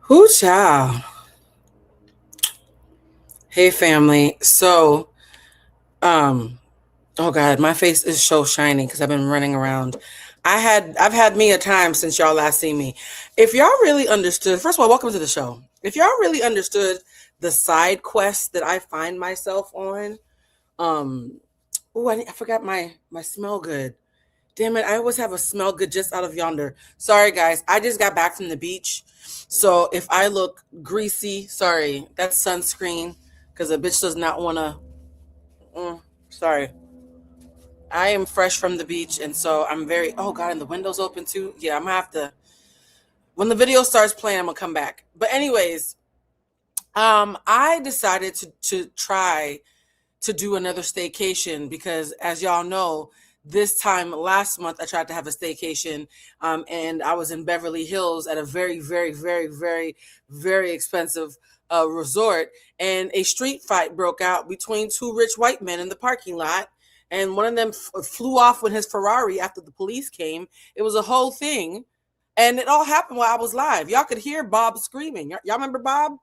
Whoo child. Hey family. So, oh God, my face is so shiny because I've been running around. I've had me a time since y'all last seen me. If y'all really understood, first of all, welcome to the show. If y'all really understood the side quest that I find myself on, um, I forgot my smell good. Damn it, I always have a smell good just out of yonder. Sorry guys, I just got back from the beach. So if I look greasy, sorry, that's sunscreen because a bitch does not want to. Sorry. I am fresh from the beach, and so I'm very. Oh God, and the window's open too. Yeah, I'm gonna have to. When the video starts playing, I'm gonna come back. But anyways, I decided to try to do another staycation because, as y'all know, this time last month I tried to have a staycation, and I was in Beverly Hills at a very, very, very, very, very expensive resort, and a street fight broke out between two rich white men in the parking lot. And one of them flew off with his Ferrari after the police came. It was a whole thing. And it all happened while I was live. Y'all could hear Bob screaming. Y'all remember Bob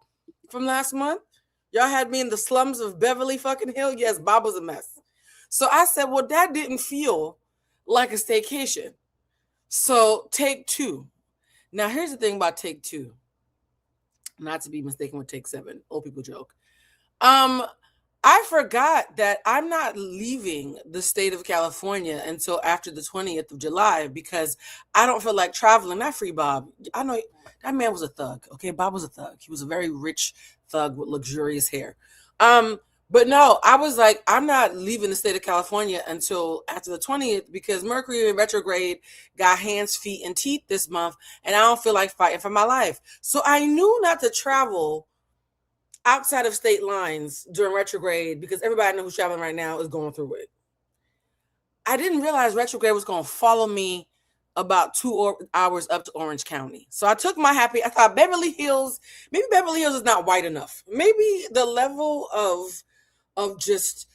from last month? Y'all had me in the slums of Beverly fucking Hill. Yes, Bob was a mess. So I said, well, that didn't feel like a staycation. So take two. Now, here's the thing about take two. Not to be mistaken with take seven. Old people joke. I forgot that I'm not leaving the state of California until after the 20th of July because I don't feel like traveling. Not free Bob. I know that man was a thug. Okay, Bob was a thug. He was a very rich thug with luxurious hair. But no, I was like, I'm not leaving the state of California until after the 20th because Mercury in retrograde got hands, feet, and teeth this month, and I don't feel like fighting for my life. So I knew not to travel outside of state lines during retrograde because everybody knows who's traveling right now is going through it. I didn't realize retrograde was going to follow me about 2 hours up to Orange County. So I took my happy. I thought Beverly Hills, maybe Beverly Hills is not white enough. Maybe the level of just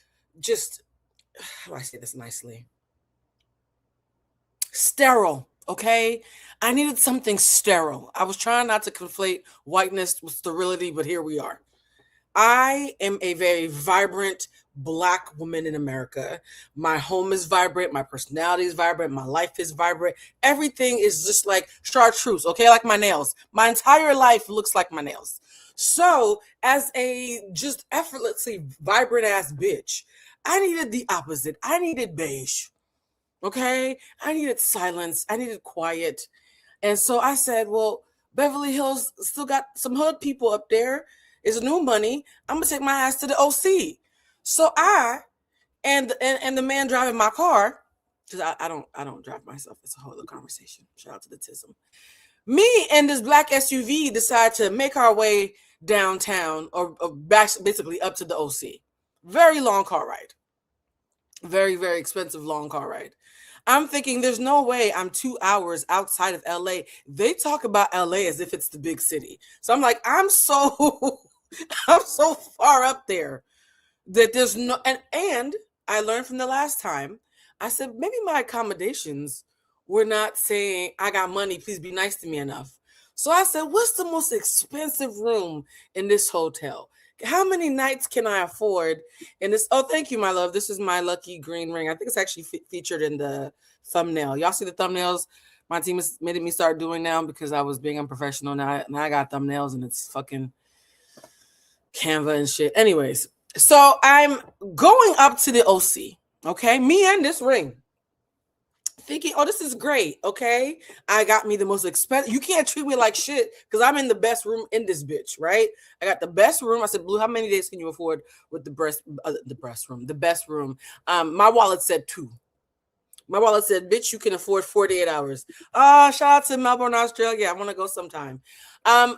how do I say this nicely? Sterile. Okay. I needed something sterile. I was trying not to conflate whiteness with sterility, but here we are. I am a very vibrant Black woman in America. My home is vibrant. My personality is vibrant. My life is vibrant. Everything is just like chartreuse, okay? Like my nails. My entire life looks like my nails. So, as a just effortlessly vibrant ass bitch, I needed the opposite. I needed beige, okay? I needed silence. I needed quiet. And so I said, well, Beverly Hills still got some hood people up there. It's new money. I'm gonna take my ass to the OC. So I and the man driving my car, because I don't drive myself. It's a whole other conversation. Shout out to the TISM. Me and this black SUV decide to make our way downtown or basically up to the OC. Very long car ride. Very, very expensive long car ride. I'm thinking there's no way I'm 2 hours outside of LA. They talk about LA as if it's the big city. So I'm like, I'm so I'm so far up there that there's no and I learned from the last time. I said maybe my accommodations were not saying I got money, please be nice to me enough. So I said, what's the most expensive room in this hotel? How many nights can I afford in this? Oh, thank you, my love. This is my lucky green ring. I think it's actually featured in the thumbnail. Y'all see the thumbnails? my team has made me start doing now because I was being unprofessional. Now I got thumbnails and it's fucking Canva and shit. Anyways, so I'm going up to the OC. Okay, me and this ring. Thinking, oh, this is great. Okay, I got me the most expensive. You can't treat me like shit because I'm in the best room in this bitch, right? I got the best room. I said, Blue, how many days can you afford with the best room? My wallet said 2. My wallet said, bitch, you can afford 48 hours. Shout out to Melbourne, Australia. I want to go sometime.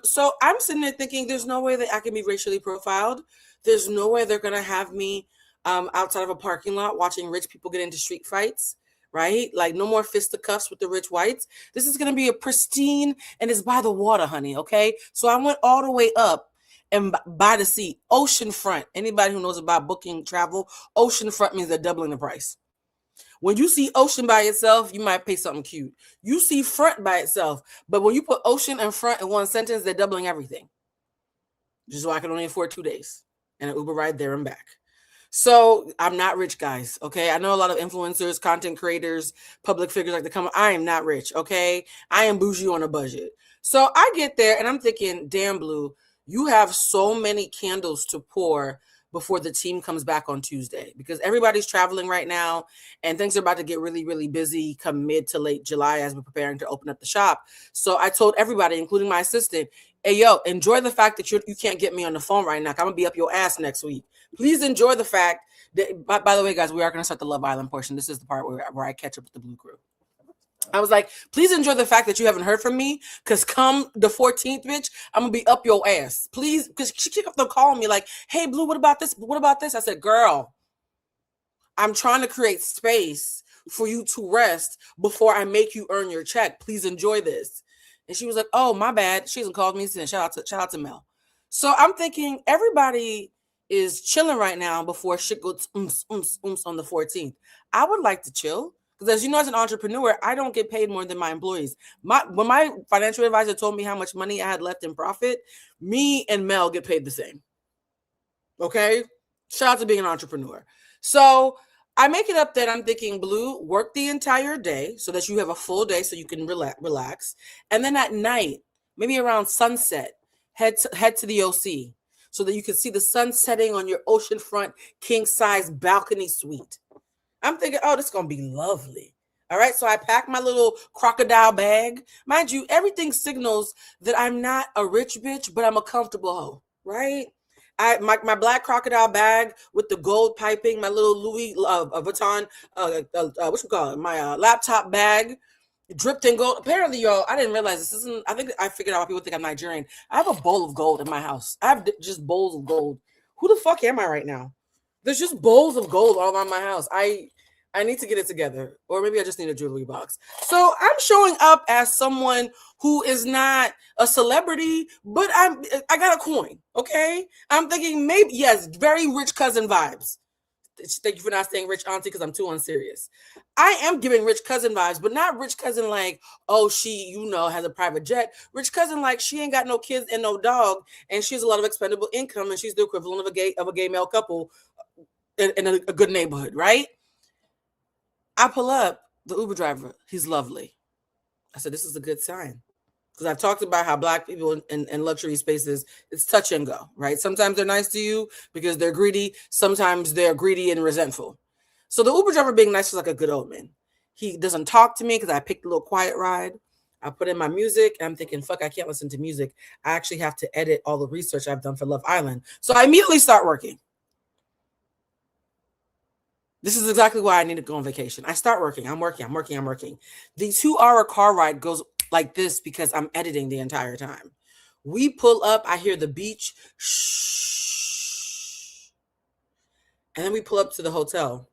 So I'm sitting there thinking, there's no way that I can be racially profiled. There's no way they're gonna have me outside of a parking lot watching rich people get into street fights. Right? Like no more fisticuffs with the rich whites. This is going to be a pristine and it's by the water, honey. Okay. So I went all the way up and by the sea, oceanfront. Anybody who knows about booking travel, oceanfront means they're doubling the price. When you see ocean by itself, you might pay something cute. You see front by itself, but when you put ocean and front in one sentence, they're doubling everything. Just so I can only afford 2 days and an Uber ride there and back. So I'm not rich, guys. Okay. I know a lot of influencers, content creators, public figures like to come. I am not rich. Okay. I am bougie on a budget. So I get there and I'm thinking, damn, Blue, you have so many candles to pour before the team comes back on Tuesday because everybody's traveling right now and things are about to get really, really busy come mid to late July as we're preparing to open up the shop. So I told everybody, including my assistant, hey, yo, enjoy the fact that you can't get me on the phone right now. I'm going to be up your ass next week. Please enjoy the fact that, by the way, guys, we are going to start the Love Island portion. This is the part where I catch up with the Blue crew. I was like, please enjoy the fact that you haven't heard from me because come the 14th, bitch, I'm going to be up your ass. Please, because she kept on calling me like, hey, Blue, what about this? What about this? I said, girl, I'm trying to create space for you to rest before I make you earn your check. Please enjoy this. And she was like, oh, my bad. She hasn't called me since. Shout out to Mel. So I'm thinking everybody is chilling right now before shit goes on the 14th. I would like to chill. Because as you know, as an entrepreneur, I don't get paid more than my employees. When my financial advisor told me how much money I had left in profit, me and Mel get paid the same. Okay? Shout out to being an entrepreneur. So I make it up that I'm thinking, Blue, work the entire day so that you have a full day so you can relax. And then at night, maybe around sunset, head to the OC so that you can see the sun setting on your oceanfront king-size balcony suite. I'm thinking, oh, this is going to be lovely. All right, so I pack my little crocodile bag. Mind you, everything signals that I'm not a rich bitch, but I'm a comfortable hoe, right? My black crocodile bag with the gold piping, my little Louis Vuitton, what you call it? My laptop bag dripped in gold. Apparently, y'all, I didn't realize this isn't. I think I figured out why people think I'm Nigerian. I have a bowl of gold in my house. I have just bowls of gold. Who the fuck am I right now? There's just bowls of gold all around my house. I need to get it together, or maybe I just need a jewelry box. So I'm showing up as someone who is not a celebrity, but I got a coin. Okay, I'm thinking maybe yes, very rich cousin vibes. Thank you for not saying rich auntie because I'm too unserious. I am giving rich cousin vibes, but not rich cousin like, oh, she, has a private jet. Rich cousin like she ain't got no kids and no dog, and she has a lot of expendable income, and she's the equivalent of a gay male couple in a good neighborhood, right? I pull up the Uber driver. He's lovely. I said, this is a good sign. Because I've talked about how Black people in luxury spaces, it's touch and go, right? Sometimes they're nice to you because they're greedy. Sometimes they're greedy and resentful. So the Uber driver being nice is like a good old man. He doesn't talk to me because I picked a little quiet ride. I put in my music and I'm thinking, fuck, I can't listen to music. I actually have to edit all the research I've done for Love Island. So I immediately start working. This is exactly why I need to go on vacation. I start working. I'm working. The 2-hour car ride goes like this because I'm editing the entire time. We pull up. I hear the beach. Shh. And then we pull up to the hotel.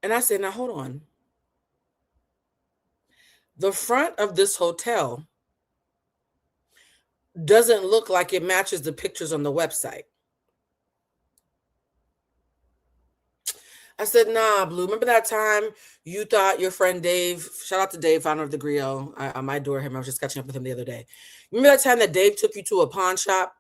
And I say, now hold on. The front of this hotel doesn't look like it matches the pictures on the website. I said, nah, Blue, remember that time you thought your friend Dave, shout out to Dave, founder of the Griot. I adore him. I was just catching up with him the other day. Remember that time that Dave took you to a pawn shop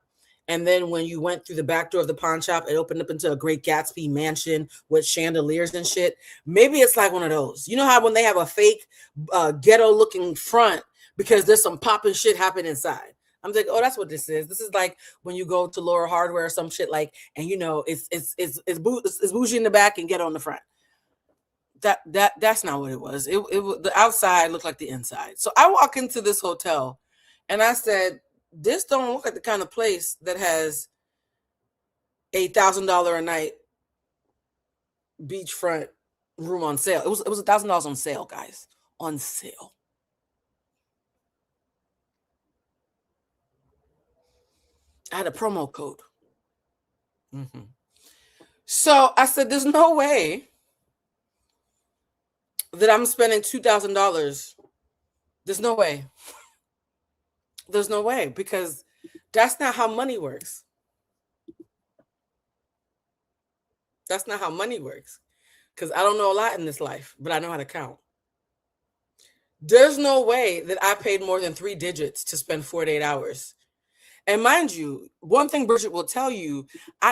And then when you went through the back door of the pawn shop, it opened up into a Great Gatsby mansion with chandeliers and shit. Maybe it's like one of those. You know how when they have a fake ghetto looking front because there's some popping shit happening inside. I'm like, oh, that's what this is. This is like when you go to Laura Hardware or some shit like, and you know, it's bougie in the back and ghetto on the front. That's not what it was. It the outside looked like the inside. So I walk into this hotel, and I said, "This don't look like the kind of place that has $1,000 a night beachfront room on sale." It was $1,000 on sale, guys, on sale. I had a promo code. Mm-hmm. So I said, "There's no way that I'm spending $2,000. There's no way. There's no way because that's not how money works. That's not how money works. Because I don't know a lot in this life, but I know how to count. There's no way that I paid more than 3 digits to spend 48 hours. And mind you, one thing Bridget will tell you,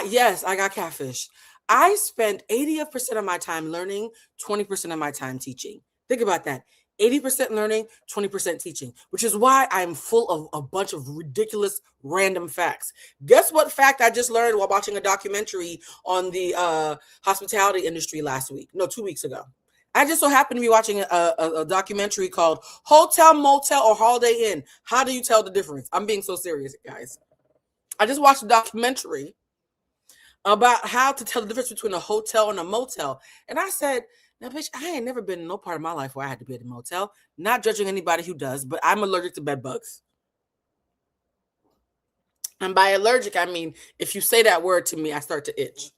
yes, I got catfish. I spent 80% of my time learning, 20% of my time teaching. Think about that. 80% learning, 20% teaching, which is why I'm full of a bunch of ridiculous random facts. Guess what fact I just learned while watching a documentary on the hospitality industry last week? No, 2 weeks ago. I just so happened to be watching a documentary called Hotel, Motel, or Holiday Inn. How do you tell the difference? I'm being so serious, guys. I just watched a documentary about how to tell the difference between a hotel and a motel. And I said, now, bitch, I ain't never been in no part of my life where I had to be at a motel. Not judging anybody who does, but I'm allergic to bed bugs. And by allergic, I mean, if you say that word to me, I start to itch.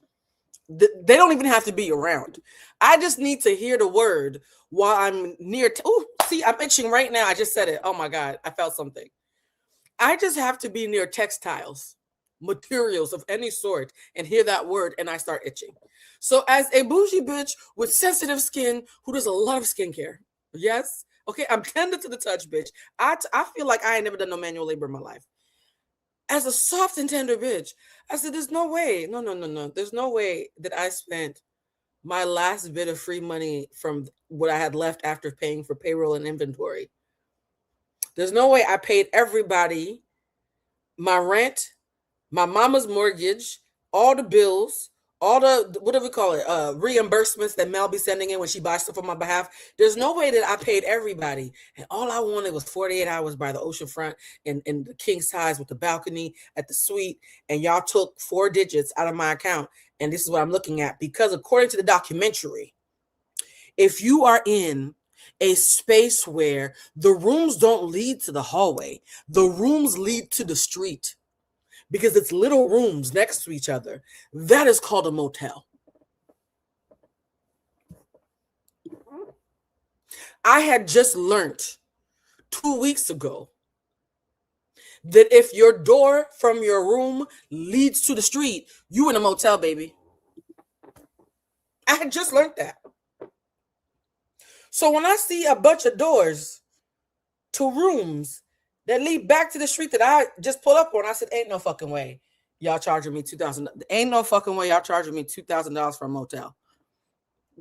They don't even have to be around. I just need to hear the word while I'm near. Oh, see, I'm itching right now. I just said it. Oh my God, I felt something. I just have to be near textiles, materials of any sort, and hear that word, and I start itching. So as a bougie bitch with sensitive skin who does a lot of skincare, yes, okay, I'm tender to the touch, bitch. I feel like I ain't never done no manual labor in my life. As a soft and tender bitch, I said, there's no way. No. There's no way that I spent my last bit of free money from what I had left after paying for payroll and inventory. There's no way I paid everybody my rent, my mama's mortgage, all the bills, all the, what do we call it, reimbursements that Mel be sending in when she buys stuff on my behalf. There's no way that I paid everybody. And all I wanted was 48 hours by the ocean front and the king size with the balcony at the suite. And y'all took 4 digits out of my account. And this is what I'm looking at. Because according to the documentary, if you are in a space where the rooms don't lead to the hallway, the rooms lead to the street, because it's little rooms next to each other, that is called a motel. I had just learned 2 weeks ago that if your door from your room leads to the street, you in a motel, baby. I had just learned that. So when I see a bunch of doors to rooms that lead back to the street that I just pulled up on, I said, ain't no fucking way y'all charging me $2,000. Ain't no fucking way y'all charging me $2,000 for a motel.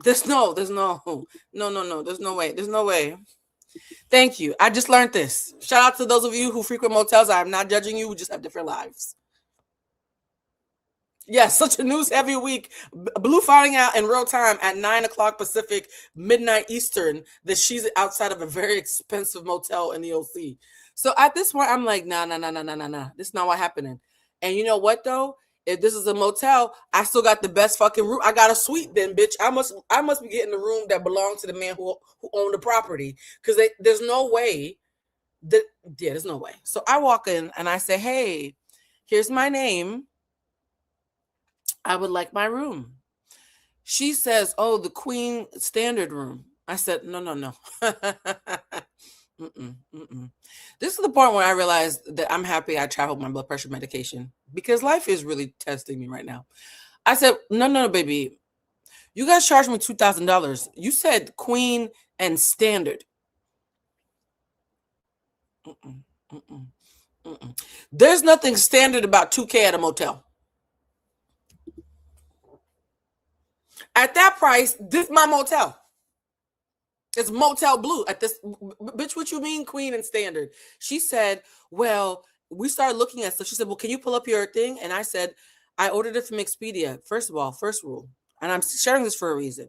There's no way. There's no way. Thank you. I just learned this. Shout out to those of you who frequent motels. I'm not judging you. We just have different lives. Yes, such a news heavy week. Blue finding out in real time at 9 o'clock Pacific, midnight Eastern, that she's outside of a very expensive motel in the OC. So at this point, I'm like, nah. This is not what happening. And you know what though? If this is a motel, I still got the best fucking room. I got a suite then, bitch. I must be getting the room that belonged to the man who owned the property. Because there's no way there's no way. So I walk in and I say, hey, here's my name. I would like my room. She says, oh, the Queen standard room. I said, no. This is the point where I realized that I'm happy I traveled my blood pressure medication because life is really testing me right now. I said, no, baby. You guys charged me $2,000. You said Queen and standard. There's nothing standard about 2K at a motel. At that price, this is my motel. It's Motel Blue at this. Bitch, what you mean, Queen and Standard? She said, well, we started looking at stuff. She said, well, can you pull up your thing? And I said, I ordered it from Expedia. First of all, first rule, and I'm sharing this for a reason.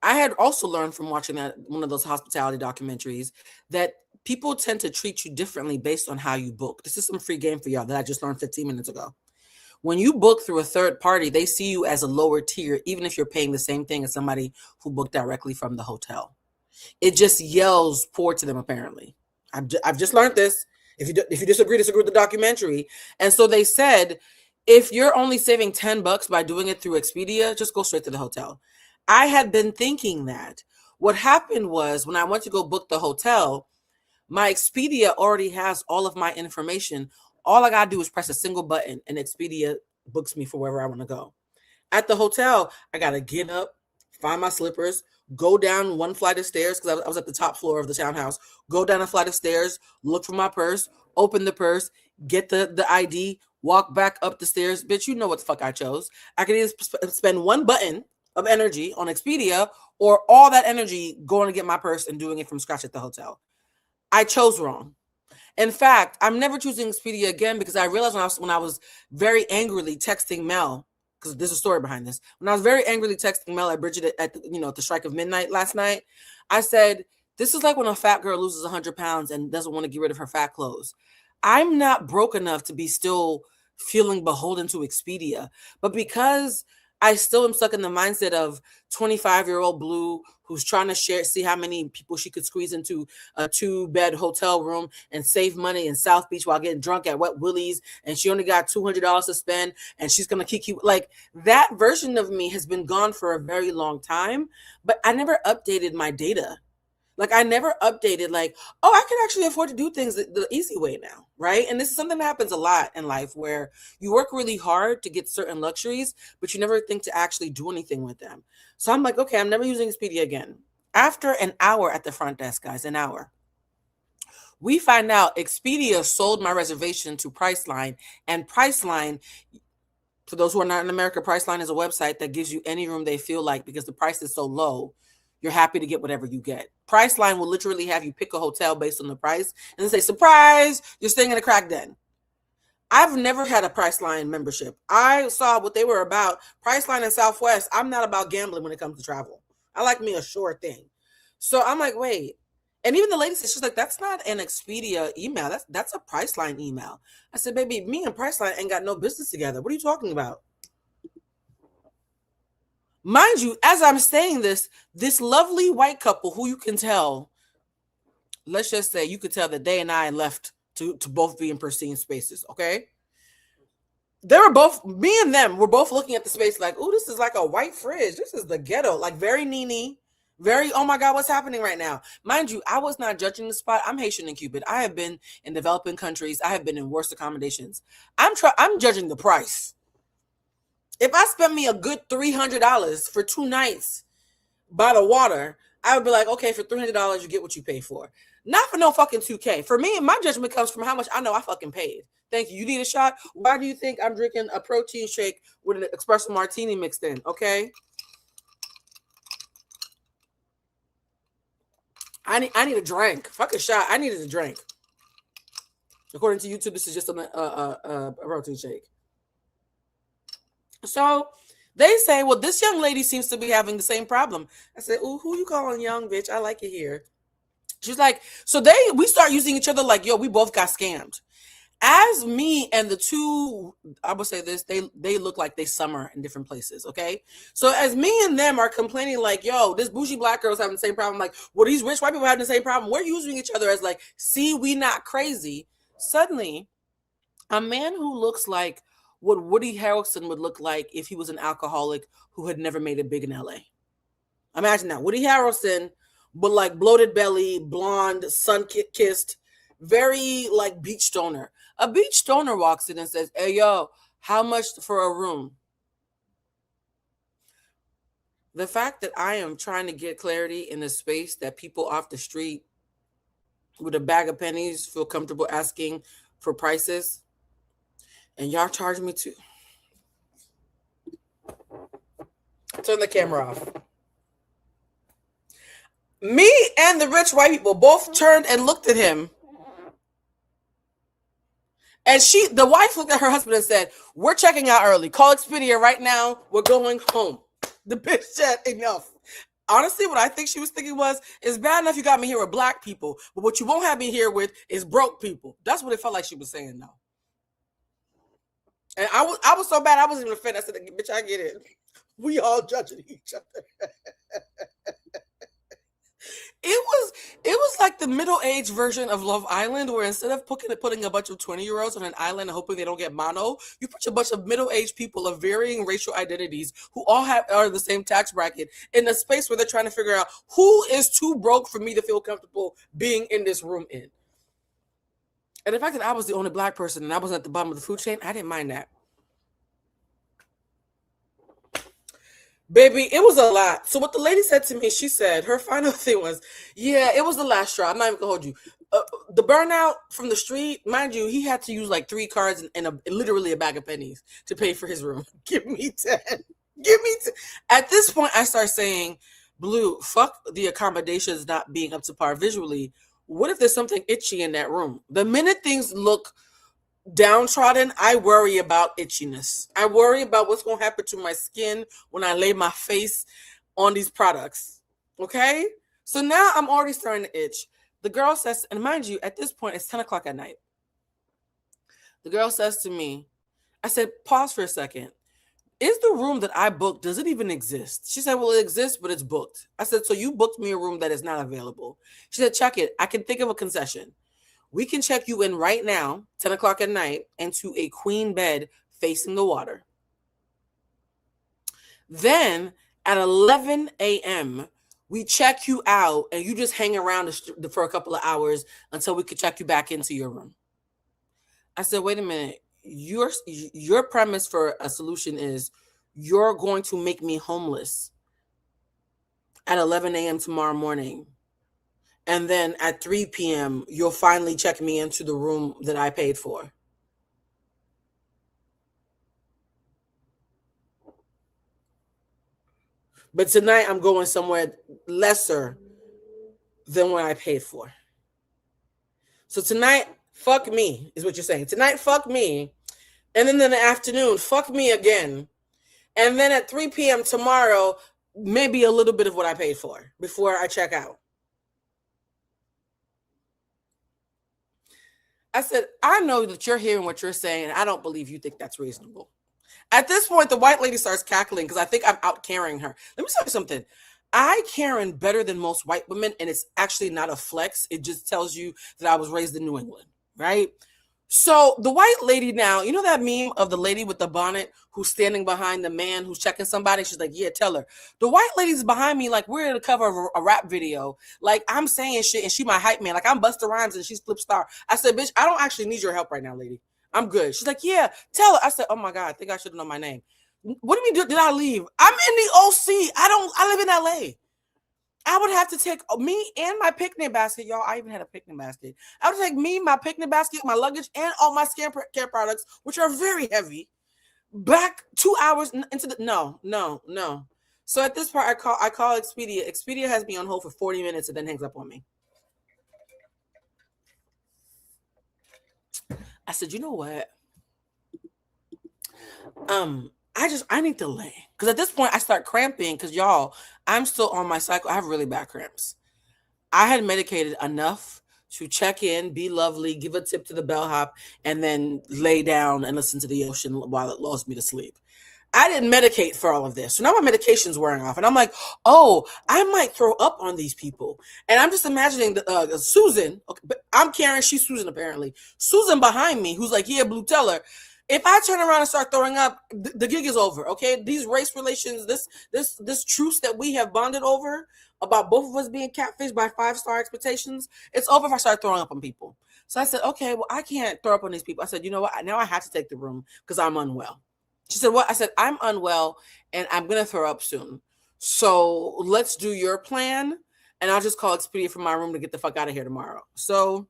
I had also learned from watching one of those hospitality documentaries that people tend to treat you differently based on how you book. This is some free game for y'all that I just learned 15 minutes ago. When you book through a third party, they see you as a lower tier, even if you're paying the same thing as somebody who booked directly from the hotel. It just yells poor to them, apparently. I've just learned this. If you disagree with the documentary. And so they said, if you're only saving $10 by doing it through Expedia, just go straight to the hotel. I had been thinking that. What happened was when I went to go book the hotel, my Expedia already has all of my information. All I gotta do is press a single button and Expedia books me for wherever I want to go. At the hotel, I gotta get up, find my slippers, go down one flight of stairs because I was at the top floor of the townhouse. Go down a flight of stairs, look for my purse, open the purse, get the ID, walk back up the stairs. Bitch, you know what the fuck I chose. I could either spend one button of energy on Expedia or all that energy going to get my purse and doing it from scratch at the hotel. I chose wrong. In fact, I'm never choosing Expedia again because I realized when I was very angrily texting Mel, because there's a story behind this. When I was very angrily texting Mel at Bridget at the strike of midnight last night, I said, this is like when a fat girl loses 100 pounds and doesn't want to get rid of her fat clothes. I'm not broke enough to be still feeling beholden to Expedia, but because I still am stuck in the mindset of 25-year-old Blue who's trying to see how many people she could squeeze into a 2-bed hotel room and save money in South Beach while getting drunk at Wet Willie's, and she only got $200 to spend, and she's gonna keep like that version of me has been gone for a very long time. But I never updated my data. Like I never updated like, oh, I can actually afford to do things the easy way now, right? And this is something that happens a lot in life where you work really hard to get certain luxuries, but you never think to actually do anything with them. So I'm like, okay, I'm never using Expedia again. After an hour at the front desk, guys, an hour, we find out Expedia sold my reservation to Priceline, and Priceline, for those who are not in America, Priceline is a website that gives you any room they feel like because the price is so low. You're happy to get whatever you get. Priceline will literally have you pick a hotel based on the price and then say, surprise, you're staying in a crack den. I've never had a Priceline membership. I saw what they were about. Priceline and Southwest, I'm not about gambling when it comes to travel. I like me a sure thing. So I'm like, wait. And even the lady said, she's like, that's not an Expedia email. That's a Priceline email. I said, baby, me and Priceline ain't got no business together. What are you talking about? Mind you, as I'm saying this lovely white couple who you can tell, let's just say you could tell that they and I left to both be in pristine spaces, okay? They were both, me and them were both looking at the space like, oh, this is like a white fridge. This is the ghetto, like very Nene, very, oh my God, what's happening right now? Mind you, I was not judging the spot. I'm Haitian and Cuban. I have been in developing countries. I have been in worse accommodations. I'm judging the price. If I spent me a good $300 for 2 nights by the water, I would be like, okay, for $300, you get what you pay for. Not for no fucking 2K. For me, my judgment comes from how much I know I fucking paid. Thank you. You need a shot? Why do you think I'm drinking a protein shake with an espresso martini mixed in? Okay. I need a drink. Fuck a shot. I needed a drink. According to YouTube, this is just a protein shake. So they say, well, this young lady seems to be having the same problem. I said, ooh, who you calling young, bitch? I like it here. She's like, so we start using each other like, yo, we both got scammed. As me and the two, I would say this, they look like they summer in different places, okay? So as me and them are complaining like, yo, this bougie black girl's having the same problem. Like, well, these rich white people having the same problem. We're using each other as like, see, we not crazy. Suddenly, a man who looks like what Woody Harrelson would look like if he was an alcoholic who had never made it big in LA. Imagine that. Woody Harrelson, but like bloated belly, blonde, sun-kissed, very like beach stoner. A beach stoner walks in and says, hey, yo, how much for a room? The fact that I am trying to get clarity in a space that people off the street with a bag of pennies feel comfortable asking for prices, and y'all charge me to turn the camera off. Me and the rich white people both turned and looked at him. And the wife looked at her husband and said, "We're checking out early. Call Expedia right now. We're going home." The bitch said, "Enough." Honestly, what I think she was thinking was, it's bad enough you got me here with black people, but what you won't have me here with is broke people. That's what it felt like she was saying, though. And I was so bad, I wasn't even offended. I said, "Bitch, I get it. We all judging each other." It was like the middle-aged version of Love Island, where instead of putting a bunch of 20-year-olds on an island and hoping they don't get mono, you put a bunch of middle-aged people of varying racial identities who all are in the same tax bracket in a space where they're trying to figure out who is too broke for me to feel comfortable being in this room in. And the fact that I was the only black person and I was at the bottom of the food chain, I didn't mind that. Baby, it was a lot. So what the lady said to me, she said her final thing was, "Yeah, it was the last straw. I'm not even gonna hold you. The burnout from the street, mind you, he had to use like 3 cards and literally a bag of pennies to pay for his room. Give me 10. Give me 10." At this point, I start saying, "Blue, fuck the accommodations not being up to par visually. What if there's something itchy in that room? The minute things look downtrodden, I worry about itchiness. I worry about what's going to happen to my skin when I lay my face on these products." Okay? So now I'm already starting to itch. The girl says, and mind you, at this point, it's 10 o'clock at night. The girl says to me, I said, "Pause for a second. Is the room that I booked, does it even exist?" She said, "Well, it exists, but it's booked." I said, "So you booked me a room that is not available?" She said, "Check it. I can think of a concession. We can check you in right now, 10 o'clock at night, into a queen bed facing the water. Then at 11 a.m., we check you out and you just hang around for a couple of hours until we could check you back into your room." I said, "Wait a minute. Your premise for a solution is you're going to make me homeless at 11 a.m. tomorrow morning. And then at 3 p.m., you'll finally check me into the room that I paid for." But tonight I'm going somewhere lesser than what I paid for. So tonight, fuck me, is what you're saying. Tonight, fuck me. And then in the afternoon, fuck me again. And then at 3 p.m. tomorrow, maybe a little bit of what I paid for before I check out. I said, "I know that you're hearing what you're saying, and I don't believe you think that's reasonable." At this point, the white lady starts cackling because I think I'm out carrying her. Let me tell you something. I Karen better than most white women, and it's actually not a flex. It just tells you that I was raised in New England, right? So the white lady now, you know that meme of the lady with the bonnet who's standing behind the man who's checking somebody? She's like, "Yeah, tell her." The white lady's behind me like we're at the cover of a rap video. Like I'm saying shit and she my hype man. Like I'm Busta Rhymes and she's Flip Star. I said, "Bitch, I don't actually need your help right now, lady. I'm good." She's like, "Yeah, tell her." I said, "Oh my God, I think I should have known my name. What do you mean did I leave? I'm in the OC. I live in LA. I would have to take me and my picnic basket, y'all. I even had a picnic basket. I would take me, my picnic basket, my luggage, and all my care products, which are very heavy, back 2 hours into the no. So at this part, I call Expedia. Expedia has me on hold for 40 minutes and then hangs up on me. I said, "You know what? I need to lay." Because at this point I start cramping because y'all, I'm still on my cycle. I have really bad cramps. I had medicated enough to check in, be lovely, give a tip to the bellhop, and then lay down and listen to the ocean while it lulls me to sleep. I didn't medicate for all of this. So now my medication's wearing off. And I'm like, "Oh, I might throw up on these people." And I'm just imagining Susan. Okay, but I'm Karen. She's Susan, apparently. Susan behind me, who's like, "Yeah, Blue, tell her. If I turn around and start throwing up, the gig is over. Okay, these race relations, this truce that we have bonded over about both of us being catfished by 5-star expectations, it's over if I start throwing up on people." So I said, "Okay, well, I can't throw up on these people." I said, "You know what? Now I have to take the room because I'm unwell." She said, "What?" I said, "I'm unwell and I'm gonna throw up soon. So let's do your plan, and I'll just call Expedia from my room to get the fuck out of here tomorrow. So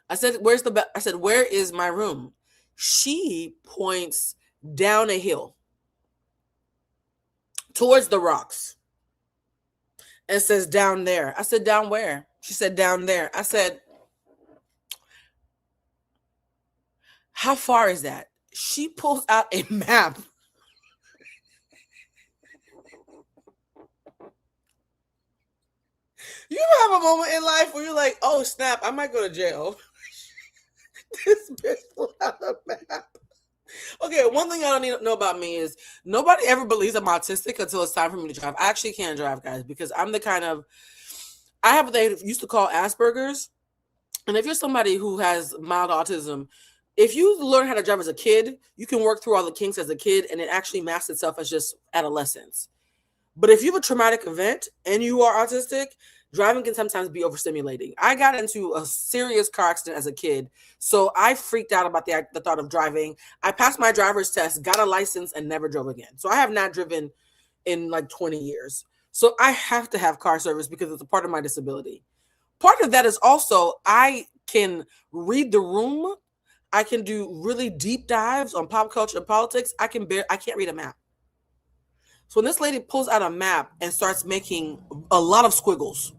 I said, where is my room? She points down a hill towards the rocks and says, down there. I said, down where? She said, down there. I said, how far is that? She pulls out a map. You ever have a moment in life where you're like, oh snap, I might go to jail. This bitch pulled out a map. Okay, one thing I don't need to know about me is nobody ever believes I'm autistic until it's time for me to drive. I actually can't drive, guys, because I'm the kind of, I have what they used to call Asperger's. And if you're somebody who has mild autism, if you learn how to drive as a kid, you can work through all the kinks as a kid, and it actually masks itself as just adolescence. But if you have a traumatic event and you are autistic, driving can sometimes be overstimulating. I got into a serious car accident as a kid, so I freaked out about the thought of driving. I passed my driver's test, got a license, and never drove again. So I have not driven in like 20 years. So I have to have car service because it's a part of my disability. Part of that is also I can read the room. I can do really deep dives on pop culture and politics. I can't read a map. So when this lady pulls out a map and starts making a lot of squiggles,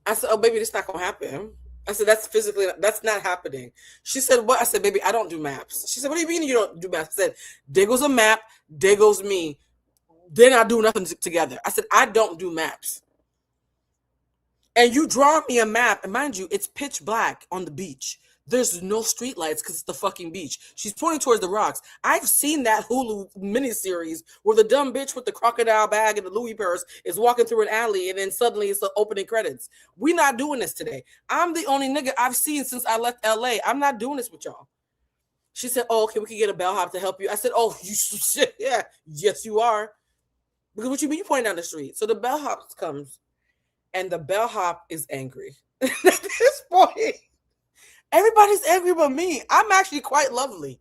I said, oh, baby, this not going to happen. I said, that's not happening. She said, what? I said, baby, I don't do maps. She said, what do you mean you don't do maps? I said, there goes a map, there goes me. They're not doing nothing together. I said, I don't do maps. And you draw me a map, and mind you, it's pitch black on the beach. There's no street lights because it's the fucking beach. She's pointing towards the rocks. I've seen that Hulu miniseries where the dumb bitch with the crocodile bag and the Louis purse is walking through an alley, and then suddenly it's the opening credits. We're not doing this today. I'm the only nigga I've seen since I left LA. I'm not doing this with y'all. She said, oh, okay, we can get a bellhop to help you. I said, oh, you shit, yeah, yes, you are. Because what you mean you pointing down the street? So the bellhop comes, and the bellhop is angry. At this point, everybody's angry but me. I'm actually quite lovely.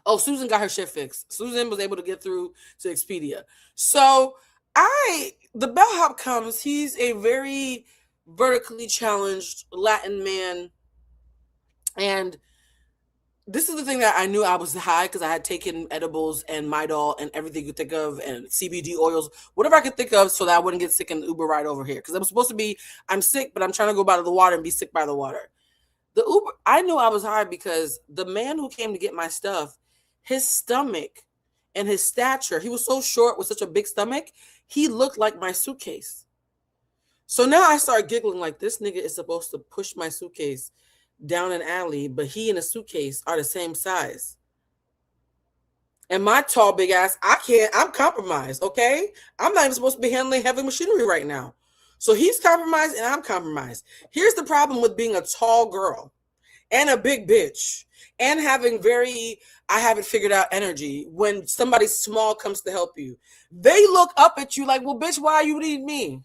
Oh, Susan got her shit fixed. Susan was able to get through to Expedia. So the bellhop comes. He's a very vertically challenged Latin man. And this is the thing that I knew I was high because I had taken edibles and Midol and everything you could think of and CBD oils, whatever I could think of so that I wouldn't get sick in the Uber ride over here. Because it was supposed to be, I'm sick, but I'm trying to go by the water and be sick by the water. The Uber, I knew I was high because the man who came to get my stuff, his stomach and his stature, he was so short with such a big stomach, he looked like my suitcase. So now I start giggling like this nigga is supposed to push my suitcase down an alley, but he and a suitcase are the same size. And my tall, big ass, I'm compromised, okay? I'm not even supposed to be handling heavy machinery right now. So he's compromised and I'm compromised. Here's the problem with being a tall girl and a big bitch and having I haven't figured out energy. When somebody small comes to help you, they look up at you like, well, bitch, why you need me?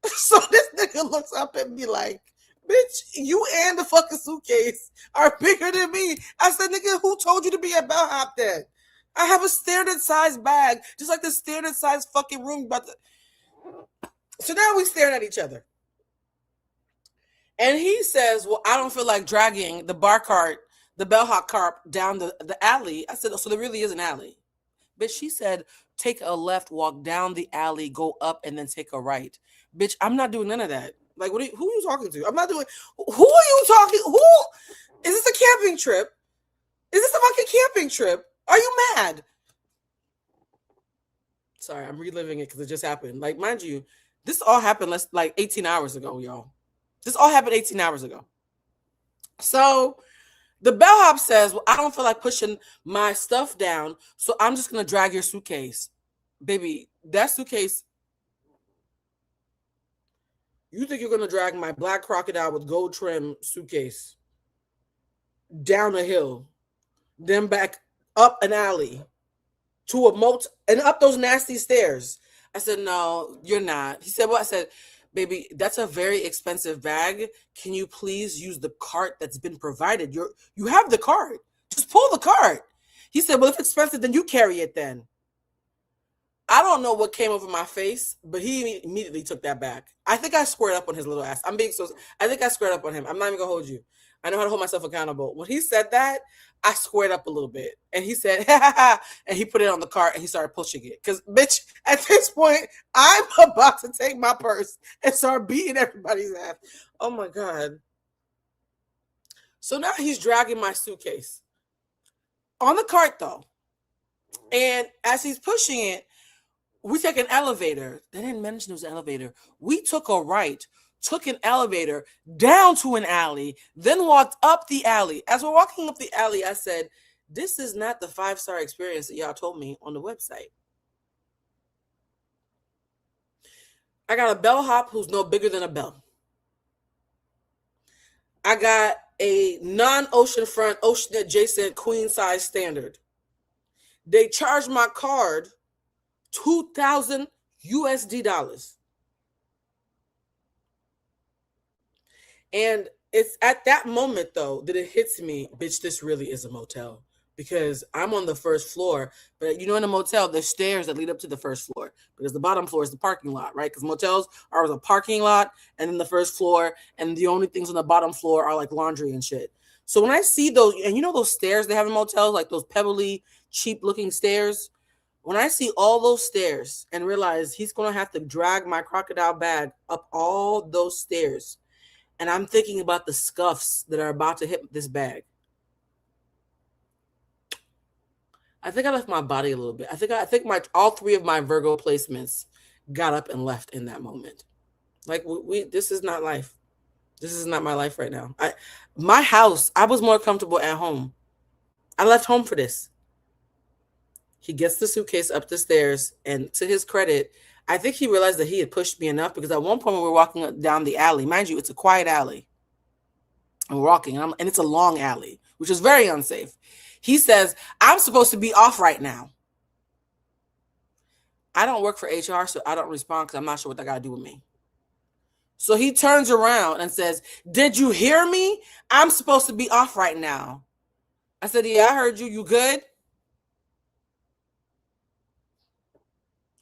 So this nigga looks up at me like, bitch, you and the fucking suitcase are bigger than me. I said, nigga, who told you to be a bellhop then? I have a standard size bag, just like the standard size fucking room. So now we staring at each other. And he says, well, I don't feel like dragging the bellhop cart down the alley. I said, oh, so there really is an alley. Bitch, she said, take a left, walk down the alley, go up, and then take a right. Bitch, I'm not doing none of that. Like, who are you talking to? I'm not doing. Who are you talking? Who is this? A camping trip? Is this a fucking camping trip? Are you mad? Sorry, I'm reliving it because it just happened. Like, mind you, this all happened like 18 hours ago, y'all. This all happened 18 hours ago. So the bellhop says, well, I don't feel like pushing my stuff down, so I'm just gonna drag your suitcase, baby. That suitcase. You think you're going to drag my black crocodile with gold trim suitcase down a hill, then back up an alley to and up those nasty stairs? I said, no, you're not. He said, well, I said, baby, that's a very expensive bag. Can you please use the cart that's been provided? You have the cart. Just pull the cart. He said, well, if it's expensive, then you carry it then. I don't know what came over my face, but he immediately took that back. I think I squared up on his little ass. I think I squared up on him. I'm not even gonna hold you. I know how to hold myself accountable. When he said that, I squared up a little bit. And he said, ha ha ha, and he put it on the cart and he started pushing it. Because, bitch, at this point, I'm about to take my purse and start beating everybody's ass. Oh my God. So now he's dragging my suitcase on the cart, though. And as he's pushing it, we take an elevator. They didn't mention it was an elevator. We took a right, took an elevator down to an alley, then walked up the alley. As we're walking up the alley, I said, this is not the 5-star experience that y'all told me on the website. I got a bellhop who's no bigger than a bell. I got a non-oceanfront, ocean adjacent queen size standard. They charged my card $2,000 USD. And it's at that moment, though, that it hits me, bitch, this really is a motel. Because I'm on the first floor. But in a motel, there's stairs that lead up to the first floor. Because the bottom floor is the parking lot, right? Because motels are a parking lot and then the first floor. And the only things on the bottom floor are like laundry and shit. So when I see those, and those stairs they have in motels, like those pebbly, cheap looking stairs. When I see all those stairs and realize he's going to have to drag my crocodile bag up all those stairs, and I'm thinking about the scuffs that are about to hit this bag, I think I left my body a little bit. I think all three of my Virgo placements got up and left in that moment. Like this is not life. This is not my life right now. My house, I was more comfortable at home. I left home for this. He gets the suitcase up the stairs, and to his credit, I think he realized that he had pushed me enough, because at one point when we were walking down the alley, mind you, it's a quiet alley, and we're walking, and it's a long alley, which is very unsafe. He says, I'm supposed to be off right now. I don't work for HR, so I don't respond because I'm not sure what that got to do with me. So he turns around and says, did you hear me? I'm supposed to be off right now. I said, yeah, I heard you. You good?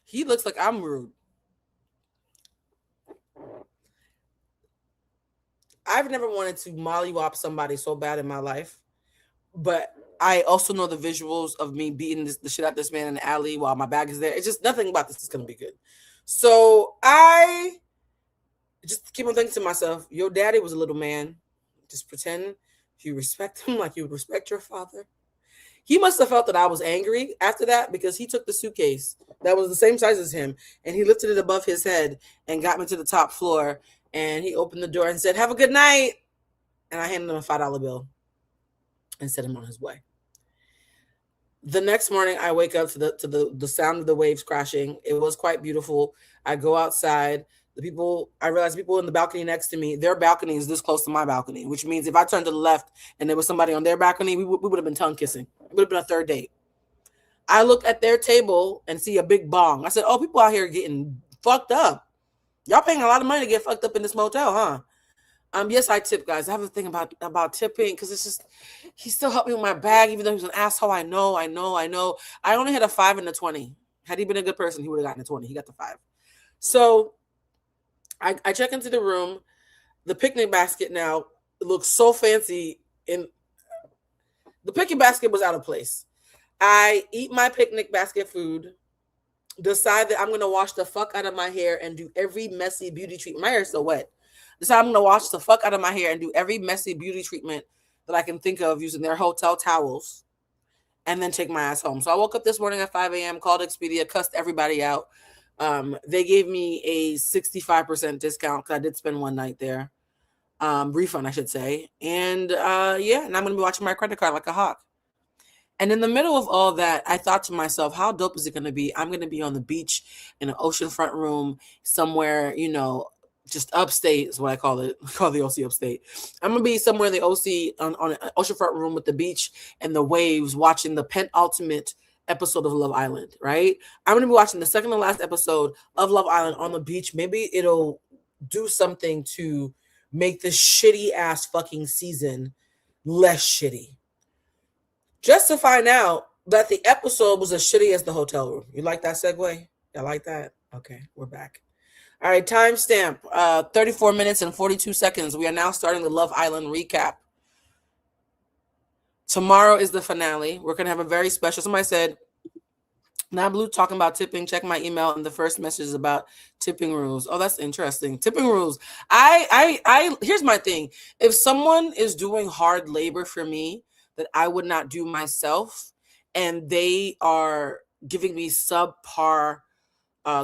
He looks like I'm rude. I've never wanted to mollywop somebody so bad in my life, but I also know the visuals of me beating the shit out of this man in the alley while my bag is there. It's just nothing about this is going to be good. So I just keep on thinking to myself, your daddy was a little man. Just pretend you respect him like you would respect your father. He must have felt that I was angry after that, because he took the suitcase that was the same size as him and he lifted it above his head and got me to the top floor, and he opened the door and said, have a good night. And I handed him a $5 bill and sent him on his way. The next morning, I wake up to the sound of the waves crashing. It was quite beautiful. I go outside. I realize people in the balcony next to me, their balcony is this close to my balcony, which means if I turned to the left and there was somebody on their balcony, we would have been tongue kissing. It would have been a third date. I look at their table and see a big bong. I said, oh, people out here getting fucked up. Y'all paying a lot of money to get fucked up in this motel, huh? Yes, I tip, guys. I have a thing about tipping, because it's just, he still helped me with my bag, even though he was an asshole. I know. I only had a 5 and a 20. Had he been a good person, he would have gotten a 20. He got the 5. So I check into the room. The picnic basket now looks so fancy. The picnic basket was out of place. I eat my picnic basket food, decide that I'm going to wash the fuck out of my hair and do every messy beauty treatment. My hair is so wet. Decide I'm going to wash the fuck out of my hair and do every messy beauty treatment that I can think of using their hotel towels, and then take my ass home. So I woke up this morning at 5 a.m., called Expedia, cussed everybody out. They gave me a 65% discount because I did spend one night there. Refund, I should say. And and I'm going to be watching my credit card like a hawk. And in the middle of all that, I thought to myself, how dope is it going to be? I'm going to be on the beach in an oceanfront room somewhere, just upstate is what I call it. I call the OC upstate. I'm going to be somewhere in the OC on an oceanfront room with the beach and the waves, watching the penultimate episode of Love Island, right? I'm going to be watching the second to last episode of Love Island on the beach. Maybe it'll do something to make this shitty ass fucking season less shitty. Just to find out that the episode was as shitty as the hotel room. You like that segue? Y'all like that? Okay, we're back. All right, timestamp 34 minutes and 42 seconds. We are now starting the Love Island recap. Tomorrow is the finale. We're going to have a very special. Somebody said, now Blue talking about tipping. Check my email, and the first message is about tipping rules. Oh, that's interesting. Tipping rules. I here's my thing. If someone is doing hard labor for me that I would not do myself, and they are giving me subpar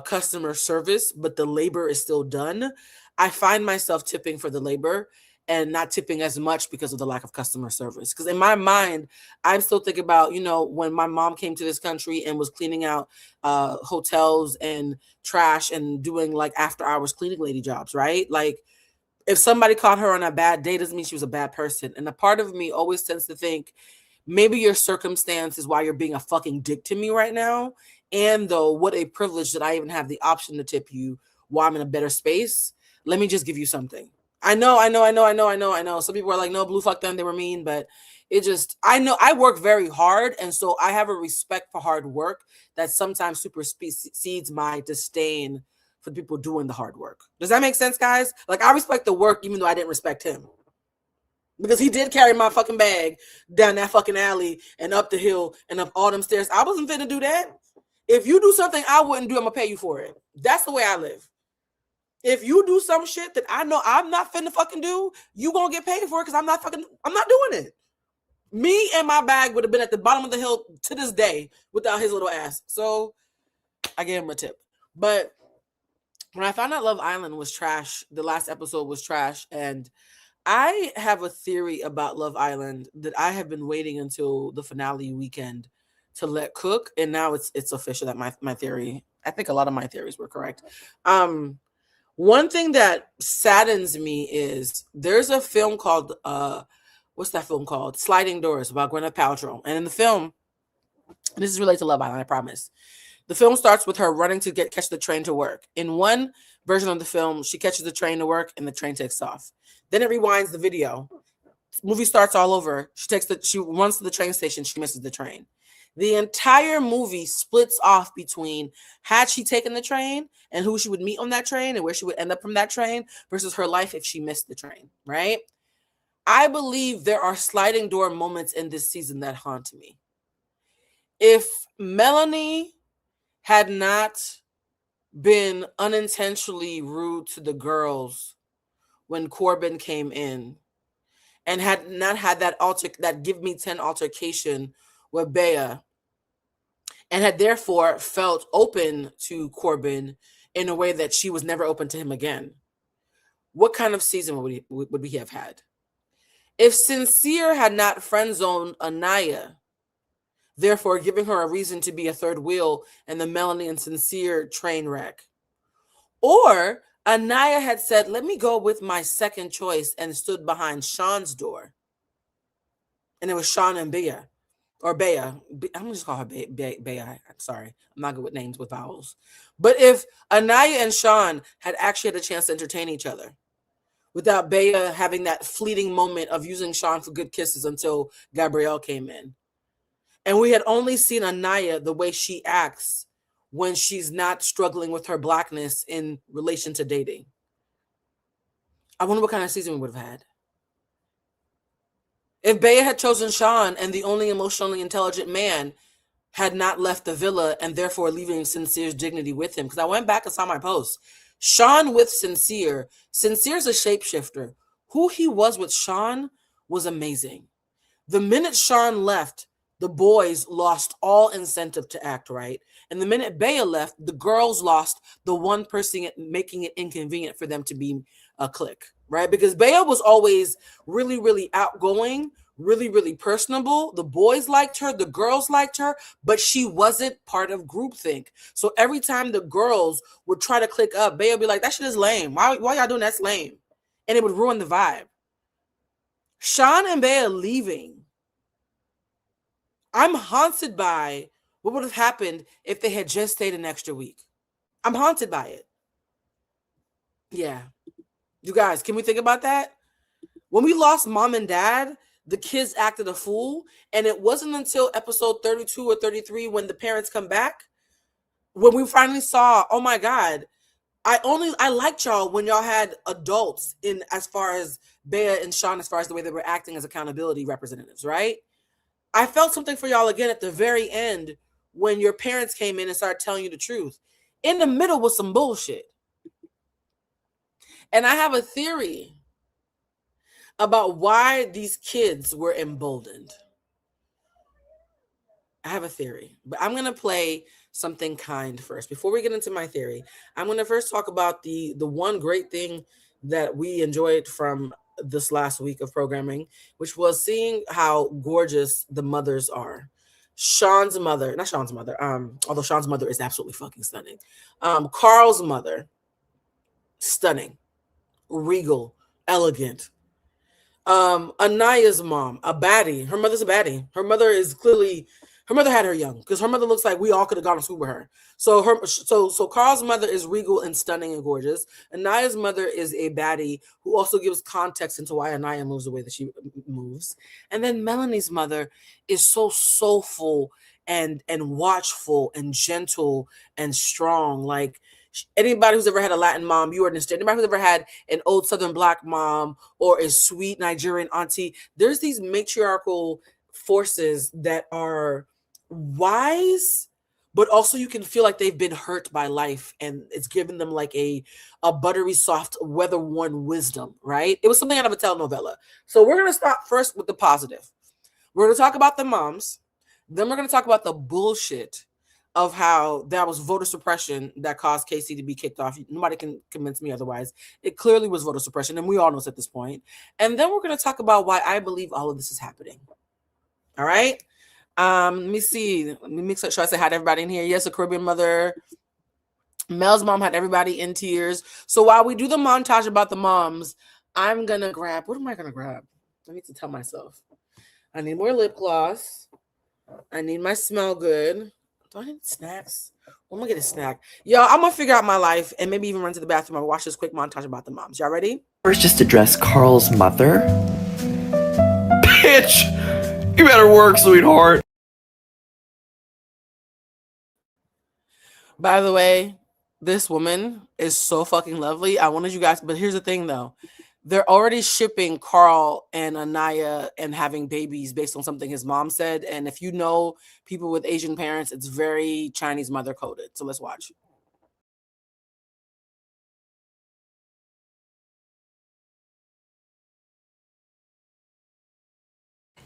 customer service, but the labor is still done, I find myself tipping for the labor and not tipping as much because of the lack of customer service. Because in my mind, I'm still thinking about, when my mom came to this country and was cleaning out hotels and trash and doing like after hours cleaning lady jobs, right? Like, if somebody caught her on a bad day, doesn't mean she was a bad person. And a part of me always tends to think, maybe your circumstance is why you're being a fucking dick to me right now. And though, what a privilege that I even have the option to tip you while I'm in a better space. Let me just give you something. I know. Some people are like, no, Blue, fuck them, they were mean. But I know I work very hard. And so I have a respect for hard work that sometimes supersedes my disdain for the people doing the hard work. Does that make sense, guys? Like, I respect the work even though I didn't respect him. Because he did carry my fucking bag down that fucking alley and up the hill and up all them stairs. I wasn't finna do that. If you do something I wouldn't do, I'm gonna pay you for it. That's the way I live. If you do some shit that I know I'm not finna fucking do, you gonna get paid for it because I'm not doing it. Me and my bag would have been at the bottom of the hill to this day without his little ass. So I gave him a tip. But when I found out Love Island was trash, the last episode was trash, and I have a theory about Love Island that I have been waiting until the finale weekend to let cook, and now it's official that my theory. I think a lot of my theories were correct. One thing that saddens me is there's a film called what's that film called? Sliding Doors, about Gwyneth Paltrow, and in the film, and this is related to Love Island, I promise. The film starts with her running to catch the train to work. In one version of the film, she catches the train to work and the train takes off. Then it rewinds the video. Movie starts all over. She runs to the train station. She misses the train. The entire movie splits off between had she taken the train and who she would meet on that train and where she would end up from that train versus her life if she missed the train, right? I believe there are sliding door moments in this season that haunt me. If Melanie had not been unintentionally rude to the girls when Corbin came in, and had not had that give me 10 altercation with Bea, and had therefore felt open to Corbin in a way that she was never open to him again, what kind of season would we have had? If Sincere had not friend-zoned Anaya, therefore giving her a reason to be a third wheel in the Melanie and Sincere train wreck, or Anaya had said, let me go with my second choice, and stood behind Sean's door. And it was Sean and Bea. Or Bea. I'm going to just call her Bea. I'm sorry. I'm not good with names with vowels. But if Anaya and Sean had actually had a chance to entertain each other without Bea having that fleeting moment of using Sean for good kisses until Gabrielle came in. And we had only seen Anaya the way she acts when she's not struggling with her blackness in relation to dating. I wonder what kind of season we would have had. If Bea had chosen Sean and the only emotionally intelligent man had not left the villa and therefore leaving Sincere's dignity with him. Because I went back and saw my post. Sean with Sincere. Sincere's a shapeshifter. Who he was with Sean was amazing. The minute Sean left, the boys lost all incentive to act right. And the minute Bea left, the girls lost the one person making it inconvenient for them to be a clique, right? Because Bea was always really, really outgoing, really, really personable. The boys liked her, the girls liked her, but she wasn't part of groupthink. So every time the girls would try to click up, Bea would be like, that shit is lame. Why y'all doing that's lame? And it would ruin the vibe. Sean and Bea leaving, I'm haunted by what would have happened if they had just stayed an extra week. I'm haunted by it. Yeah. You guys, can we think about that? When we lost mom and dad, the kids acted a fool. And it wasn't until episode 32 or 33 when the parents come back when we finally saw, oh my God, I liked y'all when y'all had adults in, as far as Bea and Sean, as far as the way they were acting as accountability representatives, right? I felt something for y'all again at the very end when your parents came in and started telling you the truth. In the middle was some bullshit. And I have a theory about why these kids were emboldened. I have a theory, but I'm going to play something kind first. Before we get into my theory, I'm going to first talk about the one great thing that we enjoyed from this last week of programming, which was seeing how gorgeous the mothers are. Sean's mother, not Sean's mother, although Sean's mother is absolutely fucking stunning. Carl's mother, stunning, regal, elegant. Anaya's mom, a baddie. Her mother's a baddie. Her mother had her young, because her mother looks like we all could have gone to school with her. So Carl's mother is regal and stunning and gorgeous. Anaya's mother is a baddie who also gives context into why Anaya moves the way that she moves. And then Melanie's mother is so soulful and watchful and gentle and strong. Like, anybody who's ever had a Latin mom, you understand. Anybody who's ever had an old Southern Black mom or a sweet Nigerian auntie, there's these matriarchal forces that are wise, but also you can feel like they've been hurt by life, and it's given them like a buttery soft, weather-worn wisdom, right? It was something out of a telenovela. So we're going to start first with the positive. We're going to talk about the moms. Then we're going to talk about the bullshit of how that was voter suppression that caused Casey to be kicked off. Nobody can convince me otherwise. It clearly was voter suppression, and we all know this at this point. And then we're going to talk about why I believe all of this is happening. All right? Let me see. Let me make sure I say hi to everybody in here. Yes, a Caribbean mother. Mel's mom had everybody in tears. So while we do the montage about the moms, I'm going to grab, what am I going to grab? I need to tell myself. I need more lip gloss. I need my smell good. Do I need snacks? I'm going to get a snack. Y'all, I'm going to figure out my life and maybe even run to the bathroom and watch this quick montage about the moms. Y'all ready? First, just address Carl's mother. Bitch! You better work, sweetheart. By the way, this woman is so fucking lovely. I wanted you guys, but here's the thing though. They're already shipping Carl and Anaya and having babies based on something his mom said. And if you know people with Asian parents, it's very Chinese mother coded. So let's watch.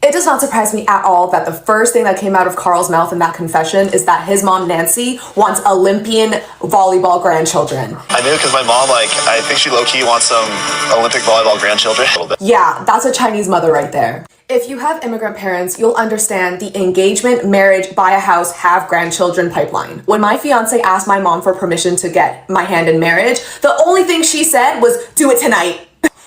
It does not surprise me at all that the first thing that came out of Carl's mouth in that confession is that his mom, Nancy, wants Olympian volleyball grandchildren. I knew because my mom, I think she low-key wants some Olympic volleyball grandchildren. A little bit. Yeah, that's a Chinese mother right there. If you have immigrant parents, you'll understand the engagement, marriage, buy a house, have grandchildren pipeline. When my fiance asked my mom for permission to get my hand in marriage, the only thing she said was, do it tonight.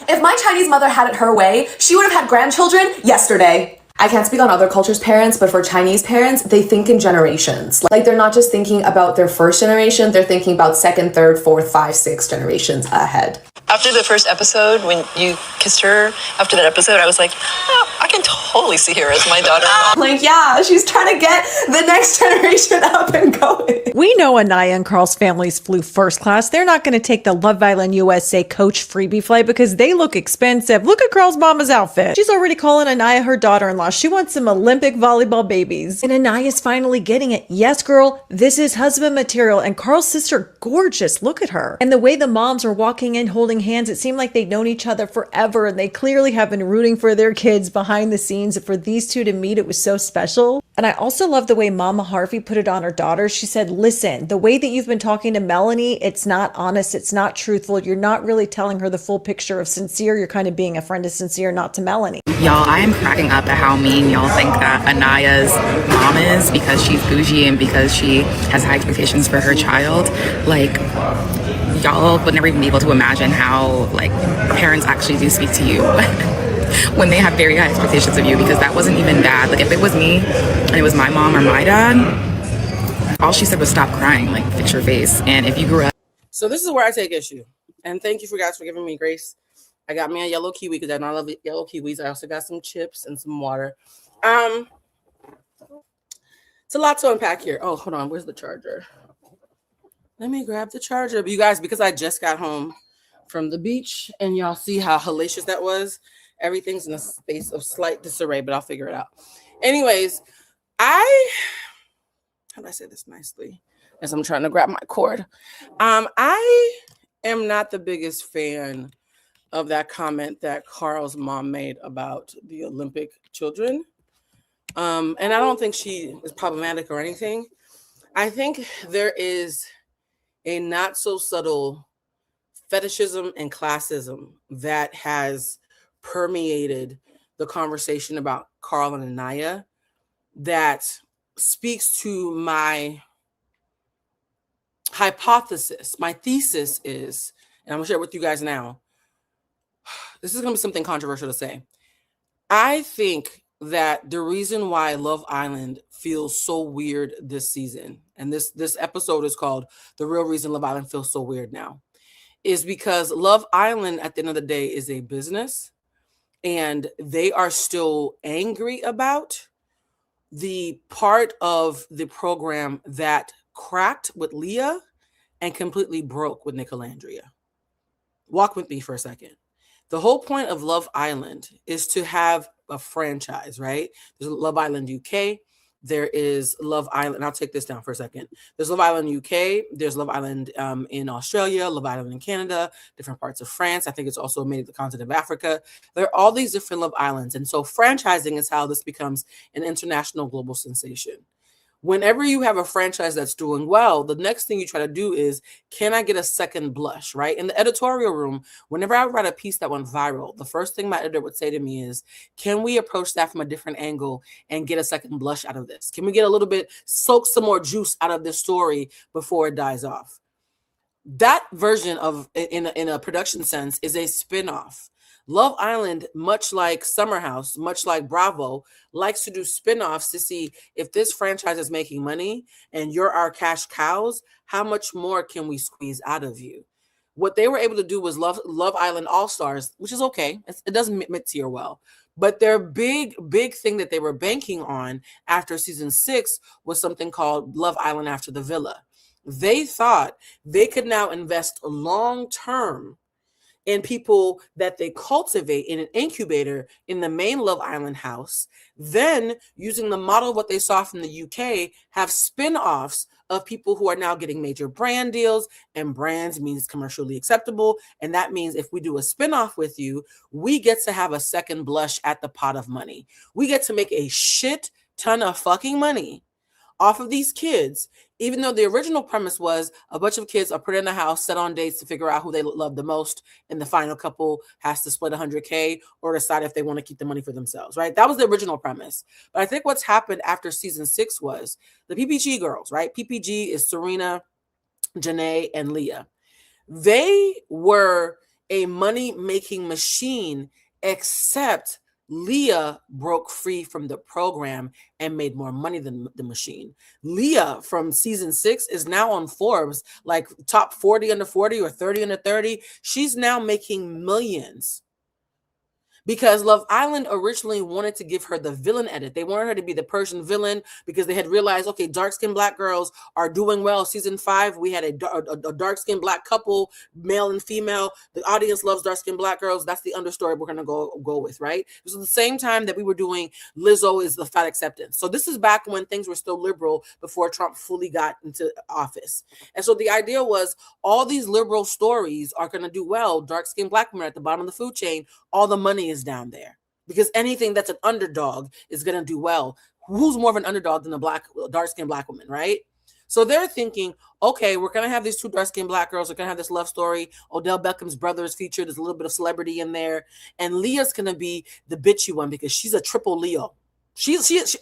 If my Chinese mother had it her way, she would have had grandchildren yesterday. I can't speak on other cultures' parents, but for Chinese parents, they think in generations. Like, they're not just thinking about their first generation, they're thinking about second, third, fourth, 5, 6 generations ahead. After the first episode, when you kissed her, after that episode, I was like, oh, I can totally see her as my daughter. Like, yeah, she's trying to get the next generation up and going. We know Anaya and Carl's families flew first class. They're not going to take the Love Island USA coach freebie flight because they look expensive. Look at Carl's mama's outfit. She's already calling Anaya her daughter-in-law. She wants some Olympic volleyball babies. And Anaya's finally getting it. Yes, girl, this is husband material. And Carl's sister, gorgeous. Look at her. And the way the moms are walking in holding hands, it seemed like they'd known each other forever, and they clearly have been rooting for their kids behind the scenes. For these two to meet, it was so special. And I also love the way Mama Harvey put it on her daughter. She said, listen, the way that you've been talking to Melanie, it's not honest, it's not truthful. You're not really telling her the full picture of Sincere. You're kind of being a friend of Sincere, not to Melanie. Y'all, I am cracking up at how mean y'all think that Anaya's mom is because she's bougie and because she has high expectations for her child. Like, y'all would never even be able to imagine how, like, parents actually do speak to you when they have very high expectations of you, because that wasn't even bad. Like, if it was me and it was my mom or my dad, all she said was stop crying, like, fix your face. And if you grew up... So this is where I take issue. And thank you for guys for giving me grace. I got me a yellow kiwi because I know I love yellow kiwis. I also got some chips and some water. It's a lot to unpack here. Oh, hold on. Where's the charger? Let me grab the charger. But you guys, because I just got home from the beach and y'all see how hellacious that was, everything's in a space of slight disarray, but I'll figure it out. Anyways, how do I say this nicely? As I'm trying to grab my cord. I am not the biggest fan of that comment that Carl's mom made about the Olympic children. And I don't think she is problematic or anything. I think there is a not so subtle fetishism and classism that has permeated the conversation about Carl and Anaya that speaks to my hypothesis. My thesis is, and I'm gonna share it with you guys now. This is gonna be something controversial to say. I think that the reason why Love Island feels so weird this season, and this episode is called "The Real Reason Love Island Feels So Weird Now," is because Love Island, at the end of the day, is a business, and they are still angry about the part of the program that cracked with Leah and completely broke with Nicolandria. Walk with me for a second. The whole point of Love Island is to have a franchise, right? There's Love Island UK. There is Love Island. I'll take this down for a second. There's Love Island UK. There's Love Island in Australia, Love Island in Canada, different parts of France. I think it's also made the continent of Africa. There are all these different Love Islands. And so franchising is how this becomes an international global sensation. Whenever you have a franchise that's doing well, the next thing you try to do is, can I get a second blush, right? In the editorial room, whenever I write a piece that went viral, the first thing my editor would say to me is, can we approach that from a different angle and get a second blush out of this? Can we get a little bit, soak some more juice out of this story before it dies off? That version of, in a production sense, is a spin-off. Love Island, much like Summer House, much like Bravo, likes to do spin-offs to see if this franchise is making money and you're our cash cows, how much more can we squeeze out of you? What they were able to do was Love Island All-Stars, which is okay. It doesn't mid-tier well. But their big thing that they were banking on after season 6 was something called Love Island After the Villa. They thought they could now invest long-term in people that they cultivate in an incubator in the main Love Island house, then using the model of what they saw from the UK, have spin-offs of people who are now getting major brand deals, and brands means commercially acceptable. And that means if we do a spin-off with you, we get to have a second blush at the pot of money. We get to make a shit ton of fucking money off of these kids, even though the original premise was a bunch of kids are put in a house, set on dates to figure out who they love the most, and the final couple has to split $100K or decide if they want to keep the money for themselves, right? That was the original premise. But I think what's happened after season 6 was the PPG girls, right? PPG is Serena, Janae, and Leah. They were a money-making machine, except Leah broke free from the program and made more money than the machine. Leah from season 6 is now on Forbes, like top 40 under 40 or 30 under 30. She's now making millions. Because Love Island originally wanted to give her the villain edit. They wanted her to be the Persian villain because they had realized, okay, dark-skinned Black girls are doing well. Season 5, we had a dark-skinned Black couple, male and female. The audience loves dark-skinned Black girls. That's the understory we're going to go with, right? This was the same time that we were doing Lizzo is the fat acceptance. So this is back when things were still liberal before Trump fully got into office. And so the idea was all these liberal stories are going to do well. Dark-skinned Black women at the bottom of the food chain, all the money is down there, because anything that's an underdog is going to do well. Who's more of an underdog than a dark-skinned Black woman, right? So they're thinking, okay, we're going to have these 2 dark-skinned Black girls. We're going to have this love story. Odell Beckham's brother is featured. There's a little bit of celebrity in there. And Leah's going to be the bitchy one because she's a triple Leo.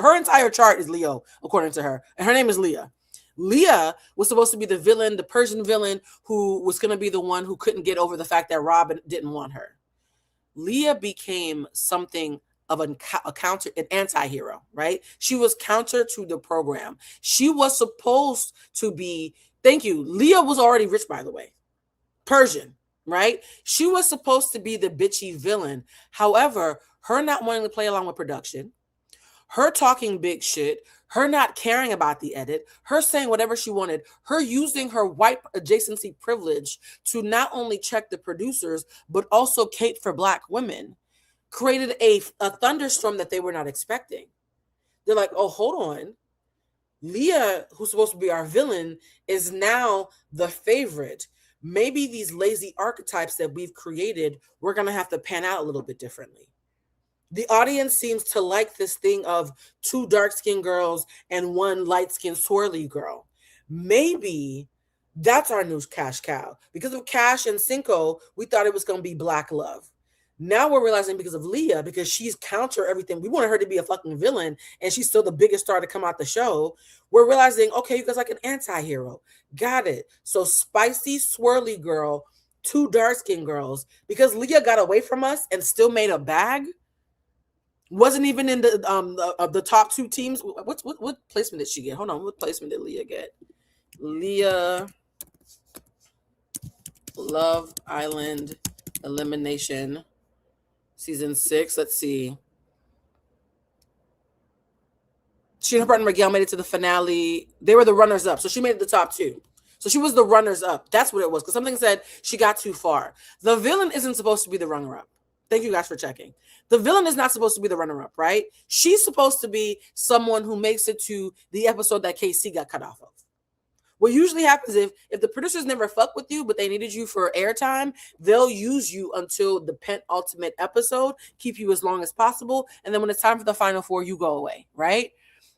Her entire chart is Leo, according to her. And her name is Leah. Leah was supposed to be the villain, the Persian villain, who was going to be the one who couldn't get over the fact that Robin didn't want her. Leah became something of an anti-hero, right? She was counter to the program. She was supposed to be, thank you, Leah was already rich, by the way, Persian, right? She was supposed to be the bitchy villain. However, her not wanting to play along with production, her talking big shit, her not caring about the edit, her saying whatever she wanted, her using her white adjacency privilege to not only check the producers, but also cape for Black women, created a thunderstorm that they were not expecting. They're like, oh, hold on. Leah, who's supposed to be our villain, is now the favorite. Maybe these lazy archetypes that we've created, we're going to have to pan out a little bit differently. The audience seems to like this thing of 2 dark-skinned girls and 1 light-skinned swirly girl. Maybe that's our new cash cow. Because of Cash and Cinco, we thought it was going to be Black love. Now we're realizing because of Leah, because she's counter everything. We wanted her to be a fucking villain, and she's still the biggest star to come out the show. We're realizing, okay, you guys like an anti-hero. Got it. So spicy, swirly girl, 2 dark-skinned girls. Because Leah got away from us and still made a bag. Wasn't even in the top 2 teams. What placement did she get? Hold on. What placement did Leah get? Leah Love Island Elimination Season 6. Let's see. She and her partner Miguel made it to the finale. They were the runners-up. So she made it to the top 2. So she was the runners-up. That's what it was. Because something said she got too far. The villain isn't supposed to be the runner-up. Thank you guys for checking. The villain is not supposed to be the runner-up, right? She's supposed to be someone who makes it to the episode that KC got cut off of. What usually happens if the producers never fuck with you, but they needed you for airtime, they'll use you until the penultimate episode, keep you as long as possible, and then when it's time for the final 4, you go away, right?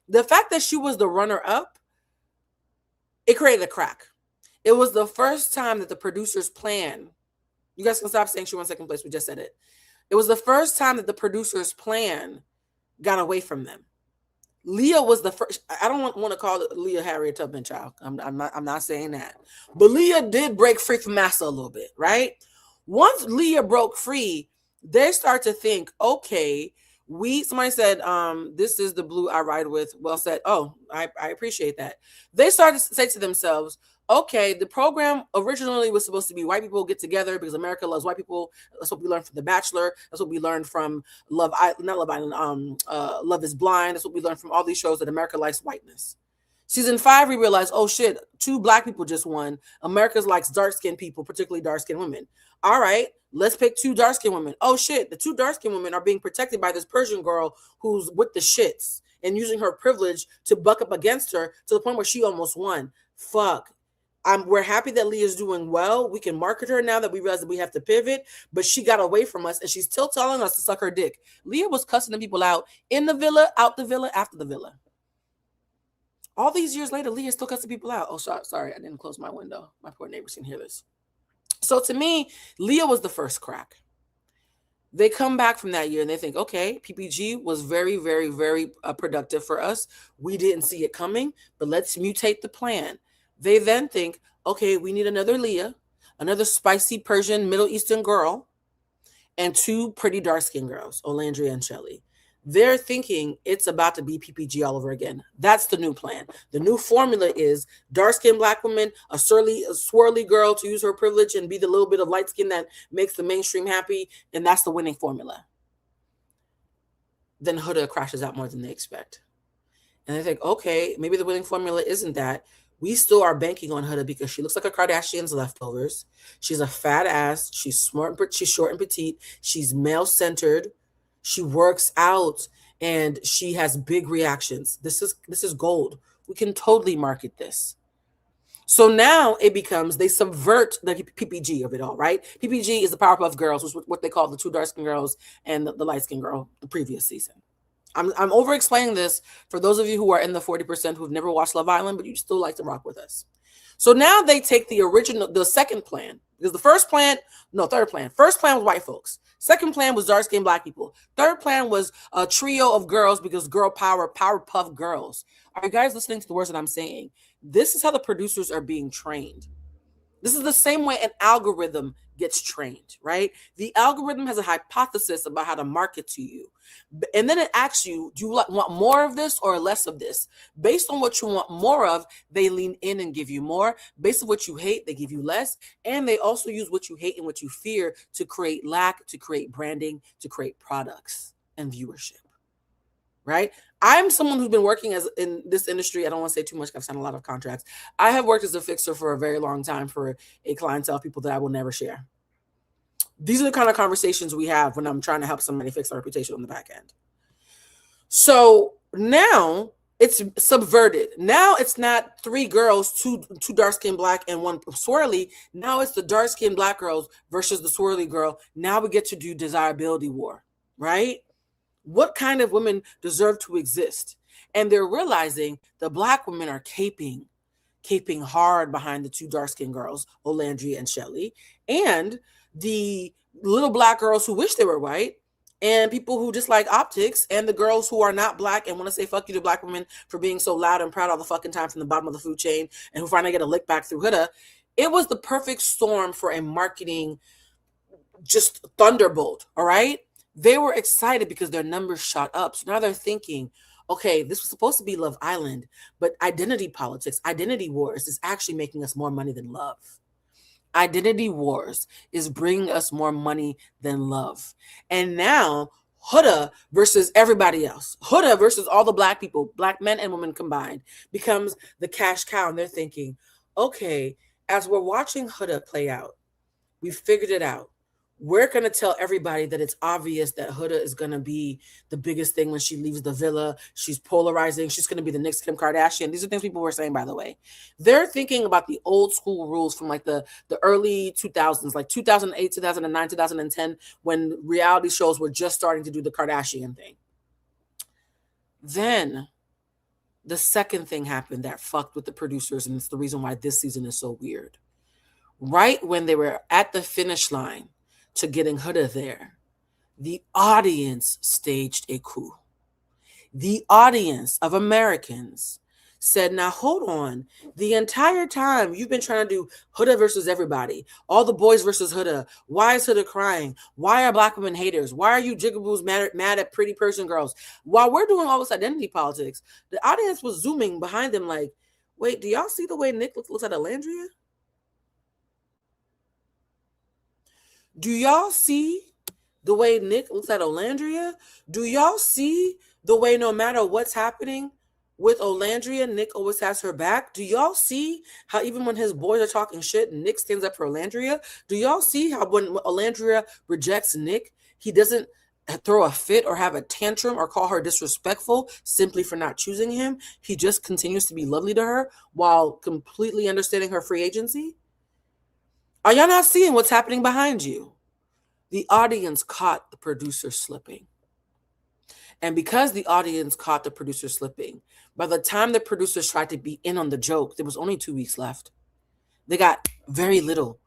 The fact that she was the runner-up, it created a crack. It was the first time that the producers' plan, you guys can stop saying she won second place, we just said it. It was the first time that the producers' plan got away from them. Leah was the first. I don't want to call it Leah Harriet Tubman child. I'm not saying that. But Leah did break free from Massa a little bit, right? Once Leah broke free, they start to think, okay, somebody said, this is the blue I ride with. Well said. Oh, I appreciate that. They started to say to themselves, okay, the program originally was supposed to be white people get together because America loves white people. That's what we learned from The Bachelor. That's what we learned from Love is Blind. That's what we learned from all these shows that America likes whiteness. Season 5, we realized, oh shit, 2 Black people just won. America likes dark-skinned people, particularly dark-skinned women. All right, let's pick 2 dark-skinned women. Oh shit, the 2 dark-skinned women are being protected by this Persian girl who's with the shits and using her privilege to buck up against her to the point where she almost won. Fuck. We're happy that Leah's doing well. We can market her now that we realize that we have to pivot, but she got away from us and she's still telling us to suck her dick. Leah was cussing the people out in the villa, out the villa, after the villa. All these years later, Leah still cussing people out. Oh, sorry, I didn't close my window. My poor neighbors can hear this. So to me, Leah was the first crack. They come back from that year and they think, okay, PPG was very, very, very productive for us. We didn't see it coming, but let's mutate the plan. They then think, okay, we need another Leah, another spicy Persian Middle Eastern girl, and 2 pretty dark-skinned girls, Olandria and Shelley. They're thinking it's about to be PPG all over again. That's the new plan. The new formula is dark-skinned Black woman, a swirly girl to use her privilege and be the little bit of light skin that makes the mainstream happy, and that's the winning formula. Then Huda crashes out more than they expect. And they think, okay, maybe the winning formula isn't that. We still are banking on Huda because she looks like a Kardashian's leftovers. She's a fat ass. She's smart. She's short and petite. She's male-centered. She works out and she has big reactions. This is gold. We can totally market this. So now it becomes, they subvert the PPG of it all, right? PPG is the Powerpuff Girls, which is what they call the 2 dark-skinned girls and the light-skinned girl the previous season. I'm over-explaining this for those of you who are in the 40% who've never watched Love Island, but you still like to rock with us. So now they take the second plan, because third plan. First plan was white folks. Second plan was dark-skinned Black people. Third plan was a trio of girls because girl power, Powerpuff Girls. Are you guys listening to the words that I'm saying? This is how the producers are being trained. This is the same way an algorithm gets trained, right? The algorithm has a hypothesis about how to market to you. And then it asks you, do you want more of this or less of this? Based on what you want more of, they lean in and give you more. Based on what you hate, they give you less. And they also use what you hate and what you fear to create lack, to create branding, to create products and viewership. right? I'm someone who's been working as in this industry. I don't want to say too much. I've signed a lot of contracts. I have worked as a fixer for a very long time for a clientele of people that I will never share. These are the kind of conversations we have when I'm trying to help somebody fix their reputation on the back end. So now it's subverted. Now it's not three girls, two dark-skinned black and one swirly. Now it's the dark-skinned black girls versus the swirly girl. Now we get to do desirability war, right? What kind of women deserve to exist? And they're realizing the black women are caping hard behind the two dark-skinned girls, Olandria and Shelley, and the little black girls who wish they were white, and people who just like optics, and the girls who are not black and want to say fuck you to black women for being so loud and proud all the fucking time from the bottom of the food chain, and who finally get a lick back through Huda. It was the perfect storm for a marketing just thunderbolt, all right? They were excited because their numbers shot up. So now they're thinking, okay, this was supposed to be Love Island, but identity politics, identity wars is actually making us more money than love. Identity wars is bringing us more money than love. And now Huda versus everybody else, Huda versus all the black people, black men and women combined, becomes the cash cow. And they're thinking, okay, as we're watching Huda play out, we've figured it out. We're going to tell everybody that it's obvious that Huda is going to be the biggest thing when she leaves the villa. She's polarizing. She's going to be the next Kim Kardashian. These are things people were saying, by the way. They're thinking about the old school rules from like the early 2000s, like 2008, 2009, 2010, when reality shows were just starting to do the Kardashian thing. Then the second thing happened that fucked with the producers, and it's the reason why this season is so weird. Right when they were at the finish line to getting Huda there, the audience staged a coup. The audience of Americans said, now hold on, the entire time you've been trying to do Huda versus everybody, all the boys versus Huda. Why is Huda crying? Why are black women haters? Why are you jigaboos mad at pretty person girls? While we're doing all this identity politics, the audience was zooming behind them like, wait, do y'all see the way Nick looks at Alandria? Do y'all see the way Nick looks at Olandria? Do y'all see the way no matter what's happening with Olandria, Nick always has her back? Do y'all see how even when his boys are talking shit, Nick stands up for Olandria? Do y'all see how when Olandria rejects Nick, he doesn't throw a fit or have a tantrum or call her disrespectful simply for not choosing him? He just continues to be lovely to her while completely understanding her free agency? Are y'all not seeing what's happening behind you? The audience caught the producer slipping. And because the audience caught the producer slipping, by the time the producers tried to be in on the joke, there was only 2 weeks left. They got very little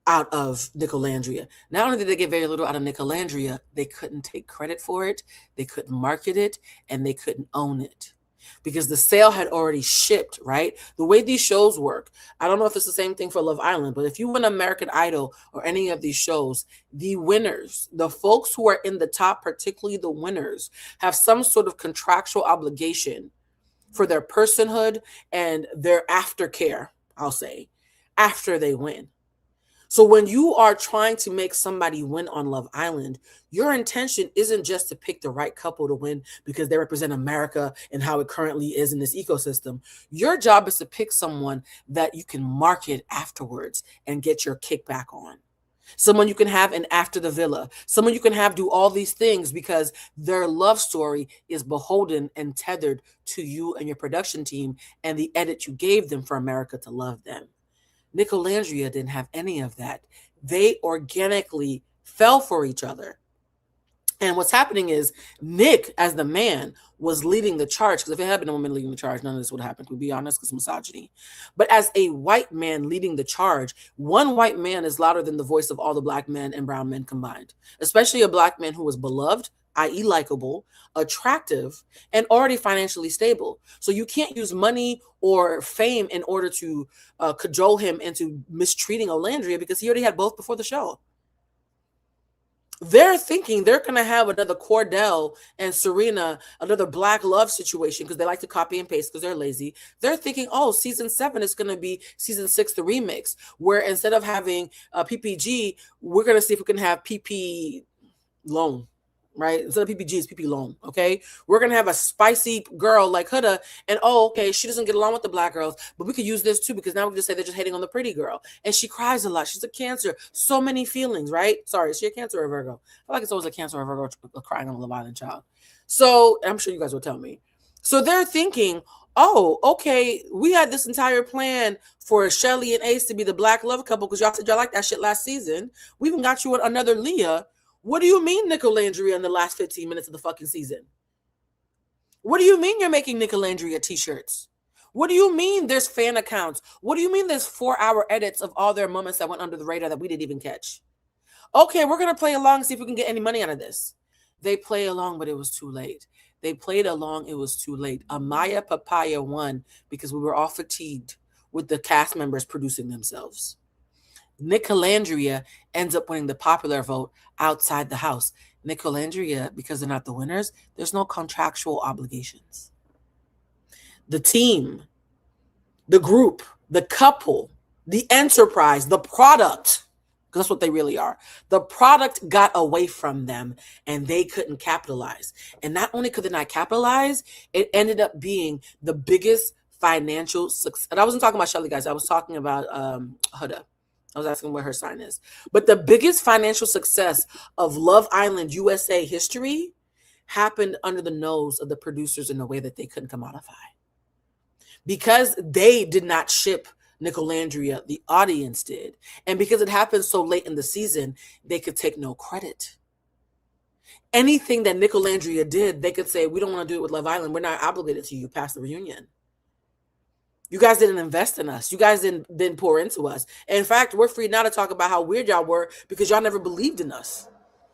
out of Nicolandria. Not only did they get very little out of Nicolandria, they couldn't take credit for it, they couldn't market it, and they couldn't own it. Because the sale had already shipped, right? The way these shows work, I don't know if it's the same thing for Love Island, but if you win American Idol or any of these shows, the winners, the folks who are in the top, particularly the winners, have some sort of contractual obligation for their personhood and their aftercare, I'll say, after they win. So when you are trying to make somebody win on Love Island, your intention isn't just to pick the right couple to win because they represent America and how it currently is in this ecosystem. Your job is to pick someone that you can market afterwards and get your kickback on. Someone you can have in After the Villa. Someone you can have do all these things because their love story is beholden and tethered to you and your production team and the edit you gave them for America to love them. Nicolandria didn't have any of that. They organically fell for each other. And what's happening is Nick, as the man, was leading the charge. Because if it had been a woman leading the charge, none of this would have happened, to be honest, because misogyny. But as a white man leading the charge, one white man is louder than the voice of all the black men and brown men combined. Especially a black man who was beloved, i.e. likable, attractive, and already financially stable. So you can't use money or fame in order to cajole him into mistreating Olandria because he already had both before the show. They're thinking they're going to have another Cordell and Serena, another black love situation because they like to copy and paste because they're lazy. They're thinking, oh, season 7 is going to be season 6, the remix, where instead of having PPG, we're going to see if we can have PP Loan. right? Instead of PPG, it's PP Loam, okay? We're going to have a spicy girl like Huda, and okay, she doesn't get along with the black girls, but we could use this too, because now we can just say they're just hating on the pretty girl. And she cries a lot. She's a Cancer. So many feelings, right? Sorry, is she a Cancer or a Virgo? I feel like it's always a Cancer or a Virgo crying on a Love Island child. So I'm sure you guys will tell me. So they're thinking, oh, okay, we had this entire plan for Shelly and Ace to be the black love couple because y'all said y'all liked that shit last season. We even got you another Leah. What do you mean Nicolandria in the last 15 minutes of the fucking season? What do you mean you're making Nicolandria t-shirts? What do you mean there's fan accounts? What do you mean there's 4-hour edits of all their moments that went under the radar that we didn't even catch? Okay, we're going to play along and see if we can get any money out of this. They play along, but it was too late. They played along, it was too late. Amaya Papaya won because we were all fatigued with the cast members producing themselves. Nicolandria ends up winning the popular vote outside the house. Nicolandria, because they're not the winners, there's no contractual obligations. The team, the group, the couple, the enterprise, the product, because that's what they really are. The product got away from them and they couldn't capitalize. And not only could they not capitalize, it ended up being the biggest financial success. And I wasn't talking about Shelly, guys. I was talking about Huda. I was asking what her sign is. But the biggest financial success of Love Island USA history happened under the nose of the producers in a way that they couldn't commodify. Because they did not ship Nicolandria, the audience did. And because it happened so late in the season, they could take no credit. Anything that Nicolandria did, they could say, we don't want to do it with Love Island. We're not obligated to you past the reunion. You guys didn't invest in us. You guys didn't pour into us. And in fact, we're free now to talk about how weird y'all were because y'all never believed in us.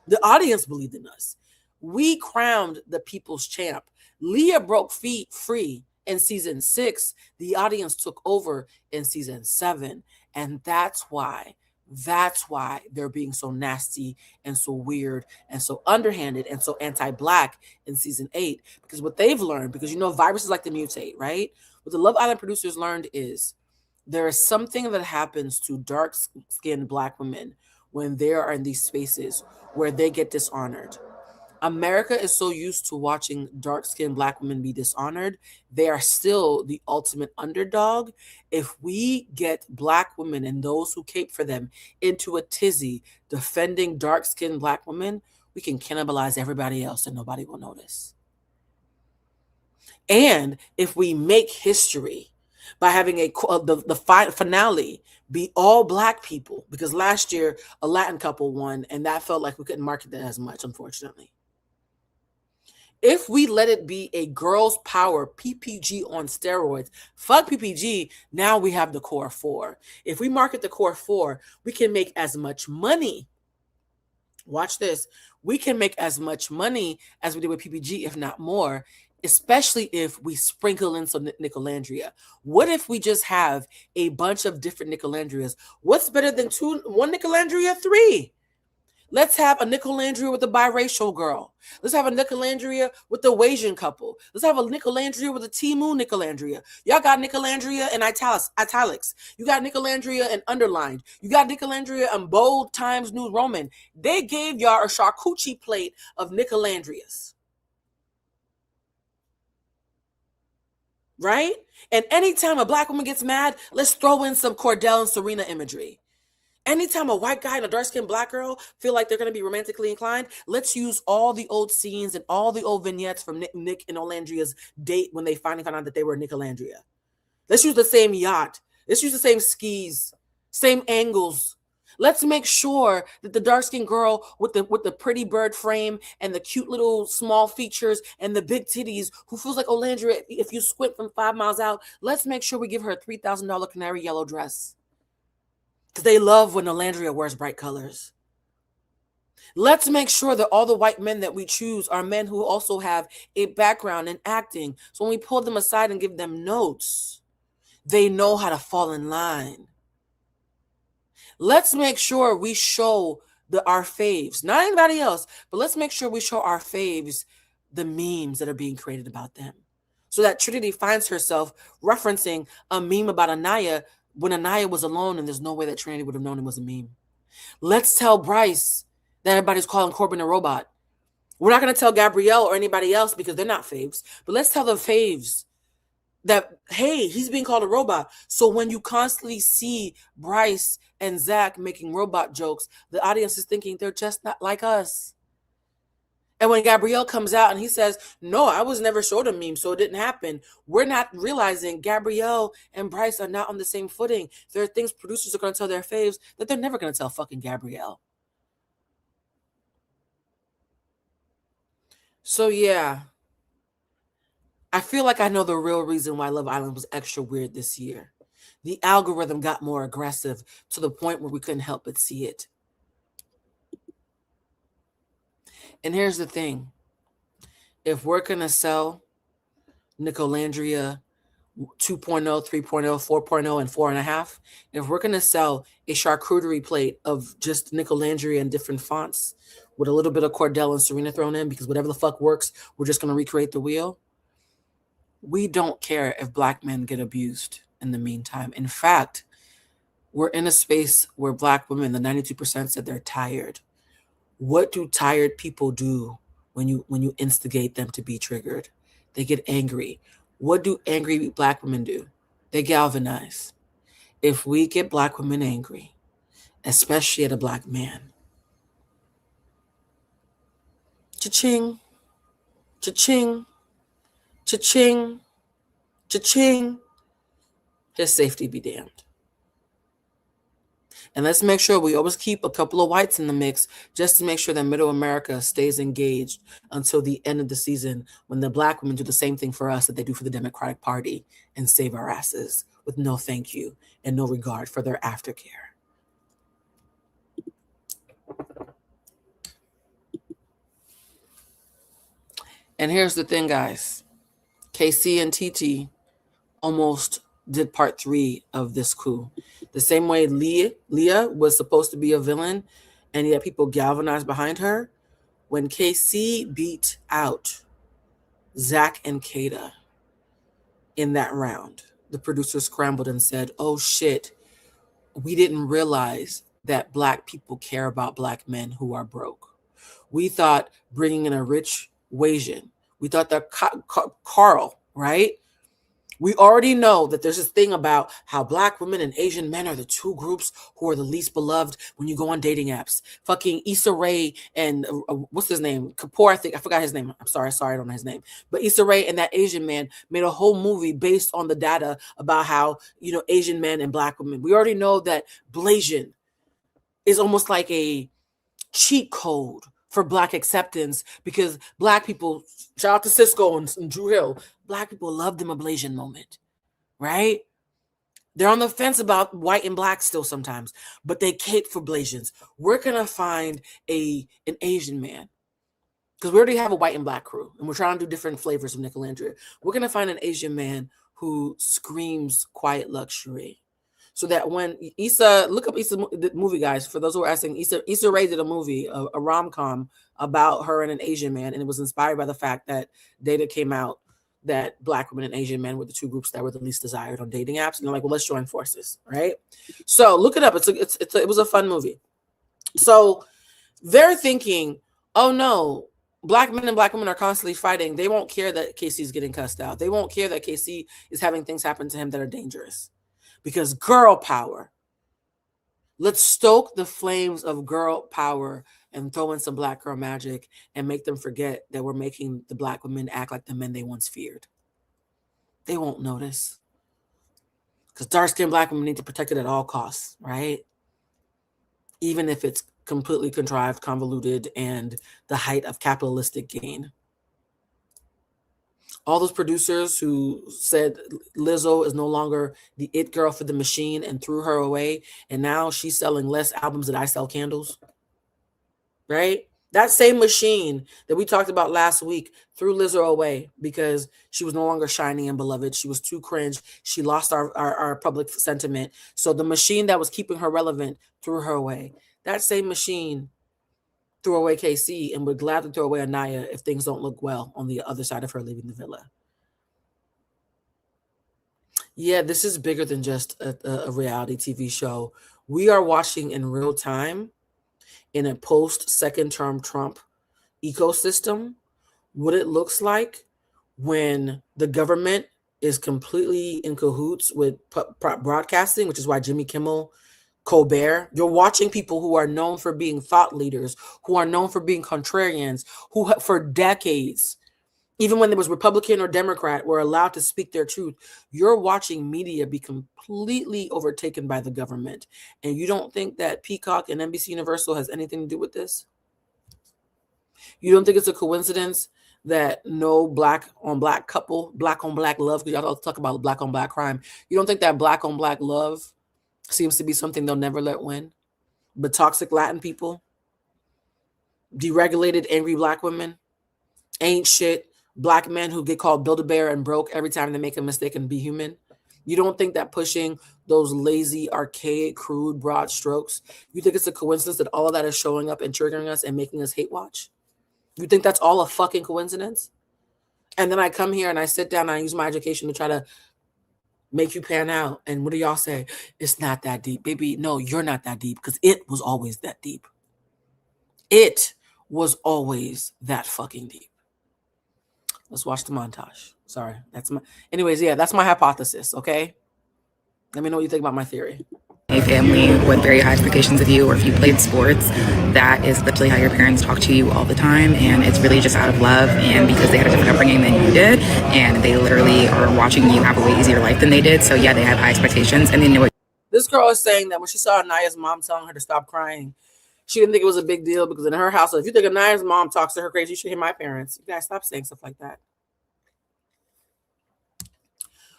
The audience believed in us. We crowned the people's champ. Leah broke free in season 6. The audience took over in season 7. And that's why they're being so nasty and so weird and so underhanded and so anti-black in season 8. Because what they've learned, because viruses like to mutate, right? What the Love Island producers learned is there is something that happens to dark-skinned black women when they are in these spaces where they get dishonored. America is so used to watching dark-skinned black women be dishonored. They are still the ultimate underdog. If we get black women and those who cape for them into a tizzy defending dark-skinned black women, we can cannibalize everybody else and nobody will notice. And if we make history by having the finale be all black people, because last year a Latin couple won and that felt like we couldn't market that as much, unfortunately. If we let it be a girls' power PPG on steroids, fuck PPG, now we have the core 4. If we market the core 4, we can make as much money. Watch this. We can make as much money as we did with PPG, if not more, especially if we sprinkle in some Nicolandria. What if we just have a bunch of different Nicolandrias? What's better than one Nicolandria? 3. Let's have a Nicolandria with a biracial girl. Let's have a Nicolandria with the Asian couple. Let's have a Nicolandria with a Timu Nicolandria. Y'all got Nicolandria in italics. You got Nicolandria in underlined. You got Nicolandria in bold Times New Roman. They gave y'all a charcuterie plate of Nicolandrias. Right? And anytime a black woman gets mad, let's throw in some Cordell and Serena imagery. Anytime a white guy and a dark-skinned black girl feel like they're going to be romantically inclined, let's use all the old scenes and all the old vignettes from Nick and Olandria's date when they finally found out that they were Nicolandria. Let's use the same yacht. Let's use the same skis, same angles. Let's make sure that the dark-skinned girl with the pretty bird frame and the cute little small features and the big titties who feels like Olandria if you squint from 5 miles out, let's make sure we give her a $3,000 canary yellow dress. Because they love when Olandria wears bright colors. Let's make sure that all the white men that we choose are men who also have a background in acting. So when we pull them aside and give them notes, they know how to fall in line. Let's make sure we show our faves, not anybody else, but let's make sure we show our faves the memes that are being created about them. So that Trinity finds herself referencing a meme about Anaya when Anaya was alone, and there's no way that Trinity would have known it was a meme. Let's tell Bryce that everybody's calling Corbin a robot. We're not going to tell Gabrielle or anybody else because they're not faves, but let's tell the faves that, hey, he's being called a robot. So when you constantly see Bryce and Zach making robot jokes, the audience is thinking they're just not like us. And when Gabrielle comes out and he says, no, I was never showed a meme, so it didn't happen, we're not realizing Gabrielle and Bryce are not on the same footing. There are things producers are going to tell their faves that they're never going to tell fucking Gabrielle. So yeah, I feel like I know the real reason why Love Island was extra weird this year. The algorithm got more aggressive to the point where we couldn't help but see it. And here's the thing. If we're going to sell Nicolandria 2.0, 3.0, 4.0, and 4.5, if we're going to sell a charcuterie plate of just Nicolandria in different fonts with a little bit of Cordell and Serena thrown in, because whatever the fuck works, we're just going to recreate the wheel. We don't care if Black men get abused in the meantime. In fact, we're in a space where Black women, the 92%, said they're tired. What do tired people do when you instigate them to be triggered? They get angry. What do angry Black women do? They galvanize. If we get Black women angry, especially at a Black man, cha-ching, cha-ching, cha-ching, cha-ching, his safety be damned. And let's make sure we always keep a couple of whites in the mix just to make sure that Middle America stays engaged until the end of the season, when the Black women do the same thing for us that they do for the Democratic Party and save our asses with no thank you and no regard for their aftercare. And here's the thing, guys. KC and TT almost did part 3 of this coup. The same way Leah was supposed to be a villain, and yet people galvanized behind her. When KC beat out Zach and Kata in that round, the producers scrambled and said, oh shit, we didn't realize that Black people care about Black men who are broke. We thought bringing in a rich Asian, we thought that Carl, right? We already know that there's this thing about how Black women and Asian men are the two groups who are the least beloved when you go on dating apps. Fucking Issa Rae and what's his name? Kapoor, I forgot his name. I'm sorry, I don't know his name. But Issa Rae and that Asian man made a whole movie based on the data about how, Asian men and Black women. We already know that Blasian is almost like a cheat code for Black acceptance, because Black people, shout out to Cisco and Drew Hill, Black people love them a Blasian moment, right? They're on the fence about white and Black still sometimes, but they cape for Blasians. We're gonna find an Asian man, because we already have a white and Black crew, and we're trying to do different flavors of Nicolandria. We're gonna find an Asian man who screams quiet luxury. So that when Issa, look up Issa's movie, guys. For those who are asking, Issa Rae did a movie, a rom-com about her and an Asian man, and it was inspired by the fact that data came out that Black women and Asian men were the two groups that were the least desired on dating apps. And they're like, well, let's join forces, right? So look it up. It was a fun movie. So they're thinking, oh no, Black men and Black women are constantly fighting. They won't care that KC is getting cussed out. They won't care that KC is having things happen to him that are dangerous. Because girl power. Let's stoke the flames of girl power and throw in some Black girl magic and make them forget that we're making the Black women act like the men they once feared. They won't notice. Because dark-skinned Black women need to protect it at all costs, right? Even if it's completely contrived, convoluted, and the height of capitalistic gain. All those producers who said Lizzo is no longer the it girl for the machine and threw her away, and now she's selling less albums than I sell candles, right? That same machine that we talked about last week threw Lizzo away because she was no longer shiny and beloved. She was too cringe. She lost our public sentiment. So the machine that was keeping her relevant threw her away. That same machine threw away KC and would gladly throw away Anaya if things don't look well on the other side of her leaving the villa. Yeah, this is bigger than just a reality TV show. We are watching in real time, in a post-second term Trump ecosystem, what it looks like when the government is completely in cahoots with broadcasting, which is why Jimmy Kimmel, Colbert, you're watching people who are known for being thought leaders, who are known for being contrarians, who for decades, even when there was Republican or Democrat, were allowed to speak their truth. You're watching media be completely overtaken by the government. And you don't think that Peacock and NBC Universal has anything to do with this? You don't think it's a coincidence that no black on black couple, black on black love, because y'all talk about black on black crime. You don't think that black on black love seems to be something they'll never let win? But toxic Latin people, deregulated, angry black women, ain't shit, black men who get called Build-A-Bear and broke every time they make a mistake and be human. You don't think that pushing those lazy, archaic, crude, broad strokes, you think it's a coincidence that all of that is showing up and triggering us and making us hate watch? You think that's all a fucking coincidence? And then I come here and I sit down and I use my education to try to make you pan out. And what do y'all say? It's not that deep. Baby, no, you're not that deep because it was always that deep. It was always that fucking deep. Let's watch the montage. Sorry. Anyways, yeah, that's my hypothesis, okay? Let me know what you think about my theory. A family with very high expectations of you, or if you played sports, that is literally how your parents talk to you all the time, and it's really just out of love and because they had a different upbringing than you did, and they literally are watching you have a way easier life than they did. So yeah, they have high expectations, and they know what. This girl is saying that when she saw Anaya's mom telling her to stop crying, she didn't think it was a big deal because in her house, if you think Anaya's mom talks to her crazy, you should hear my parents. You guys stop saying stuff like that.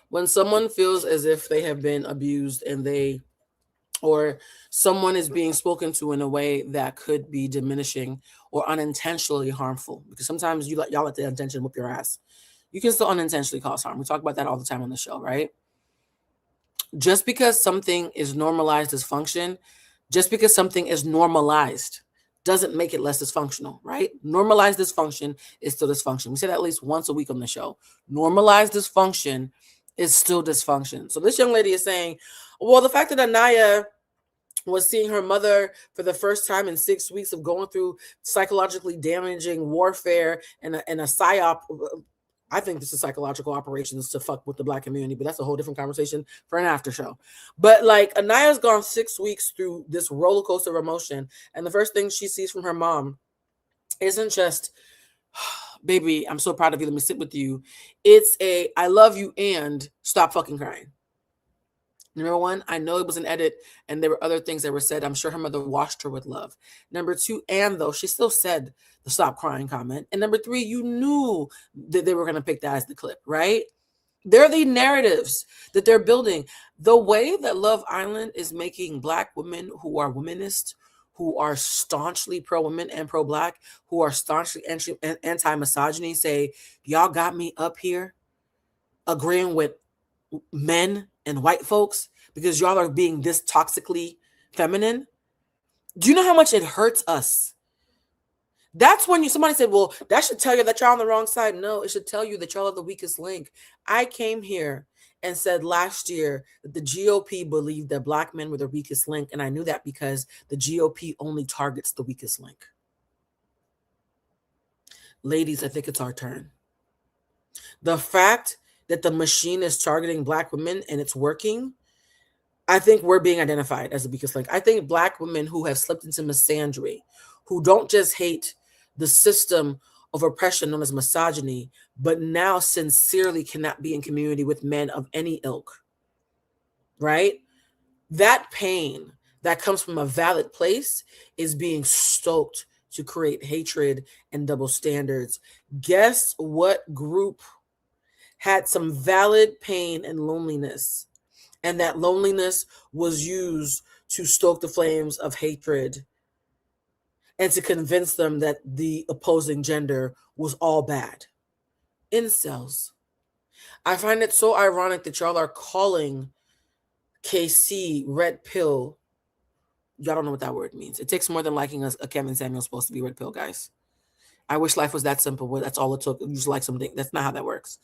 When someone feels as if they have been abused and or someone is being spoken to in a way that could be diminishing or unintentionally harmful, because sometimes y'all let the intention whip your ass. You can still unintentionally cause harm. We talk about that all the time on the show, right? Just because something is normalized dysfunction, just because something is normalized doesn't make it less dysfunctional, right? Normalized dysfunction is still dysfunction. We say that at least once a week on the show. Normalized dysfunction is still dysfunction. So this young lady is saying, well, the fact that Anaya was seeing her mother for the first time in 6 weeks of going through psychologically damaging warfare and a psyop. I think this is psychological operations to fuck with the black community, but that's a whole different conversation for an after show. But like Anaya's gone 6 weeks through this roller coaster of emotion, and the first thing she sees from her mom isn't just, baby, I'm so proud of you, let me sit with you. It's I love you and stop fucking crying. Number one, I know it was an edit and there were other things that were said. I'm sure her mother washed her with love. Number two, and though she still said the stop crying comment. And number three, you knew that they were going to pick that as the clip, right? They're the narratives that they're building. The way that Love Island is making black women who are womanist, who are staunchly pro-women and pro-black, who are staunchly anti-misogyny, say, y'all got me up here agreeing with men and white folks because y'all are being this toxically feminine. Do you know how much it hurts us? That's when somebody said, well, that should tell you that y'all on the wrong side. No, it should tell you that y'all are the weakest link. I came here and said last year that the GOP believed that black men were the weakest link. And I knew that because the GOP only targets the weakest link. Ladies, I think it's our turn. The fact that the machine is targeting black women and it's working, I think we're being identified as the weakest link. I think black women who have slipped into misandry, who don't just hate the system of oppression known as misogyny, but now sincerely cannot be in community with men of any ilk, right? That pain that comes from a valid place is being stoked to create hatred and double standards. Guess what group had some valid pain and loneliness, and that loneliness was used to stoke the flames of hatred and to convince them that the opposing gender was all bad? Incels. I find it so ironic that y'all are calling KC red pill. Y'all don't know what that word means. It takes more than liking a Kevin Samuel supposed to be red pill, guys. I wish life was that simple, but that's all it took. You just like something. That's not how that works.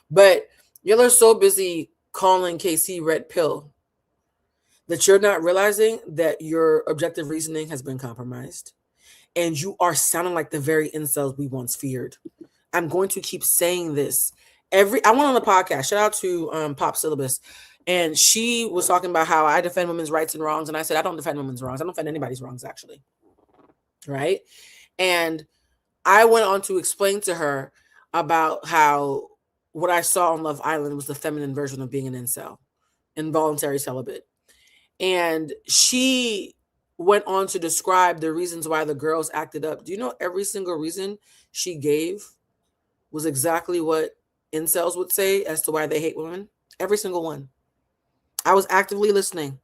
But y'all are so busy calling KC red pill that you're not realizing that your objective reasoning has been compromised. and you are sounding like the very incels we once feared. I'm going to keep saying this. I went on the podcast, shout out to Pop Syllabus, and she was talking about how I defend women's rights and wrongs, and I said I don't defend women's wrongs. I don't defend anybody's wrongs, actually. Right? And I went on to explain to her about how what I saw on Love Island was the feminine version of being an incel, involuntary celibate. And she went on to describe the reasons why the girls acted up. Do you know every single reason she gave was exactly what incels would say as to why they hate women? Every single one. I was actively listening.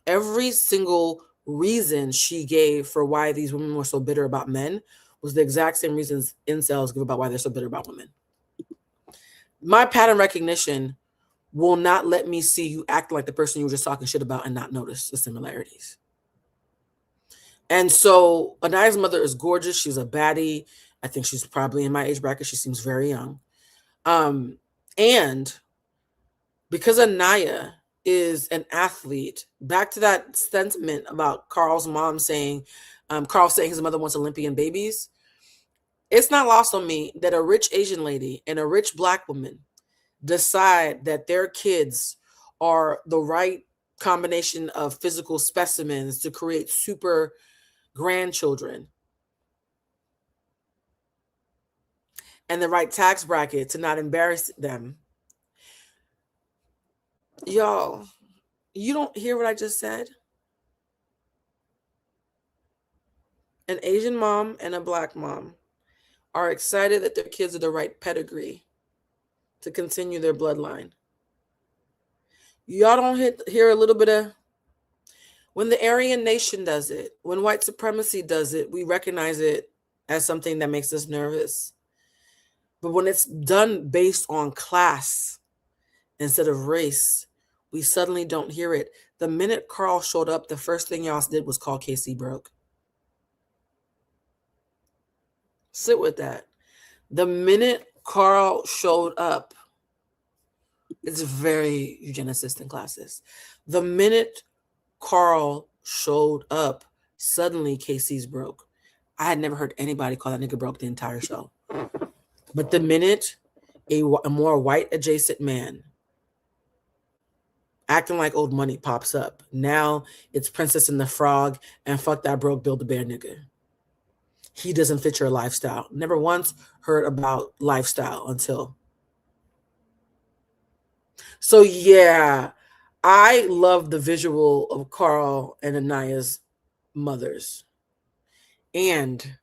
Every single reason she gave for why these women were so bitter about men was the exact same reasons incels give about why they're so bitter about women. My pattern recognition will not let me see you act like the person you were just talking shit about and not notice the similarities. And so Anaya's mother is gorgeous. She's a baddie. I think she's probably in my age bracket. She seems very young. And because Anaya is an athlete, back to that sentiment about Carl's mom saying, Carl saying his mother wants Olympian babies. It's not lost on me that a rich Asian lady and a rich Black woman decide that their kids are the right combination of physical specimens to create super grandchildren and the right tax bracket to not embarrass them. Y'all, you don't hear what I just said? An Asian mom and a Black mom are excited that their kids are the right pedigree to continue their bloodline. Y'all don't hear a little bit of, when the Aryan nation does it, when white supremacy does it, we recognize it as something that makes us nervous. But when it's done based on class instead of race, we suddenly don't hear it. The minute Carl showed up, the first thing y'all did was call Casey broke. Sit with that. The minute Carl showed up, it's very eugenicist in classes. The minute Carl showed up, suddenly Casey's broke. I had never heard anybody call that nigga broke the entire show. But the minute a more white adjacent man acting like old money pops up, now it's Princess and the Frog and fuck that broke Build a Bear nigga. He doesn't fit your lifestyle. Never once heard about lifestyle until. So yeah, I love the visual of Carl and Anaya's mothers. And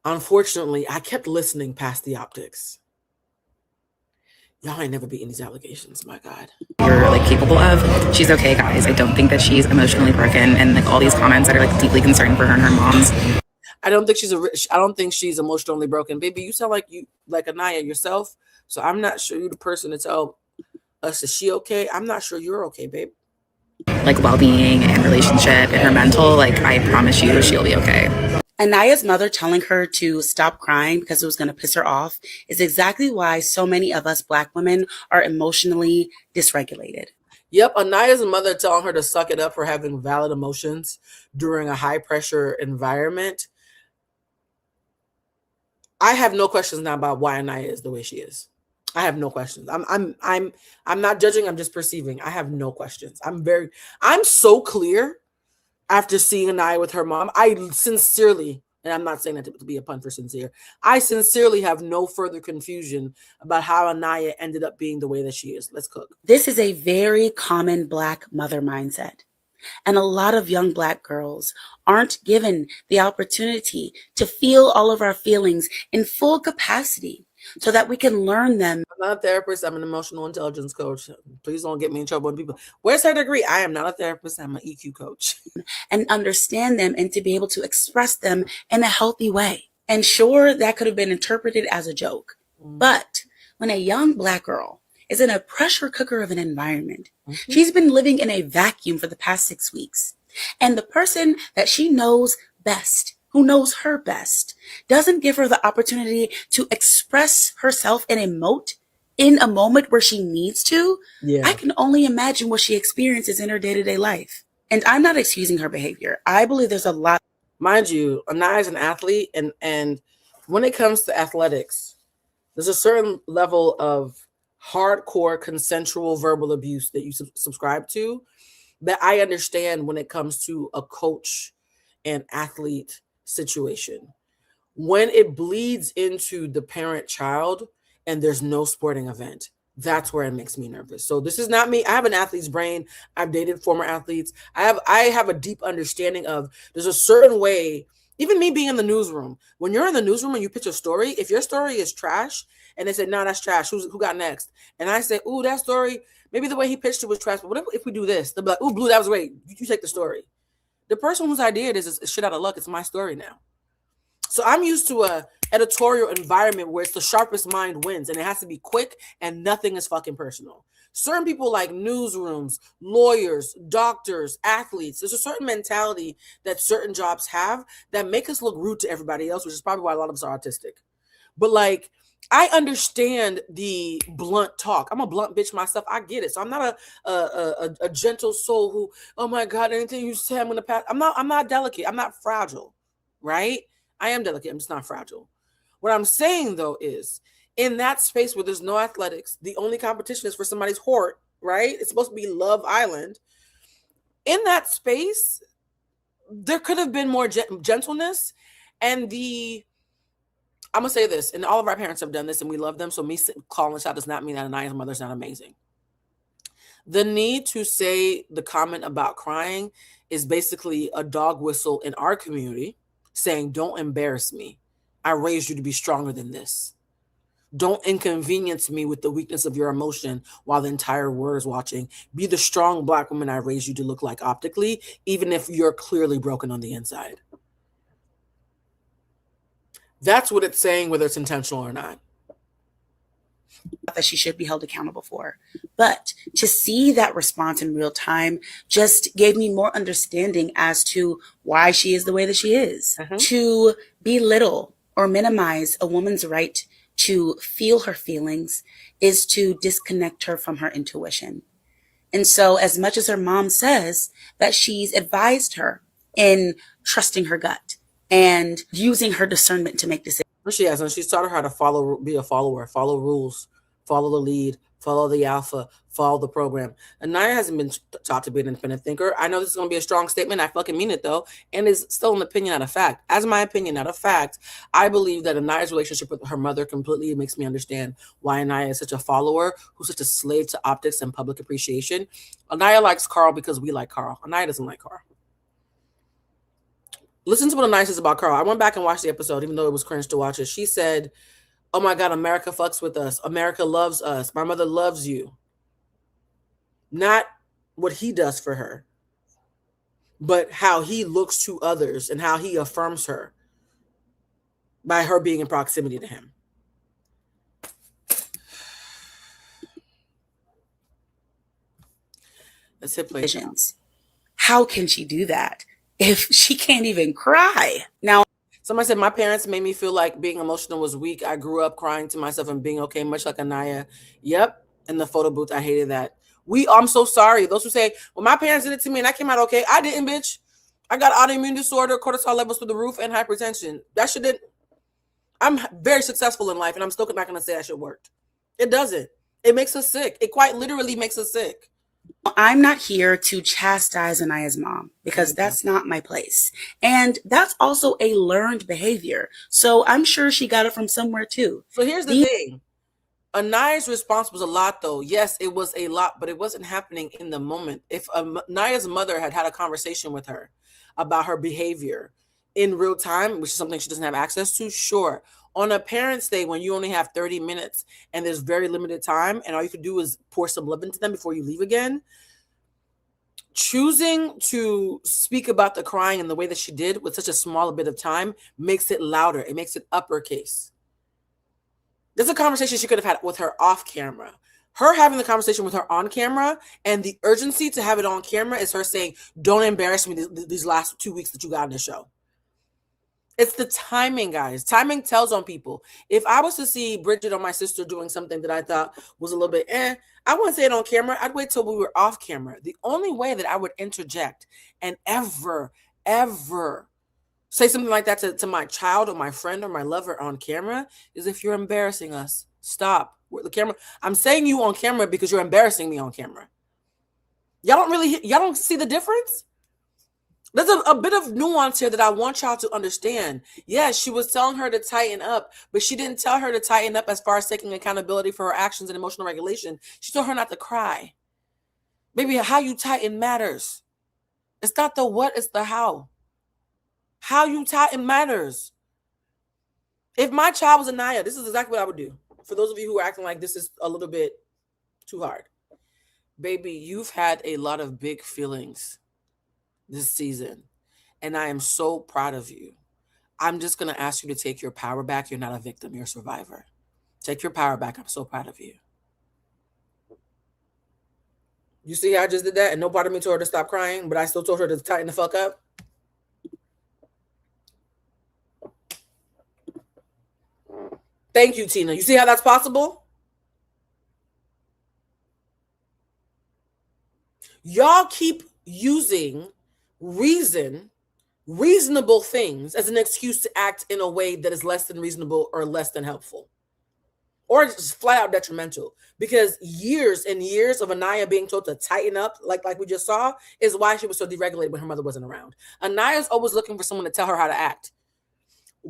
unfortunately, I kept listening past the optics. Y'all ain't never beaten these allegations, my God. You're like capable of. She's okay, guys. I don't think that she's emotionally broken, and like all these comments that are like deeply concerning for her and her mom's. I don't think she's emotionally broken. Baby, you sound like Anaya yourself. So I'm not sure you're the person to tell us is she okay? I'm not sure you're okay, babe. Like well-being and relationship and her mental, like I promise you she'll be okay. Anaya's mother telling her to stop crying because it was going to piss her off is exactly why so many of us Black women are emotionally dysregulated. Yep, Anaya's mother telling her to suck it up for having valid emotions during a high-pressure environment. I have no questions now about why Anaya is the way she is. I have no questions. I'm not judging. I'm just perceiving. I have no questions. I'm so clear after seeing Anaya with her mom. I sincerely, and I'm not saying that to be a pun for sincere, I sincerely have no further confusion about how Anaya ended up being the way that she is. Let's cook. This is a very common Black mother mindset. And a lot of young Black girls aren't given the opportunity to feel all of our feelings in full capacity so that we can learn them. I'm not a therapist. I'm an emotional intelligence coach. Please don't get me in trouble with people. Where's her degree? I am not a therapist. I'm an EQ coach. And understand them and to be able to express them in a healthy way. And sure, that could have been interpreted as a joke. But when a young Black girl is in a pressure cooker of an environment, she's been living in a vacuum for the past 6 weeks. And the person that she knows best, who knows her best, doesn't give her the opportunity to express herself and emote in a moment where she needs to. I can only imagine what she experiences in her day-to-day life. And I'm not excusing her behavior. I believe there's a lot. Mind you, Anaya is an athlete, and when it comes to athletics, there's a certain level of hardcore consensual verbal abuse that you subscribe to that I understand when it comes to a coach and athlete situation. When it bleeds into the parent child and there's no sporting event, that's where it makes me nervous. So this is not me. I have an athlete's brain. I've dated former athletes. I have a deep understanding of there's a certain way, even me being in the newsroom, when you're in the newsroom and you pitch a story, if your story is trash and they say, no, that's trash, who got next? And I say, ooh, that story, maybe the way he pitched it was trash, but what if we do this? They'll be like, ooh, Blue, that was great. You take the story. The person whose idea it is shit out of luck. It's my story now. So I'm used to a editorial environment where it's the sharpest mind wins and it has to be quick and nothing is fucking personal. Certain people like newsrooms, lawyers, doctors, athletes, there's a certain mentality that certain jobs have that make us look rude to everybody else, which is probably why a lot of us are autistic. But like, I understand the blunt talk. I'm a blunt bitch myself. I get it. So I'm not a gentle soul who, oh my God, anything you say, I'm gonna pass. I'm not delicate. I'm not fragile, right? I am delicate. I'm just not fragile. What I'm saying though is in that space where there's no athletics, the only competition is for somebody's hort, right? It's supposed to be Love Island. In that space, there could have been more gentleness and I'm gonna say this, and all of our parents have done this, and we love them. So me calling a child does not mean that Anaya's mother's not amazing. The need to say the comment about crying is basically a dog whistle in our community saying, "Don't embarrass me. I raised you to be stronger than this. Don't inconvenience me with the weakness of your emotion while the entire world is watching. Be the strong Black woman I raised you to look like optically, even if you're clearly broken on the inside." That's what it's saying, whether it's intentional or not. That she should be held accountable for. But to see that response in real time just gave me more understanding as to why she is the way that she is. To belittle or minimize a woman's right to feel her feelings is to disconnect her from her intuition. And so as much as her mom says that she's advised her in trusting her gut and using her discernment to make decisions. She has, and she's taught her how to be a follower, follow rules, follow the lead, follow the alpha, follow the program. Anaya hasn't been taught to be an independent thinker. I know this is going to be a strong statement. I fucking mean it though. And it's still an opinion, not a fact. As my opinion, not a fact, I believe that Anaya's relationship with her mother completely makes me understand why Anaya is such a follower, who's such a slave to optics and public appreciation. Anaya likes Carl because we like Carl. Anaya doesn't like Carl. Listen to what Anaya says about Carl. I went back and watched the episode, even though it was cringe to watch it. She said, "Oh my God, America fucks with us. America loves us. My mother loves you." Not what he does for her, but how he looks to others and how he affirms her by her being in proximity to him. Let's hit play. How can she do that if she can't even cry? Now, somebody said, my parents made me feel like being emotional was weak. I grew up crying to myself and being okay, much like Anaya. Yep. In the photo booth, I hated that. I'm so sorry. Those who say, well, my parents did it to me and I came out okay. I didn't, bitch. I got autoimmune disorder, cortisol levels through the roof, and hypertension. That shit didn't. I'm very successful in life, and I'm still not going to say that shit worked. It doesn't. It makes us sick. It quite literally makes us sick. I'm not here to chastise Anaya's mom because that's not my place. And that's also a learned behavior. So I'm sure she got it from somewhere too. So here's the thing. Anaya's response was a lot though. Yes, it was a lot, but it wasn't happening in the moment. If Anaya's mother had had a conversation with her about her behavior in real time, which is something she doesn't have access to, sure. On a parent's day, when you only have 30 minutes and there's very limited time and all you can do is pour some love into them before you leave again, choosing to speak about the crying in the way that she did with such a small bit of time makes it louder. It makes it uppercase. There's a conversation she could have had with her off camera. Her having the conversation with her on camera and the urgency to have it on camera is her saying, don't embarrass me these last 2 weeks that you got in the show. It's the timing, guys. Timing tells on people. If I was to see Bridget or my sister doing something that I thought was a little bit, I wouldn't say it on camera. I'd wait till we were off camera. The only way that I would interject and ever say something like that to my child or my friend or my lover on camera is if you're embarrassing us. Stop. The camera. I'm saying you on camera because you're embarrassing me on camera. Y'all don't see the difference? There's a bit of nuance here that I want y'all to understand. Yes, she was telling her to tighten up, but she didn't tell her to tighten up as far as taking accountability for her actions and emotional regulation. She told her not to cry. Baby, how you tighten matters. It's not the what, it's the how. How you tighten matters. If my child was Anaya, this is exactly what I would do. For those of you who are acting like this is a little bit too hard. Baby, you've had a lot of big feelings this season, and I am so proud of you. I'm just going to ask you to take your power back. You're not a victim, you're a survivor. Take your power back. I'm so proud of you. You see how I just did that? And no part of me told her to stop crying, but I still told her to tighten the fuck up. Thank you, Tina. You see how that's possible? Y'all keep using reasonable things as an excuse to act in a way that is less than reasonable or less than helpful. Or just flat out detrimental. Because years and years of Anaya being told to tighten up, like we just saw, is why she was so deregulated when her mother wasn't around. Anaya's always looking for someone to tell her how to act.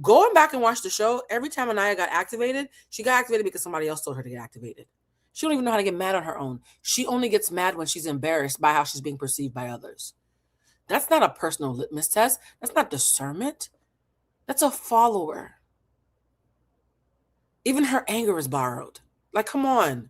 Going back and watch the show, every time Anaya got activated, she got activated because somebody else told her to get activated. She don't even know how to get mad on her own. She only gets mad when she's embarrassed by how she's being perceived by others. That's not a personal litmus test. That's not discernment. That's a follower. Even her anger is borrowed. Like, come on.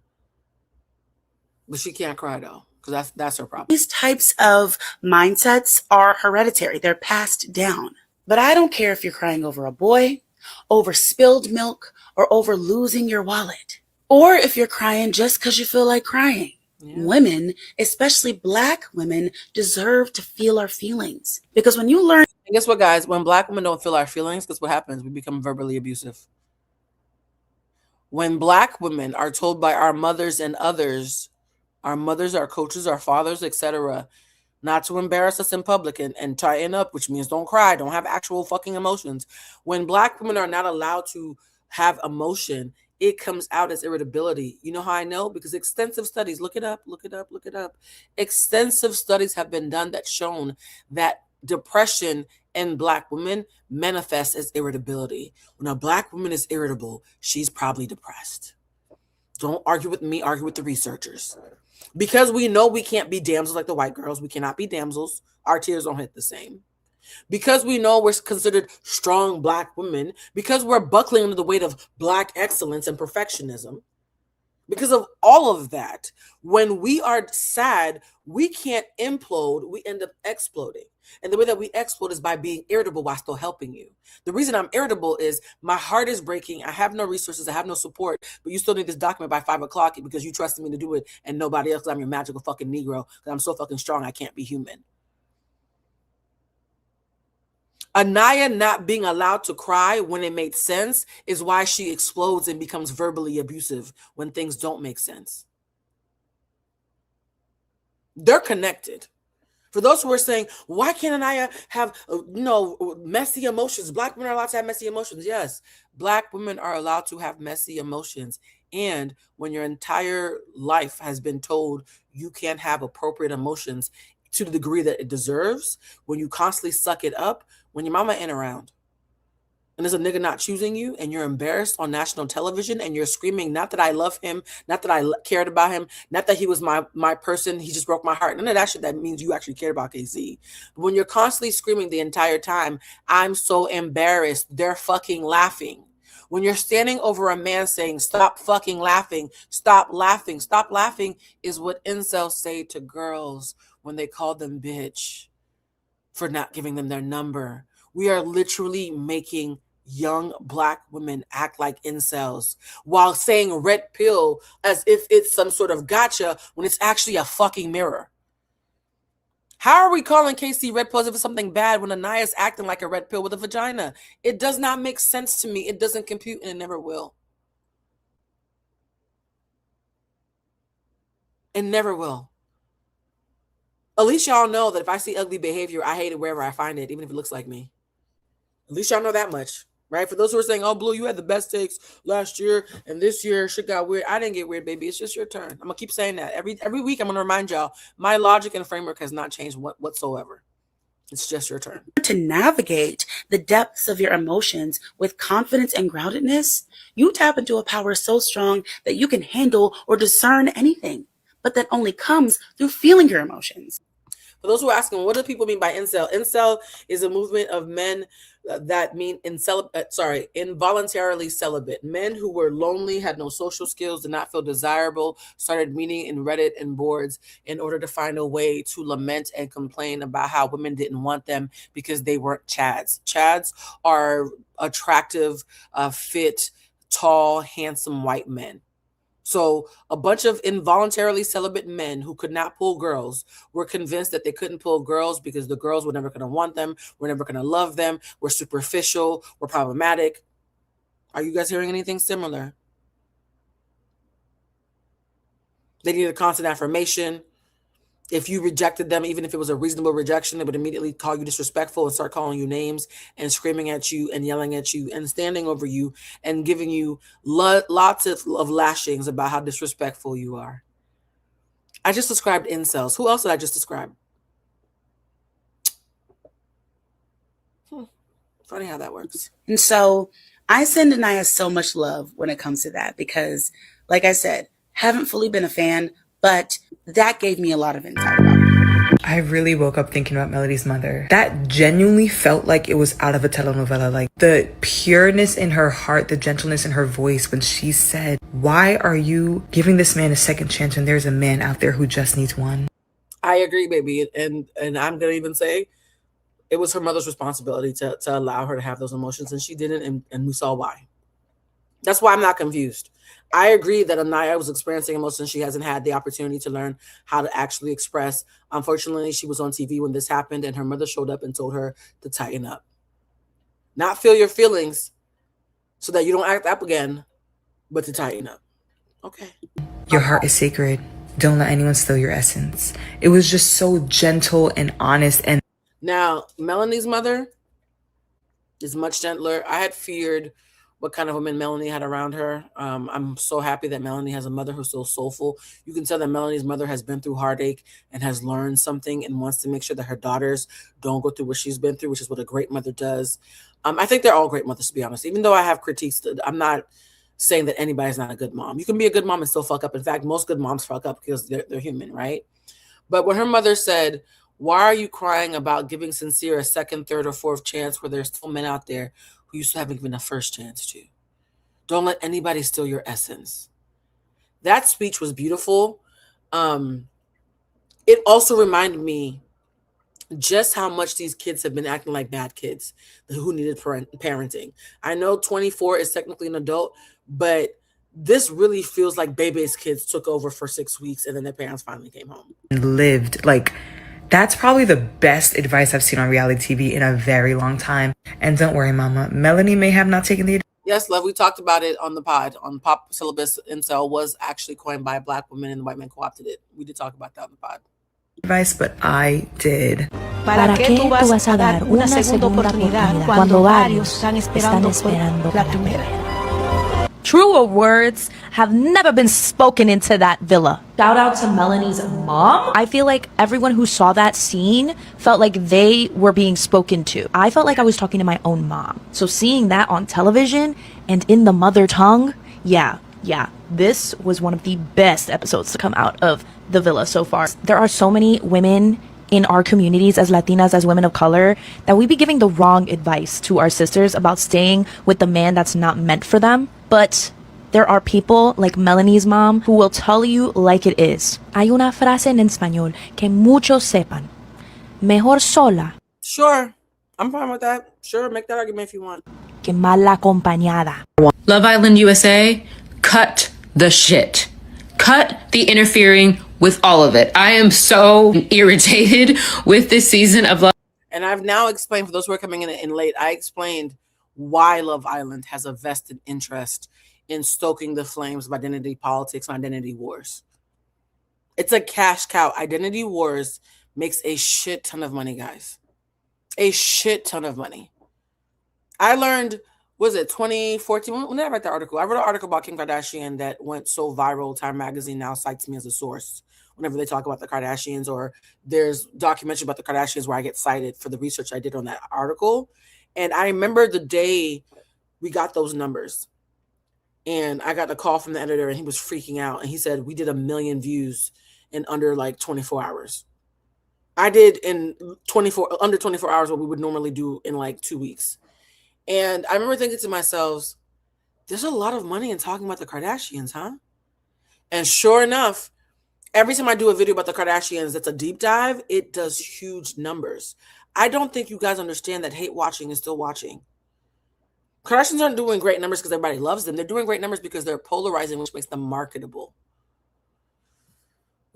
But she can't cry, though, because that's her problem. These types of mindsets are hereditary. They're passed down. But I don't care if you're crying over a boy, over spilled milk, or over losing your wallet. Or if you're crying just because you feel like crying. Yeah. Women, especially Black women, deserve to feel our feelings. Because when you learn... And guess what, guys? When Black women don't feel our feelings, guess what happens? We become verbally abusive. When Black women are told by our mothers and others, our mothers, our coaches, our fathers, etc., not to embarrass us in public and tighten up, which means don't cry, don't have actual fucking emotions. When Black women are not allowed to have emotion, it comes out as irritability. You know how I know? Because extensive studies, look it up. Extensive studies have been done that shown that depression in Black women manifests as irritability. When a Black woman is irritable, she's probably depressed. Don't argue with me, argue with the researchers. Because we know we can't be damsels like the white girls. We cannot be damsels. Our tears don't hit the same. Because we know we're considered strong Black women, because we're buckling under the weight of Black excellence and perfectionism, because of all of that, when we are sad, we can't implode, we end up exploding. And the way that we explode is by being irritable while still helping you. The reason I'm irritable is my heart is breaking. I have no resources. I have no support, but you still need this document by 5 o'clock because you trusted me to do it and nobody else, because I'm your magical fucking Negro, because I'm so fucking strong I can't be human. Anaya not being allowed to cry when it made sense is why she explodes and becomes verbally abusive when things don't make sense. They're connected. For those who are saying, why can't Anaya have, messy emotions? Black women are allowed to have messy emotions. Yes, Black women are allowed to have messy emotions. And when your entire life has been told you can't have appropriate emotions to the degree that it deserves, when you constantly suck it up, when your mama ain't around, and there's a nigga not choosing you, and you're embarrassed on national television, and you're screaming, not that I love him, not that I cared about him, not that he was my person, he just broke my heart. None of that shit that means you actually cared about KC. But when you're constantly screaming the entire time, I'm so embarrassed, they're fucking laughing. When you're standing over a man saying, stop fucking laughing, stop laughing is what incels say to girls when they call them bitch for not giving them their number. We are literally making young Black women act like incels while saying red pill as if it's some sort of gotcha when it's actually a fucking mirror. How are we calling KC red pills if it's something bad when Anaya's acting like a red pill with a vagina? It does not make sense to me. It doesn't compute and it never will. It never will. At least y'all know that if I see ugly behavior, I hate it wherever I find it, even if it looks like me. At least y'all know that much, right? For those who are saying, "Oh, Blue, you had the best takes last year, and this year shit got weird." I didn't get weird, baby. It's just your turn. I'm gonna keep saying that every week. I'm gonna remind y'all my logic and framework has not changed whatsoever. It's just your turn. To navigate the depths of your emotions with confidence and groundedness, you tap into a power so strong that you can handle or discern anything, but that only comes through feeling your emotions. For those who are asking, what do people mean by incel? Incel is a movement of men that mean involuntarily celibate. Men who were lonely, had no social skills, did not feel desirable, started meeting in Reddit and boards in order to find a way to lament and complain about how women didn't want them because they weren't Chads. Chads are attractive, fit, tall, handsome white men. So a bunch of involuntarily celibate men who could not pull girls were convinced that they couldn't pull girls because the girls were never going to want them, were never going to love them, were superficial, were problematic. Are you guys hearing anything similar? They needed constant affirmation. If you rejected them, even if it was a reasonable rejection, they would immediately call you disrespectful and start calling you names and screaming at you and yelling at you and standing over you and giving you lots of lashings about how disrespectful you are. I just described incels. Who else did I just describe? Funny how that works. And so I send Anaya so much love when it comes to that because, like I said, haven't fully been a fan, but that gave me a lot of insight about it. I really woke up thinking about Melody's mother. That genuinely felt like it was out of a telenovela. Like the pureness in her heart, the gentleness in her voice when she said, "Why are you giving this man a second chance when there's a man out there who just needs one?" I agree, baby. And I'm going to even say it was her mother's responsibility to allow her to have those emotions, and she didn't, and we saw why. That's why I'm not confused. I agree that Anaya was experiencing emotions she hasn't had the opportunity to learn how to actually express. Unfortunately, she was on TV when this happened, and her mother showed up and told her to tighten up. Not feel your feelings so that you don't act up again, but to tighten up. Okay. Your heart is sacred. Don't let anyone steal your essence. It was just so gentle and honest. And now, Melanie's mother is much gentler. I had feared what kind of woman Melanie had around her. I'm so happy that Melanie has a mother who's so soulful. You can tell that Melanie's mother has been through heartache and has learned something and wants to make sure that her daughters don't go through what she's been through, which is what a great mother does. I think they're all great mothers, to be honest. Even though I have critiques, I'm not saying that anybody's not a good mom. You can be a good mom and still fuck up. In fact, most good moms fuck up because they're human, right? But when her mother said, "Why are you crying about giving Sincere a second, third, or fourth chance where there's still men out there who you still haven't given a first chance to? Don't let anybody steal your essence." That speech was beautiful. It also reminded me just how much these kids have been acting like bad kids who needed parenting. I know 24 is technically an adult, but this really feels like baby's kids took over for 6 weeks and then their parents finally came home. Lived. Like, that's probably the best advice I've seen on reality TV in a very long time. And don't worry, mama, Melanie may have not taken the Yes, love, we talked about it on the pod. On Pop Syllabus, incel was actually coined by a Black woman and the white man co-opted it. We did talk about that on the pod. advice, but I did. ¿Para qué tú vas a dar una segunda oportunidad cuando varios están esperando la primera? Truer words have never been spoken into that villa. Shout out to Melanie's mom. I feel like everyone who saw that scene felt like they were being spoken to. I felt like I was talking to my own mom. So seeing that on television and in the mother tongue, yeah, this was one of the best episodes to come out of the villa so far. There are so many women in our communities as Latinas, as women of color, that we be giving the wrong advice to our sisters about staying with the man that's not meant for them. But there are people like Melanie's mom who will tell you like it is. Hay una frase en español que muchos sepan. Mejor sola. Sure, I'm fine with that. Sure, make that argument if you want. Que mal acompañada. Love Island USA, cut the shit. Cut the interfering with all of it. I am so irritated with this season of Love. And I've now explained, for those who are coming in late, I explained why Love Island has a vested interest in stoking the flames of identity politics and identity wars. It's a cash cow. Identity wars makes a shit ton of money, guys. A shit ton of money. I learned, was it 2014? When did I write the article? I wrote an article about Kim Kardashian that went so viral. Time Magazine now cites me as a source whenever they talk about the Kardashians, or there's documentary about the Kardashians where I get cited for the research I did on that article. And I remember the day we got those numbers. And I got a call from the editor and he was freaking out. And he said, we did 1 million views in under like 24 hours. I did in under 24 hours what we would normally do in like 2 weeks. And I remember thinking to myself, there's a lot of money in talking about the Kardashians, huh? And sure enough, every time I do a video about the Kardashians that's a deep dive, it does huge numbers. I don't think you guys understand that hate watching is still watching. Kardashians aren't doing great numbers because everybody loves them. They're doing great numbers because they're polarizing, which makes them marketable.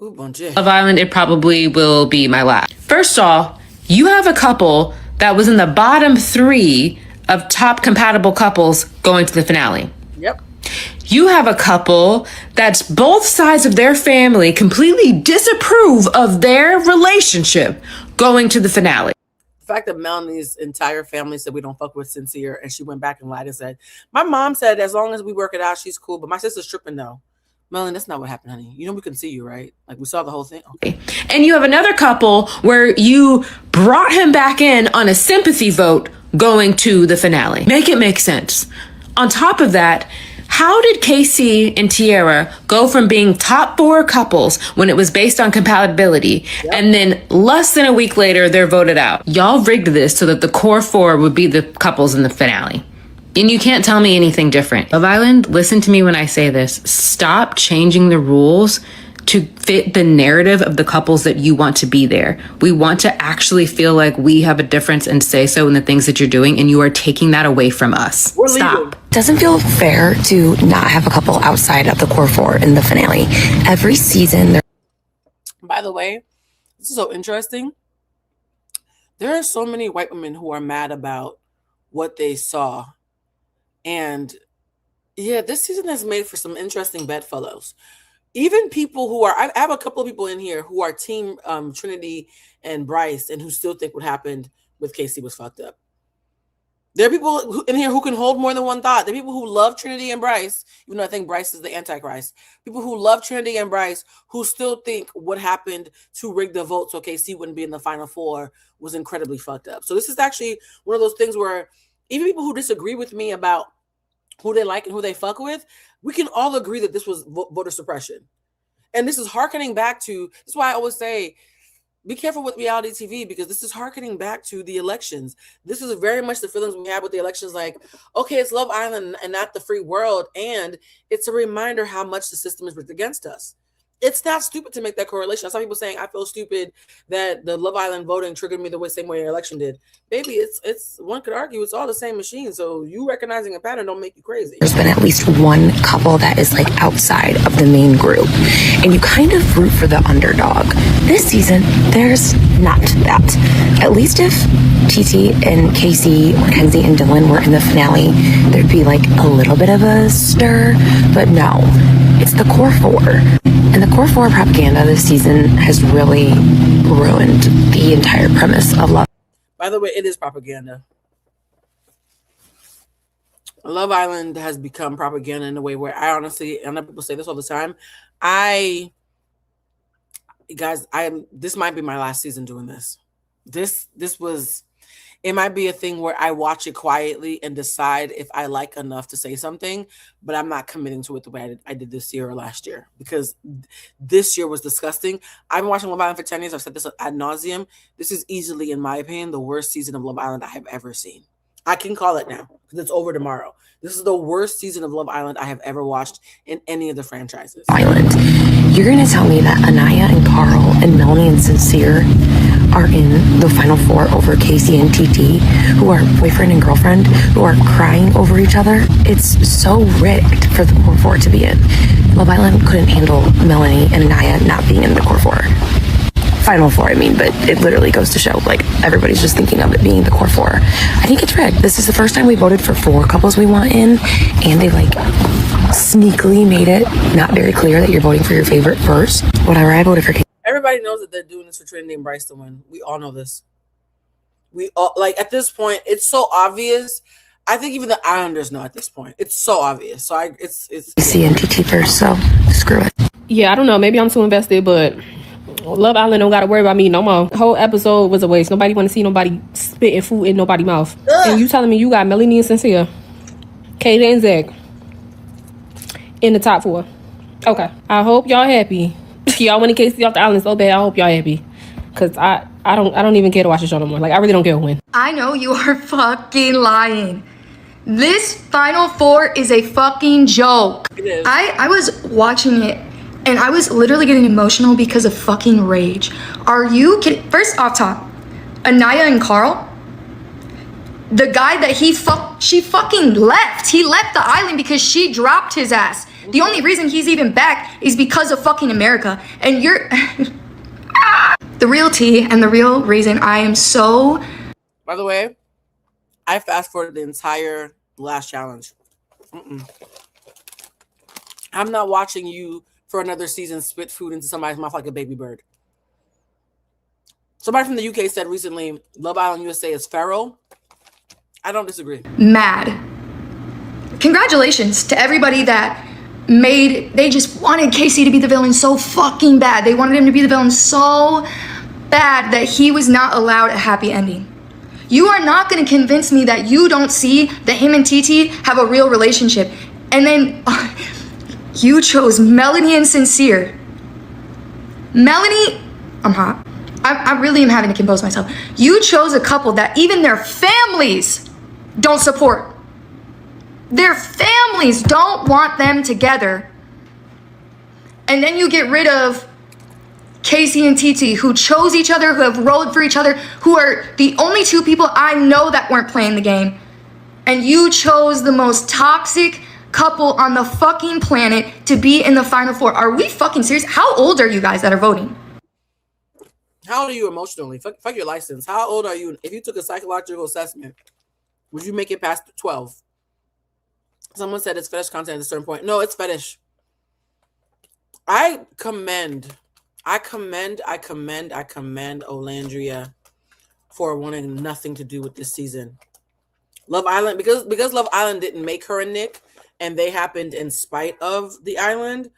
Ooh, bon Dieu. Love Island, it probably will be my last. First off, you have a couple that was in the bottom 3 of top compatible couples going to the finale. Yep. You have a couple that's both sides of their family completely disapprove of their relationship going to the finale. The fact that Melanie's entire family said we don't fuck with Sincere, and she went back and lied and said, my mom said as long as we work it out, she's cool, but my sister's tripping though. Melanie, that's not what happened, honey. You know we couldn't see you, right? Like we saw the whole thing. Okay. And you have another couple where you brought him back in on a sympathy vote going to the finale. Make it make sense. On top of that, how did Casey and Tiara go from being top 4 couples when it was based on compatibility, and then less than a week later, they're voted out? Y'all rigged this so that the core 4 would be the couples in the finale. And you can't tell me anything different. Love Island, listen to me when I say this. Stop changing the rules to fit the narrative of the couples that you want to be there. We want to actually feel like we have a difference and say so in the things that you're doing, and you are taking that away from us. Stop. Doesn't feel fair to not have a couple outside of the core 4 in the finale. Every season. By the way, this is so interesting. There are so many white women who are mad about what they saw. And yeah, this season has made for some interesting bedfellows. Even people who are, I have a couple of people in here who are team Trinity and Bryce and who still think what happened with Casey was fucked up. There are people in here who can hold more than one thought. There are people who love Trinity and Bryce, even though I think Bryce is the Antichrist. People who love Trinity and Bryce who still think what happened to rig the vote so Casey wouldn't be in the final 4 was incredibly fucked up. So this is actually one of those things where even people who disagree with me about who they like and who they fuck with, we can all agree that this was voter suppression. And this is hearkening back to, that's why I always say, be careful with reality TV, because this is hearkening back to the elections. This is very much the feelings we had with the elections, like, okay, it's Love Island and not the free world. And it's a reminder how much the system is rigged against us. It's not stupid to make that correlation. I saw people saying, I feel stupid that the Love Island voting triggered me the same way your election did. Baby, it's one could argue it's all the same machine. So you recognizing a pattern don't make you crazy. There's been at least one couple that is like outside of the main group, and you kind of root for the underdog. This season, there's not that. At least if TT and Casey or Kenzie and Dylan were in the finale, there'd be like a little bit of a stir, but no. It's the core 4. And the core 4 propaganda this season has really ruined the entire premise of Love. By the way, it is propaganda. Love Island has become propaganda in a way where I honestly, I know people say this all the time. This might be my last season doing this. It might be a thing where I watch it quietly and decide if I like enough to say something, but I'm not committing to it the way I did this year or last year, because this year was disgusting. I've been watching Love Island for 10 years. I've said this ad nauseum. This is easily, in my opinion, the worst season of Love Island I have ever seen. I can call it now because it's over tomorrow. This is the worst season of Love Island I have ever watched in any of the franchises. Island. You're going to tell me that Anaya and Carl and Melanie and Sincere are in the final 4 over Casey and TT, who are boyfriend and girlfriend, who are crying over each other? It's so rigged for the core 4 to be in. Love Island couldn't handle Melanie and Anaya not being in the core 4. Final 4, I mean, but it literally goes to show, like, everybody's just thinking of it being the core 4. I think it's rigged. This is the first time we voted for 4 couples we want in, and they, like, sneakily made it not very clear that you're voting for your favorite first. Whatever, I voted for Casey. Everybody knows that they're doing this for Trinity and Bryce to win. We all know this. We all, like, at this point, it's so obvious. I think even the Islanders know at this point. It's so obvious. So it's Casey and TT first, so screw it. Yeah, I don't know. Maybe I'm too invested, but Love Island don't got to worry about me no more. The whole episode was a waste. Nobody want to see nobody spitting food in nobody's mouth. And you telling me you got Melanie and Sincere, Kate and Zach in the top 4. Okay. I hope y'all happy. Y'all want Casey off the island so bad. I hope y'all happy. Because I don't even care to watch the show no more. Like, I really don't care who win. I know you are fucking lying. This Final Four is a fucking joke. It is. I was watching it and I was literally getting emotional because of fucking rage. Are you kidding? First off top, Anaya and Carl, the guy that she fucking left. He left the island because she dropped his ass. The only reason he's even back is because of fucking America. And you're the real tea and the real reason I am so... By the way, I fast forwarded the entire last challenge. I'm not watching you for another season spit food into somebody's mouth like a baby bird. Somebody from the UK said recently, Love Island USA is feral. I don't disagree. Mad. Congratulations to everybody that they just wanted Casey to be the villain so fucking bad. They wanted him to be the villain so bad that he was not allowed a happy ending. You are not going to convince me that you don't see that him and TT have a real relationship. And then you chose Melanie and Sincere. Melanie, I'm hot. I really am having to compose myself. You chose a couple that even their families don't support. Their families don't want them together. And then you get rid of Casey and TT, who chose each other, who have rolled for each other, who are the only two people I know that weren't playing the game. And you chose the most toxic couple on the fucking planet to be in the Final Four. Are we fucking serious? How old are you guys that are voting? How old are you emotionally? Fuck your license. How old are you? If you took a psychological assessment, would you make it past 12? Someone said it's fetish content at a certain point. No, it's fetish. I commend Olandria for wanting nothing to do with this season. Love Island, because Love Island didn't make her a Nick, and they happened in spite of the island.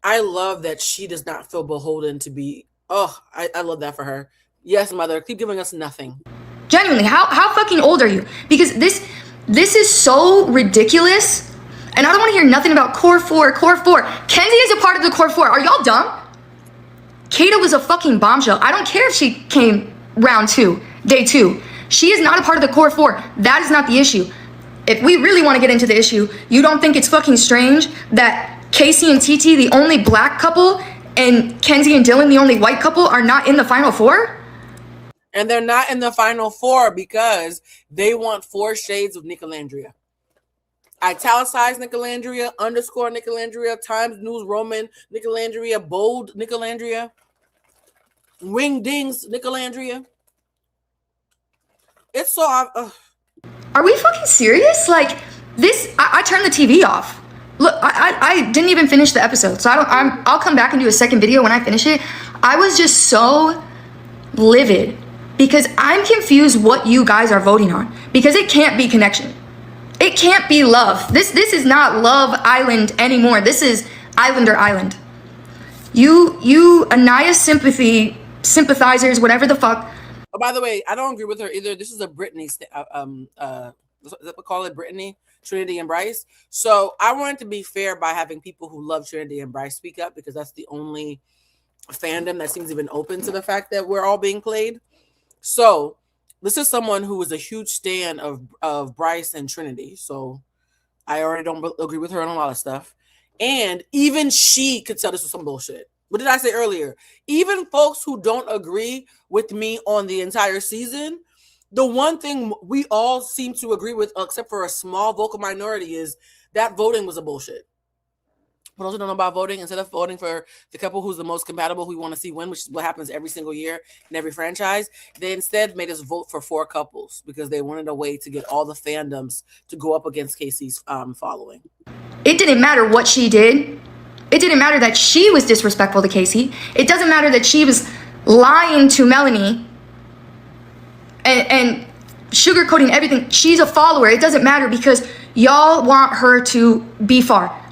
I love that she does not feel beholden to be. Oh, I love that for her. Yes, mother, keep giving us nothing. Genuinely, how fucking old are you? Because this is so ridiculous, and I don't want to hear nothing about Core 4. Kenzie is a part of the Core 4. Are y'all dumb? Kata was a fucking bombshell. I don't care if she came round 2, day 2. She is not a part of the Core 4. That is not the issue. If we really want to get into the issue, you don't think it's fucking strange that Casey and TT, the only black couple, and Kenzie and Dylan, the only white couple, are not in the Final Four? And they're not in the Final Four because they want 4 shades of Nicolandria. Italicized Nicolandria, underscore Nicolandria, Times News Roman Nicolandria, bold Nicolandria, wing dings Nicolandria. It's so... Are we fucking serious? Like, this... I turned the TV off. Look, I didn't even finish the episode, so I'll come back and do a second video when I finish it. I was just so livid because I'm confused what you guys are voting on, because it can't be connection. It can't be love. This is not Love Island anymore. This is Islander Island. You Anaya sympathizers, whatever the fuck. Oh, by the way, I don't agree with her either. This is a Brittany, we call it Brittany, Trinity and Bryce. So I wanted to be fair by having people who love Trinity and Bryce speak up, because that's the only fandom that seems even open to the fact that we're all being played. So this is someone who is a huge stan of Bryce and Trinity. So I already don't agree with her on a lot of stuff. And even she could tell this was some bullshit. What did I say earlier? Even folks who don't agree with me on the entire season, the one thing we all seem to agree with, except for a small vocal minority, is that voting was a bullshit. For those who don't know about voting, instead of voting for the couple who's the most compatible, who we want to see win, which is what happens every single year in every franchise, they instead made us vote for 4 couples because they wanted a way to get all the fandoms to go up against Casey's following. It didn't matter what she did. It didn't matter that she was disrespectful to Casey. It doesn't matter that she was lying to Melanie and sugarcoating everything. She's a follower. It doesn't matter because y'all want her to be far.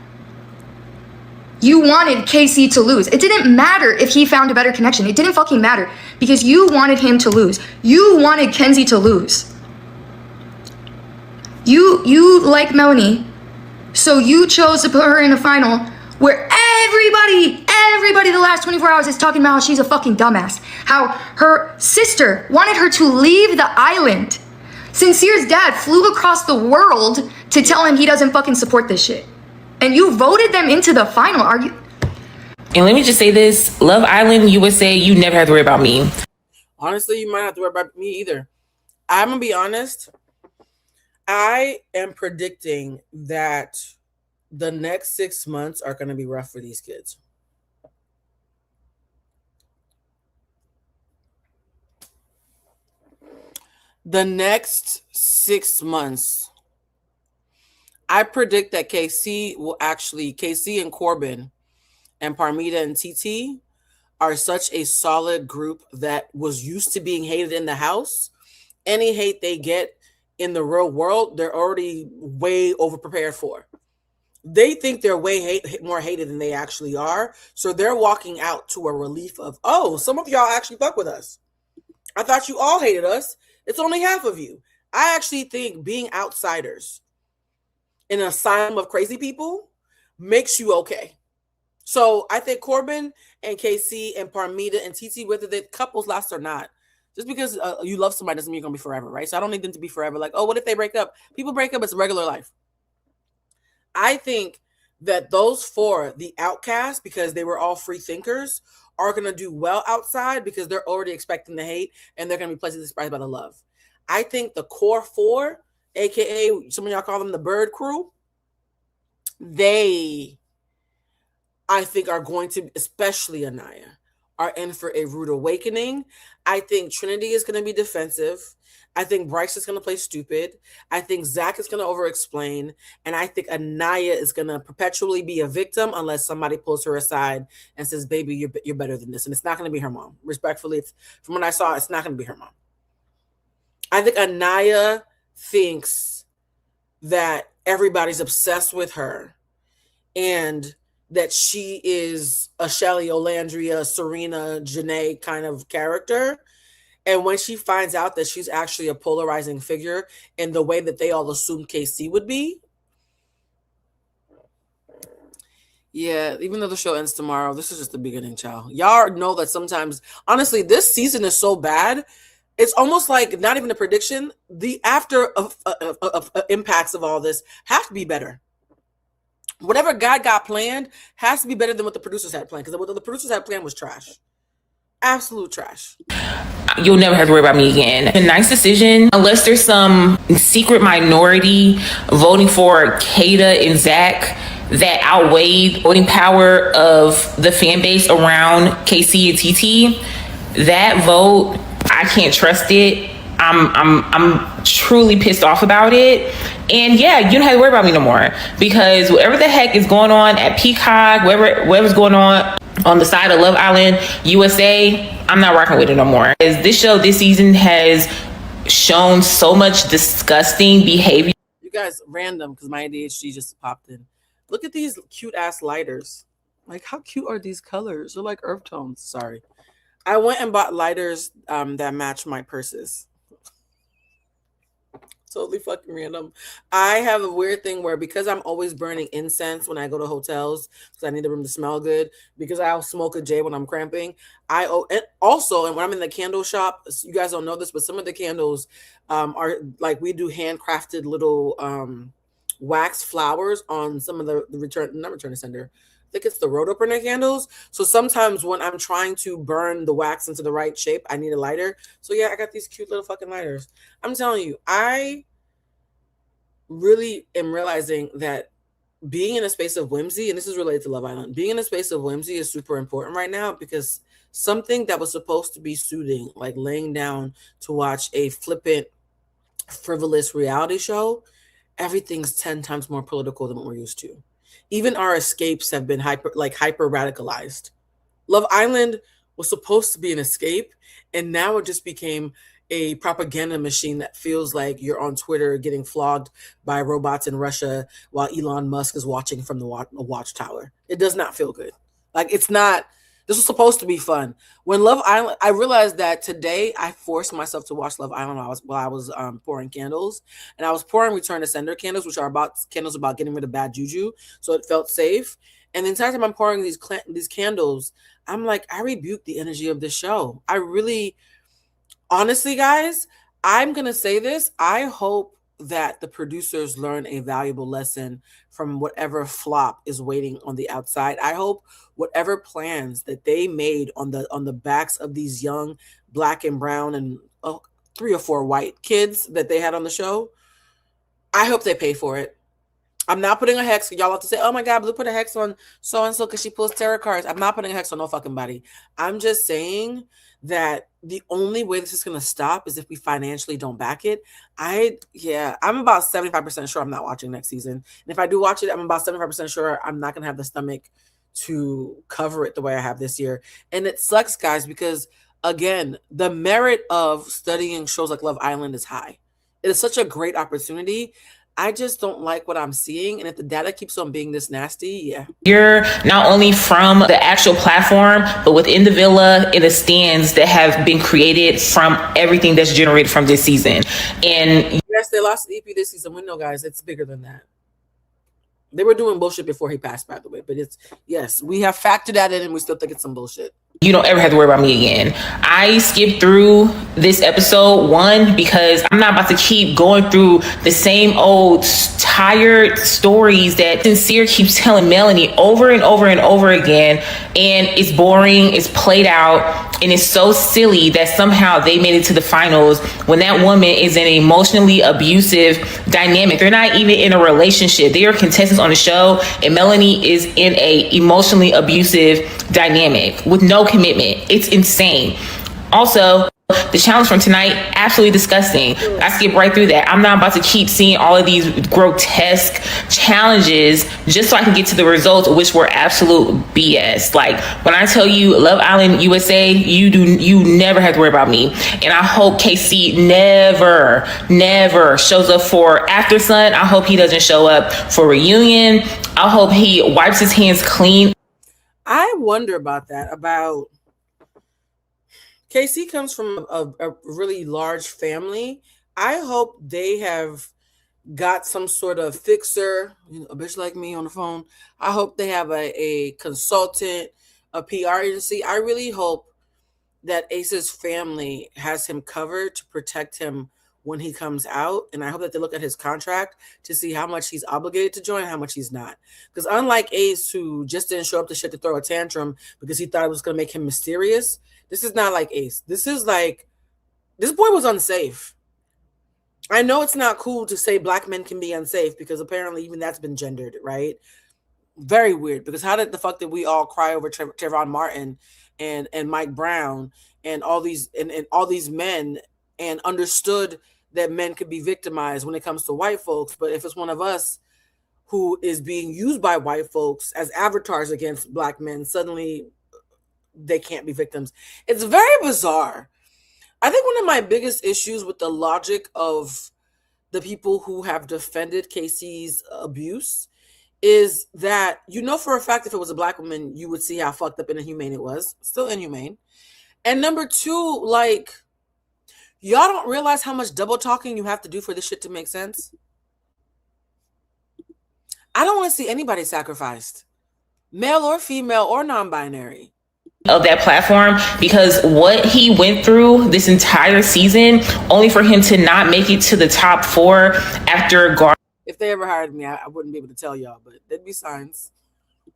You wanted Casey to lose. It didn't matter if he found a better connection. It didn't fucking matter because you wanted him to lose. You wanted Kenzie to lose. You like Melanie, so you chose to put her in a final where everybody the last 24 hours is talking about how she's a fucking dumbass. How her sister wanted her to leave the island. Sincere's dad flew across the world to tell him he doesn't fucking support this shit. And you voted them into the final. And let me just say this, Love Island USA, you never have to worry about me. Honestly, you might have to worry about me either. I'm going to be honest. I am predicting that the next 6 months are going to be rough for these kids. The next 6 months, I predict that KC and Corbin and Parmita and TT are such a solid group that was used to being hated in the house. Any hate they get in the real world, they're already way over prepared for. They think they're way more hated than they actually are. So they're walking out to a relief of, oh, some of y'all actually fuck with us. I thought you all hated us. It's only half of you. I actually think being outsiders in an asylum of crazy people makes you okay. So I think Corbin and KC and Parmita and TT, whether the couples last or not, just because you love somebody doesn't mean you're going to be forever, right? So I don't need them to be forever. Like, oh, what if they break up? People break up. It's regular life. I think that those four, the outcasts, because they were all free thinkers, are going to do well outside because they're already expecting the hate and they're going to be pleasantly surprised by the love. I think the core four, aka some of y'all call them the bird crew, they, I think, are going to, especially Anaya, are in for a rude awakening. I think Trinity is going to be defensive. I think Bryce is going to play stupid. I think Zach is going to over-explain. And I think Anaya is going to perpetually be a victim unless somebody pulls her aside and says, baby, you're better than this. And it's not going to be her mom. Respectfully, from what I saw, it's not going to be her mom. I think Anaya thinks that everybody's obsessed with her and that she is a Shelley Olandria, Serena, Janae kind of character. And when she finds out that she's actually a polarizing figure in the way that they all assumed KC would be, yeah, even though the show ends tomorrow, this is just the beginning, child. Y'all know that sometimes, honestly, this season is so bad, it's almost like not even a prediction. The after of impacts of all this have to be better. Whatever God got planned has to be better than what the producers had planned, because what the producers had planned was trash. Absolute trash. You'll never have to worry about me again. A nice decision, unless there's some secret minority voting for Kata and Zach that outweighed voting power of the fan base around KC and TT. That vote, I can't trust it. I'm truly pissed off about it. And yeah, you don't have to worry about me no more, because whatever the heck is going on at Peacock, whatever's going on the side of Love Island USA, I'm not rocking with it no more. As this show this season has shown so much disgusting behavior. You guys, random, because my ADHD just popped in. Look at these cute ass lighters. Like, how cute are these colors? They're like earth tones. Sorry. I went and bought lighters that match my purses. Totally fucking random. I have a weird thing where, because I'm always burning incense when I go to hotels, because I need the room to smell good, because I'll smoke a J when I'm cramping. And when I'm in the candle shop, you guys don't know this, but some of the candles are like, we do handcrafted little wax flowers on some of the return sender. I think it's the roto printer candles. So sometimes when I'm trying to burn the wax into the right shape, I need a lighter. So yeah, I got these cute little fucking lighters. I'm telling you, I really am realizing that being in a space of whimsy, and this is related to Love Island, being in a space of whimsy is super important right now, because something that was supposed to be soothing, like laying down to watch a flippant, frivolous reality show, everything's 10 times more political than what we're used to. Even our escapes have been hyper radicalized. Love Island was supposed to be an escape, and now it just became a propaganda machine that feels like you're on Twitter getting flogged by robots in Russia while Elon Musk is watching from the watchtower. It does not feel good. Like, it's not. This was supposed to be fun. When Love Island, I realized that today I forced myself to watch Love Island while I was pouring candles, and I was pouring Return to Sender candles, which are candles about getting rid of bad juju. So it felt safe. And the entire time I'm pouring these candles, I'm like, I rebuke the energy of this show. I really, honestly, guys, I'm gonna say this. I hope that the producers learn a valuable lesson from whatever flop is waiting on the outside. I hope whatever plans that they made on the backs of these young black and brown and 3 or 4 white kids that they had on the show, I hope they pay for it. I'm not putting a hex. Y'all have to say, oh my God, Blue put a hex on so-and-so because she pulls tarot cards. I'm not putting a hex on no fucking body. I'm just saying that the only way this is going to stop is if we financially don't back it. I'm about 75% sure I'm not watching next season. And if I do watch it, I'm about 75% sure I'm not going to have the stomach to cover it the way I have this year. And it sucks, guys, because again, the merit of studying shows like Love Island is high. It is such a great opportunity. I just don't like what I'm seeing. And if the data keeps on being this nasty, yeah. You're not only from the actual platform, but within the villa, in the stands that have been created from everything that's generated from this season. And yes, they lost the EP this season. We know, guys, it's bigger than that. They were doing bullshit before he passed, by the way. But yes, we have factored that in and we still think it's some bullshit. You don't ever have to worry about me again. I skipped through this episode, one, because I'm not about to keep going through the same old tired stories that Sincere keeps telling Melanie over and over and over again. And it's boring, it's played out, and it's so silly that somehow they made it to the finals when that woman is in an emotionally abusive dynamic. They're not even in a relationship. They are contestants on the show, and Melanie is in a emotionally abusive dynamic with no commitment. It's insane. Also, the challenge from tonight, absolutely disgusting. I skipped right through that. I'm not about to keep seeing all of these grotesque challenges just so I can get to the results, which were absolute BS. Like, when I tell you Love Island USA, you never have to worry about me. And I hope KC never shows up for After Sun. I hope he doesn't show up for Reunion. I hope he wipes his hands clean. I wonder about that, about KC comes from a really large family. I hope they have got some sort of fixer, a bitch like me on the phone. I hope they have a consultant, a PR agency. I really hope that Ace's family has him covered to protect him when he comes out. And I hope that they look at his contract to see how much he's obligated to join and how much he's not. Because unlike Ace, who just didn't show up to shit to throw a tantrum because he thought it was going to make him mysterious, this is not like Ace. This is like, this boy was unsafe. I know it's not cool to say black men can be unsafe because apparently even that's been gendered, right? Very weird, because how the fuck did we all cry over Trayvon Martin and Mike Brown and all these men and understood that men could be victimized when it comes to white folks, but if it's one of us who is being used by white folks as avatars against black men, suddenly they can't be victims. It's very bizarre. I think one of my biggest issues with the logic of the people who have defended KC's abuse is that, for a fact, if it was a black woman, you would see how fucked up and inhumane it was. Still inhumane. And number two, like, y'all don't realize how much double talking you have to do for this shit to make sense. I don't want to see anybody sacrificed, male or female or non-binary, of that platform, because what he went through this entire season, only for him to not make it to the top 4 after if they ever hired me, I wouldn't be able to tell y'all, but there'd be signs.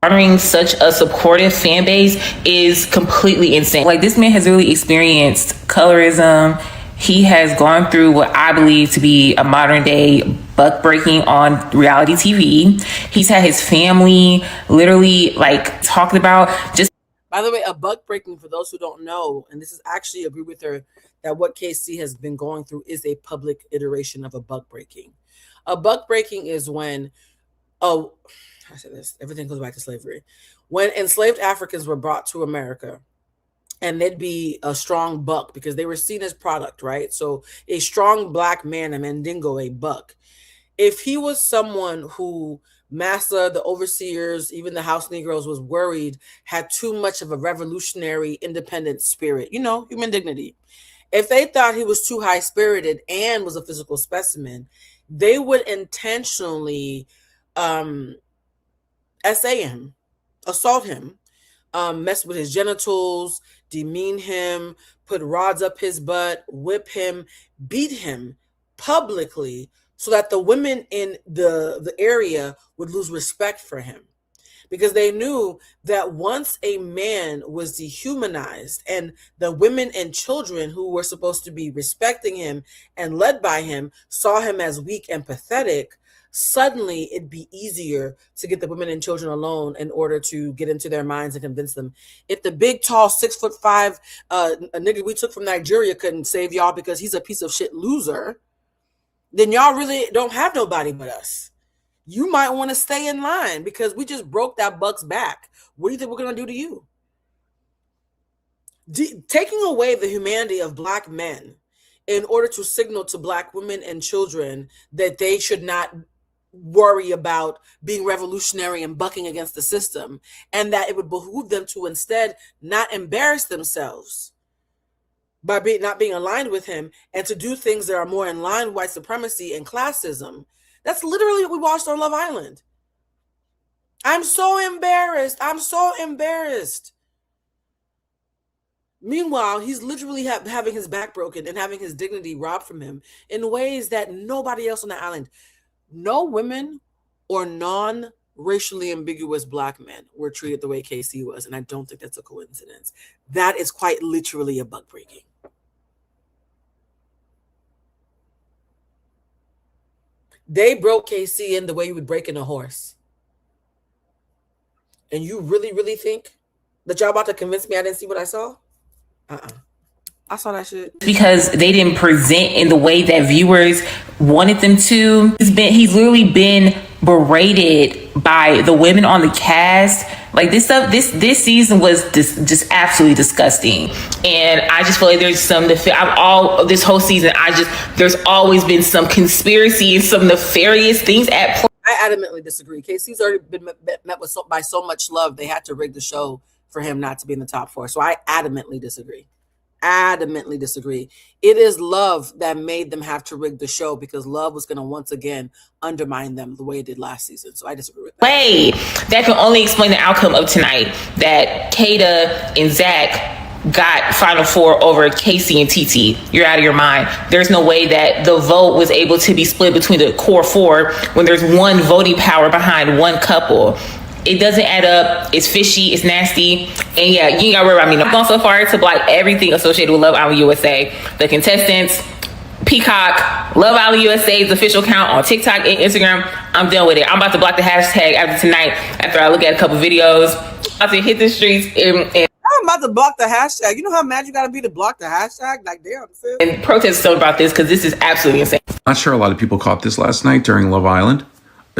Garnering such a supportive fan base is completely insane. Like, this man has really experienced colorism. He has gone through what I believe to be a modern day buck breaking on reality TV. He's had his family literally talked about just. By the way, a buck breaking, for those who don't know, and this is actually agree with her, that what KC has been going through is a public iteration of a buck breaking. A buck breaking is when, I said this, everything goes back to slavery. When enslaved Africans were brought to America and they'd be a strong buck because they were seen as product, right? So a strong black man, a mandingo, a buck. If he was someone who Massa, the overseers, even the house Negroes was worried had too much of a revolutionary independent spirit, human dignity. If they thought he was too high spirited and was a physical specimen, they would intentionally essay him, assault him, mess with his genitals, demean him, put rods up his butt, whip him, beat him publicly so that the women in the area would lose respect for him. Because they knew that once a man was dehumanized and the women and children who were supposed to be respecting him and led by him saw him as weak and pathetic, suddenly it'd be easier to get the women and children alone in order to get into their minds and convince them. If the big, tall, 6'5" a nigga we took from Nigeria couldn't save y'all because he's a piece of shit loser, then y'all really don't have nobody but us. You might want to stay in line because we just broke that buck's back. What do you think we're going to do to you? Taking away the humanity of black men in order to signal to black women and children that they should not worry about being revolutionary and bucking against the system, and that it would behoove them to instead not embarrass themselves by not being aligned with him and to do things that are more in line with white supremacy and classism. That's literally what we watched on Love Island. I'm so embarrassed. Meanwhile, he's literally having his back broken and having his dignity robbed from him in ways that nobody else on the island, no women or non-racially ambiguous black men were treated the way KC was. And I don't think that's a coincidence. That is quite literally a buck breaking. They broke KC in the way you would break in a horse. And you really, really think that y'all about to convince me I didn't see what I saw? I saw that shit. Because they didn't present in the way that viewers wanted them to. He's literally been berated by the women on the cast. Like this stuff, this season was just absolutely disgusting. And I just feel like there's some this whole season, there's always been some conspiracy and some nefarious things at play. I adamantly disagree. KC's already been met with by so much love, they had to rig the show for him not to be in the top 4. So I adamantly disagree. It is love that made them have to rig the show because love was going to once again undermine them the way it did last season. So I disagree with that. That can only explain the outcome of tonight, that Kata and Zach got Final 4 over Casey and TT. You're out of your mind. There's no way that the vote was able to be split between the core 4 when there's one voting power behind one couple. It doesn't add up. It's fishy. It's nasty. And yeah, you ain't gotta worry about me. I've gone so far to block everything associated with Love Island USA. The contestants, Peacock, Love Island USA's official account on TikTok and Instagram. I'm done with it. I'm about to block the hashtag after tonight, after I look at a couple videos. I'm about to hit the streets I'm about to block the hashtag. You know how mad you gotta be to block the hashtag? Like, damn. And protest about this because this is absolutely insane. Not sure a lot of people caught this last night during Love Island.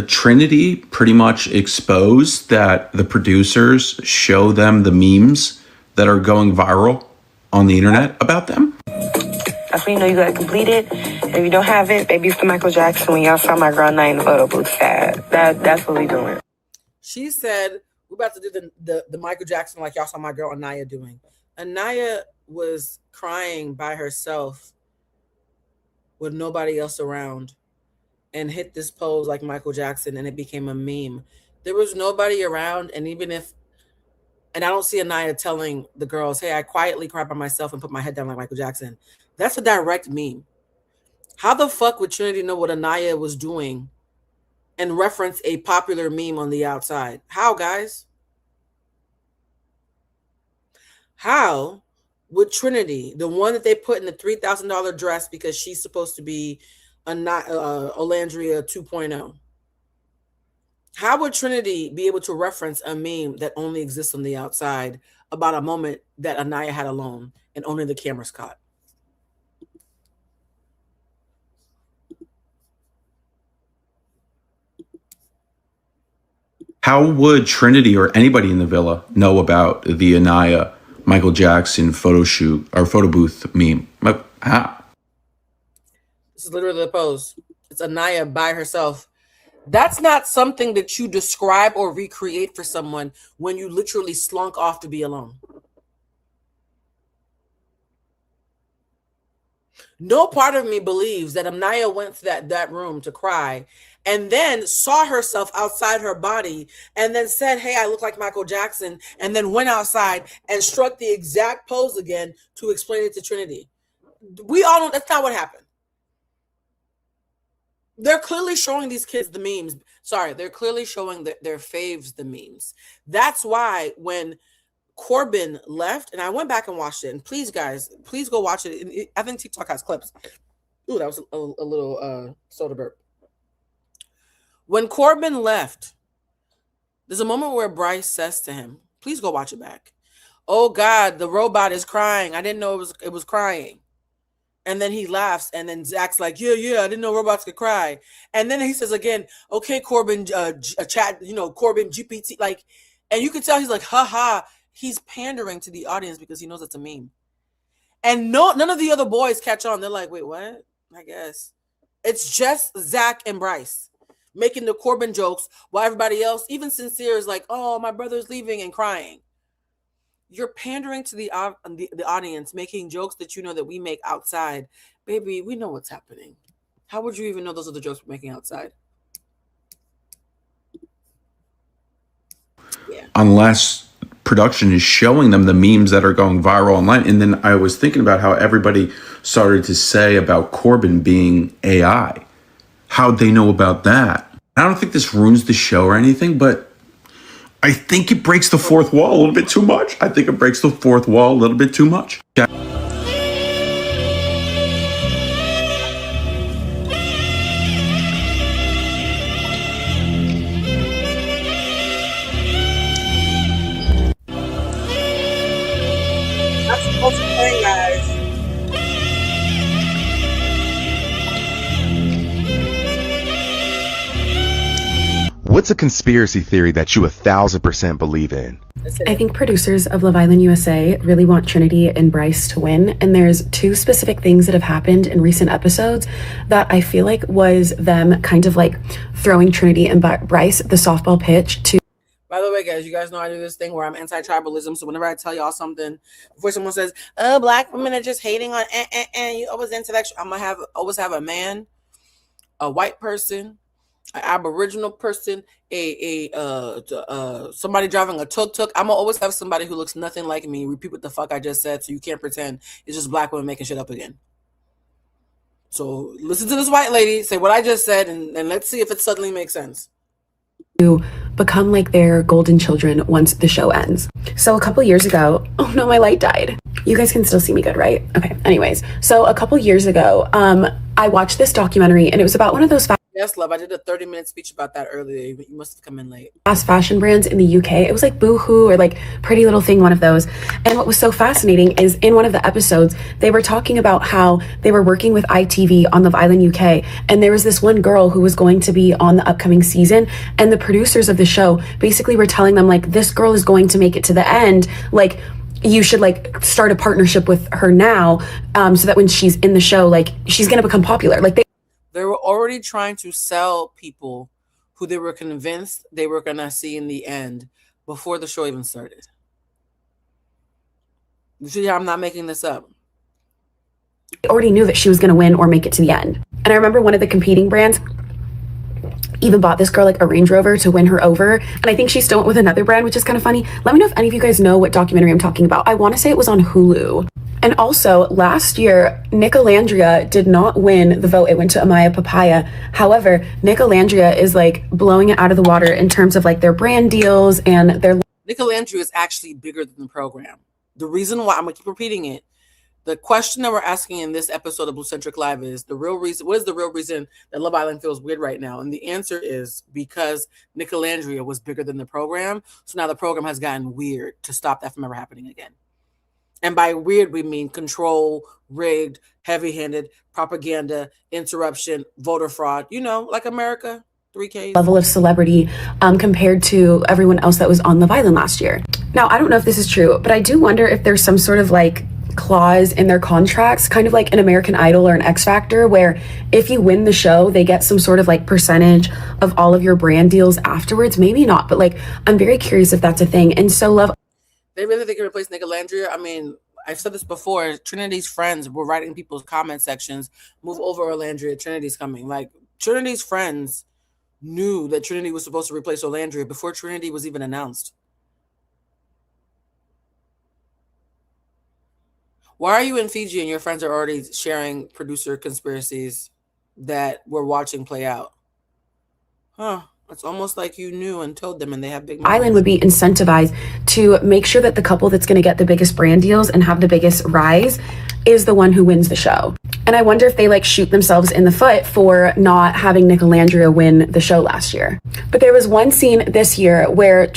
Trinity pretty much exposed that the producers show them the memes that are going viral on the internet about them. That's when you know you got it completed. If you don't have it, baby, it's the Michael Jackson when y'all saw my girl night in the photo booth. That's what we doing. She said, we're about to do the Michael Jackson like y'all saw my girl Anaya doing. Anaya was crying by herself with nobody else around and hit this pose like Michael Jackson, and it became a meme. There was nobody around, and I don't see Anaya telling the girls, hey, I quietly cried by myself and put my head down like Michael Jackson. That's a direct meme. How the fuck would Trinity know what Anaya was doing and reference a popular meme on the outside? How, guys? How would Trinity, the one that they put in the $3,000 dress because she's supposed to be Olandria 2.0. How would Trinity be able to reference a meme that only exists on the outside about a moment that Anaya had alone and only the cameras caught? How would Trinity or anybody in the villa know about the Anaya Michael Jackson photo shoot or photo booth meme. How? This is literally the pose. It's Anaya by herself. That's not something that you describe or recreate for someone when you literally slunk off to be alone. No part of me believes that Anaya went to that room to cry and then saw herself outside her body and then said, hey, I look like Michael Jackson, and then went outside and struck the exact pose again to explain it to Trinity. We all know that's not what happened. They're clearly showing these kids the memes. Sorry, they're clearly showing their faves the memes. That's why when Corbin left, and I went back and watched it, and please, guys, please go watch it. I think TikTok has clips. Ooh, that was a little soda burp. When Corbin left, there's a moment where Bryce says to him, please go watch it back. Oh God, the robot is crying. I didn't know it was crying. And then he laughs, and then Zach's like, yeah, I didn't know robots could cry. And then he says again, okay, Corbin, chat, Corbin, GPT, like, and you can tell he's like, haha, he's pandering to the audience because he knows it's a meme. And none of the other boys catch on. They're like, wait, what? I guess. It's just Zach and Bryce making the Corbin jokes while everybody else, even Sincere, is like, oh, my brother's leaving and crying. You're pandering to the audience, making jokes that you know that we make outside. Baby, we know what's happening. How would you even know those are the jokes we're making outside? Yeah. Unless production is showing them the memes that are going viral online. And then I was thinking about how everybody started to say about Corbin being AI. How'd they know about that? I don't think this ruins the show or anything, but I think it breaks the fourth wall a little bit too much. Yeah. That's supposed to play, guys. What's a conspiracy theory that you 1,000% believe in? I think producers of Love Island USA really want Trinity and Bryce to win, and there's two specific things that have happened in recent episodes that I feel like was them kind of like throwing Trinity and Bryce the softball pitch to. By the way, guys, you guys know I do this thing where I'm anti-tribalism, so whenever I tell y'all something, before someone says, oh, black women are just hating on, you always intellectual, I'm going to always have a man, a white person, an Aboriginal person, somebody driving a tuk-tuk. I'm gonna always have somebody who looks nothing like me repeat what the fuck I just said, so you can't pretend it's just black women making shit up again. So listen to this white lady say what I just said, and let's see if it suddenly makes sense. To become like their golden children once the show ends. So a couple years ago, oh no, my light died. You guys can still see me good, right? Okay, anyways. So a couple years ago, I watched this documentary, and it was about one of those Yes, love. I did a 30-minute speech about that earlier, but you must have come in late. fast fashion brands in the UK. It was like Boohoo or like Pretty Little Thing, one of those. And what was so fascinating is in one of the episodes, they were talking about how they were working with ITV on Love Island UK. And there was this one girl who was going to be on the upcoming season. And the producers of the show basically were telling them, like, this girl is going to make it to the end. Like, you should like start a partnership with her now, so that when she's in the show, like, she's going to become popular. Like, they were already trying to sell people who they were convinced they were going to see in the end before the show even started. You see how I'm not making this up? They already knew that she was going to win or make it to the end. And I remember one of the competing brands even bought this girl like a Range Rover to win her over. And I think she still went with another brand, which is kind of funny. Let me know if any of you guys know what documentary I'm talking about. I want to say it was on Hulu. And also, last year, Nicolandria did not win the vote. It went to Amaya Papaya. However, Nicolandria is like blowing it out of the water in terms of like their brand deals and their... Nicolandria is actually bigger than the program. The reason why, I'm going to keep repeating it, the question that we're asking in this episode of Bluecentric Live is the real reason. What is the real reason that Love Island feels weird right now? And the answer is because Nicolandria was bigger than the program. So now the program has gotten weird to stop that from ever happening again. And by weird, we mean control, rigged, heavy-handed, propaganda, interruption, voter fraud, you know, like America. 3Ks. level of celebrity compared to everyone else that was on Love Island last year. Now, I don't know if this is true, but I do wonder if there's some sort of like clause in their contracts, kind of like an American Idol or an X Factor, where if you win the show, they get some sort of like percentage of all of your brand deals afterwards. Maybe not, but like I'm very curious if that's a thing. And so Love. They really think they can replace Nicolandria. I mean, I've said this before. Trinity's friends were writing people's comment sections, "Move over, Olandria. Trinity's coming." Like Trinity's friends knew that Trinity was supposed to replace Olandria before Trinity was even announced. Why are you in Fiji and your friends are already sharing producer conspiracies that we're watching play out? Huh. It's almost like you knew and told them and they have big mouths. Island would be incentivized to make sure that the couple that's going to get the biggest brand deals and have the biggest rise is the one who wins the show. And I wonder if they like shoot themselves in the foot for not having Nicolandria win the show last year. But there was one scene this year where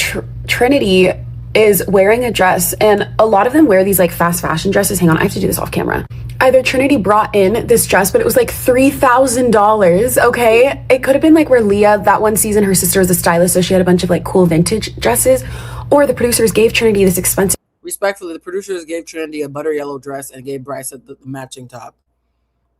Trinity is wearing a dress, and a lot of them wear these like fast fashion dresses. Hang on, I have to do this off camera. Either Trinity brought in this dress, but it was like $3,000, okay? It could have been like where Leah, that one season, her sister was a stylist, so she had a bunch of like cool vintage dresses, or the producers gave Trinity this expensive. Respectfully, the producers gave Trinity a butter yellow dress and gave Bryce the matching top.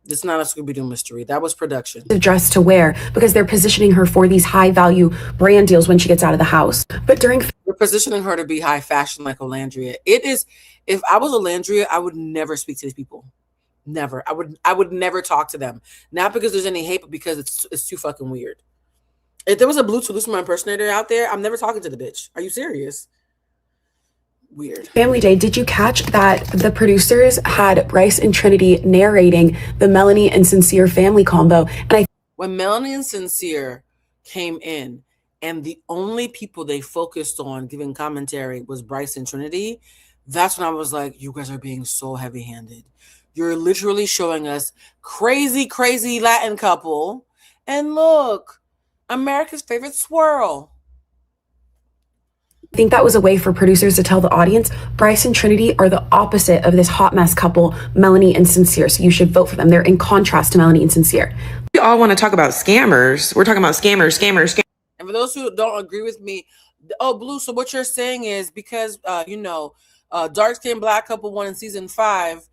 It's not a Scooby-Doo mystery. That was production. Dress to wear because they're positioning her for these high value brand deals when she gets out of the house. But during they're positioning her to be high fashion like Olandria. It is, if I was Olandria, I would never speak to these people. Never. I would never talk to them. Not because there's any hate, but because it's too fucking weird. If there was a Blue Toulouse impersonator out there, I'm never talking to the bitch. Are you serious? Weird. Family Day, did you catch that the producers had Bryce and Trinity narrating the Melanie and Sincere family combo? And when Melanie and Sincere came in and the only people they focused on giving commentary was Bryce and Trinity, that's when I was like, you guys are being so heavy-handed. You're literally showing us crazy, crazy Latin couple. And look, America's favorite swirl. I think that was a way for producers to tell the audience Bryce and Trinity are the opposite of this hot mess couple, Melanie and Sincere. So you should vote for them. They're in contrast to Melanie and Sincere. We all want to talk about scammers. We're talking about scammers. And for those who don't agree with me, oh, Blue, so what you're saying is because, dark-skinned black couple won in season 5,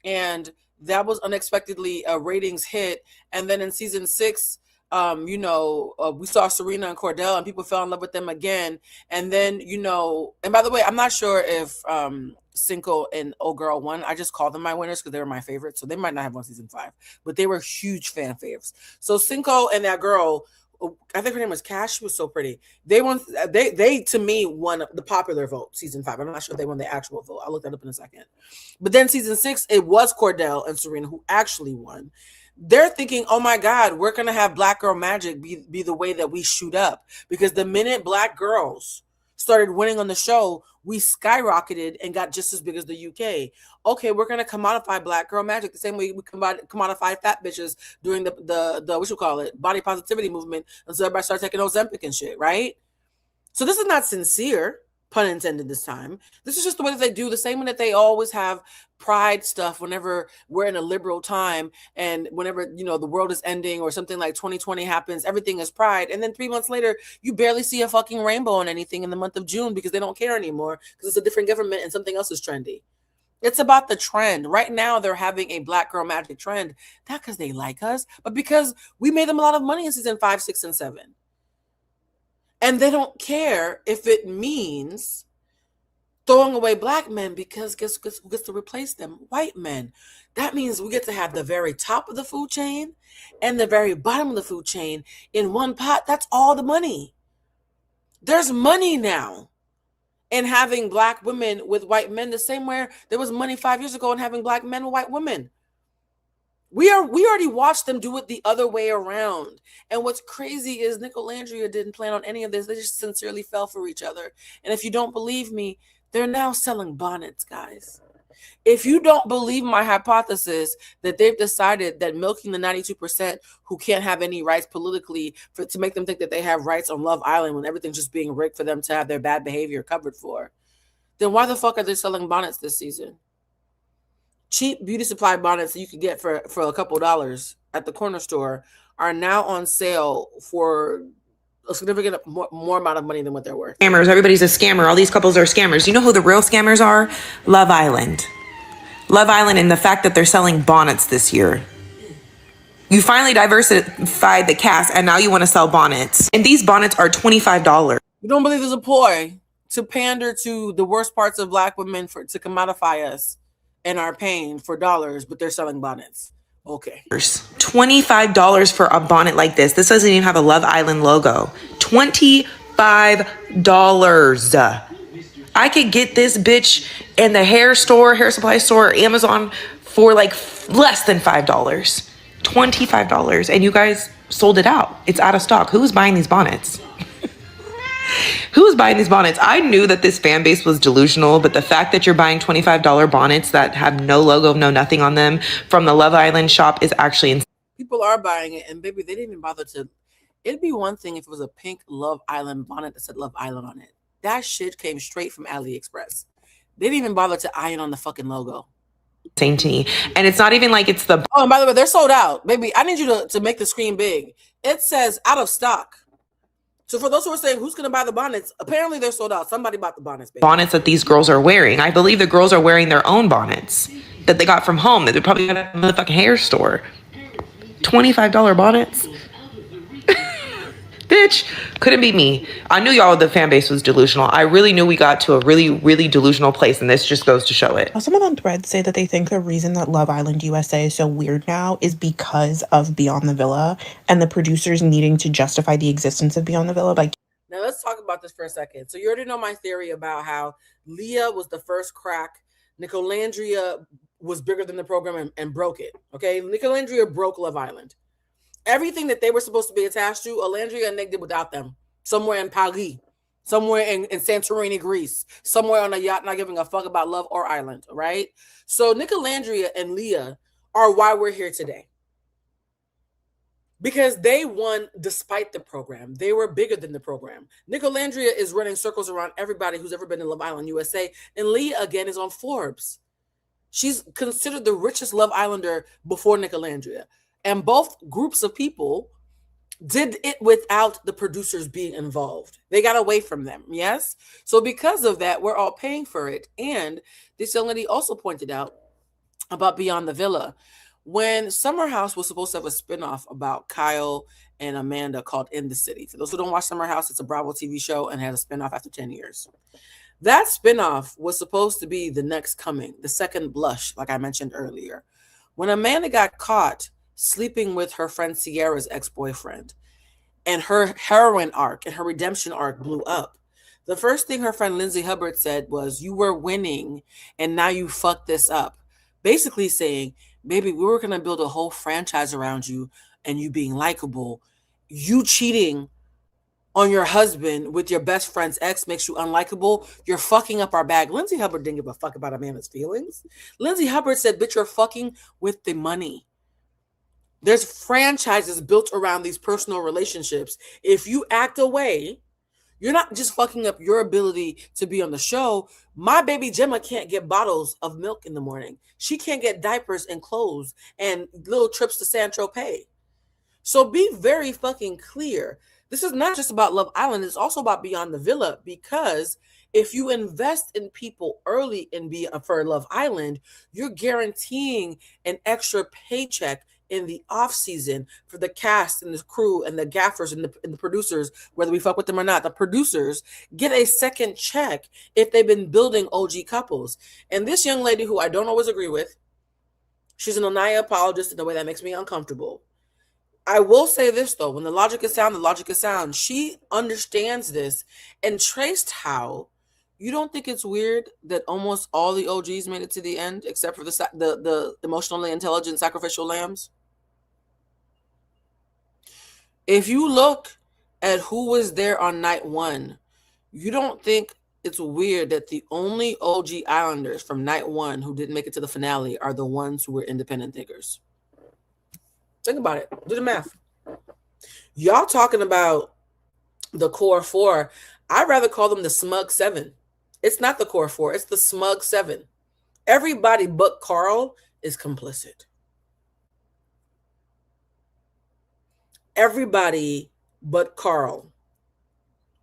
and that was unexpectedly a ratings hit. And then in season 6, we saw Serena and Cordell and people fell in love with them again. And then, and by the way, I'm not sure if Cinco and Old Girl won. I just called them my winners because they were my favorites. So they might not have won season 5, but they were huge fan faves. So Cinco and that girl, I think her name was Cash. She was so pretty. They won. They to me won the popular vote. Season 5. I'm not sure if they won the actual vote. I'll look that up in a second. But then season 6, it was Cordell and Serena who actually won. They're thinking, oh my God, we're gonna have Black Girl Magic be the way that we shoot up, because the minute Black girls started winning on the show, we skyrocketed and got just as big as the UK. Okay, we're gonna commodify Black Girl Magic the same way we commodify fat bitches during the body positivity movement, until everybody started taking Ozempic and shit, right? So this is not sincere, pun intended this time. This is just the way that they do, the same way that they always have pride stuff whenever we're in a liberal time, and whenever the world is ending or something like 2020 happens, everything is pride, and then 3 months later you barely see a fucking rainbow on anything in the month of June because they don't care anymore because it's a different government and something else is trendy. It's about the trend. Right now they're having a Black Girl Magic trend, not because they like us, but because we made them a lot of money in season 5, 6, and 7. And they don't care if it means throwing away Black men, because guess who gets to replace them? White men. That means we get to have the very top of the food chain and the very bottom of the food chain in one pot. That's all the money. There's money now in having Black women with white men, the same way there was money 5 years ago in having Black men with white women. We already watched them do it the other way around. And what's crazy is Nicolandria didn't plan on any of this. They just sincerely fell for each other. And if you don't believe me, they're now selling bonnets, guys. If you don't believe my hypothesis that they've decided that milking the 92% who can't have any rights politically to make them think that they have rights on Love Island when everything's just being rigged for them to have their bad behavior covered for, then why the fuck are they selling bonnets this season? Cheap beauty supply bonnets that you could get for a couple dollars at the corner store are now on sale for a significant more amount of money than what they're worth. Scammers. Everybody's a scammer. All these couples are scammers. You know who the real scammers are? Love Island. Love Island and the fact that they're selling bonnets this year. You finally diversified the cast and now you want to sell bonnets. And these bonnets are $25. You don't believe there's a ploy to pander to the worst parts of Black women to commodify us and our pain for dollars, but they're selling bonnets. Okay. $25 for a bonnet like this. This doesn't even have a Love Island logo. $25. I could get this bitch in the hair supply store, or Amazon for like less than $5. $25. And you guys sold it out. It's out of stock. Who's buying these bonnets? Who's buying these bonnets? I knew that this fan base was delusional, but the fact that you're buying $25 bonnets that have no logo, no nothing on them from the Love Island shop is actually insane. People are buying it, and baby, they didn't even bother to. It'd be one thing if it was a pink Love Island bonnet that said Love Island on it. That shit came straight from AliExpress. They didn't even bother to iron on the fucking logo. Same to me. And it's not even like it's the... Oh, and by the way, they're sold out. Baby, I need you to make the screen big. It says out of stock. So for those who are saying, who's going to buy the bonnets? Apparently they're sold out. Somebody bought the bonnets, baby. Bonnets that these girls are wearing. I believe the girls are wearing their own bonnets that they got from home. That they probably got at a motherfucking hair store. $25 bonnets. Bitch, couldn't be me. I knew y'all, the fan base was delusional. I really knew we got to a really, really delusional place, and this just goes to show it. Someone on Threads say that they think the reason that Love Island USA is so weird now is because of Beyond the Villa and the producers needing to justify the existence of Beyond the Villa. Now let's talk about this for a second. So you already know my theory about how Leah was the first crack. Nicolandria was bigger than the program and broke it. Okay, Nicolandria broke Love Island. Everything that they were supposed to be attached to, Alandria and Nick did without them. Somewhere in Paris, somewhere in Santorini, Greece, somewhere on a yacht, not giving a fuck about love or island, right? So Nicolandria and Leah are why we're here today. Because they won despite the program. They were bigger than the program. Nicolandria is running circles around everybody who's ever been in Love Island USA. And Leah, again, is on Forbes. She's considered the richest Love Islander before Nicolandria. And both groups of people did it without the producers being involved. They got away from them, yes? So because of that, we're all paying for it. And this young lady also pointed out about Beyond the Villa. When Summer House was supposed to have a spinoff about Kyle and Amanda called In the City. For those who don't watch Summer House, it's a Bravo TV show and had a spinoff after 10 years. That spinoff was supposed to be the next coming, the second blush, like I mentioned earlier. When Amanda got caught sleeping with her friend Sierra's ex-boyfriend, and her heroine arc and her redemption arc blew up, the first thing her friend Lindsay Hubbard said was, you were winning and now you fucked this up. Basically saying, baby, we were going to build a whole franchise around you and you being likable. You cheating on your husband with your best friend's ex makes you unlikable. You're fucking up our bag. Lindsay Hubbard didn't give a fuck about Amanda's feelings. Lindsay Hubbard said, bitch, you're fucking with the money. There's franchises built around these personal relationships. If you act away, you're not just fucking up your ability to be on the show. My baby Gemma can't get bottles of milk in the morning. She can't get diapers and clothes and little trips to Saint-Tropez. So be very fucking clear. This is not just about Love Island. It's also about Beyond the Villa, because if you invest in people early for Love Island, you're guaranteeing an extra paycheck in the off season for the cast and the crew and the gaffers and the producers, whether we fuck with them or not. The producers get a second check if they've been building OG couples. And this young lady, who I don't always agree with, she's an Anaya apologist in a way that makes me uncomfortable. I will say this though, when the logic is sound, the logic is sound. She understands this and traced how. You don't think it's weird that almost all the OGs made it to the end, except for the emotionally intelligent sacrificial lambs? If you look at who was there on night one, you don't think it's weird that the only OG Islanders from night one who didn't make it to the finale are the ones who were independent thinkers. Think about it. Do the math. Y'all talking about the core four. I'd rather call them the smug seven. It's not the core four. It's the smug seven. Everybody but Carl is complicit. everybody but Carl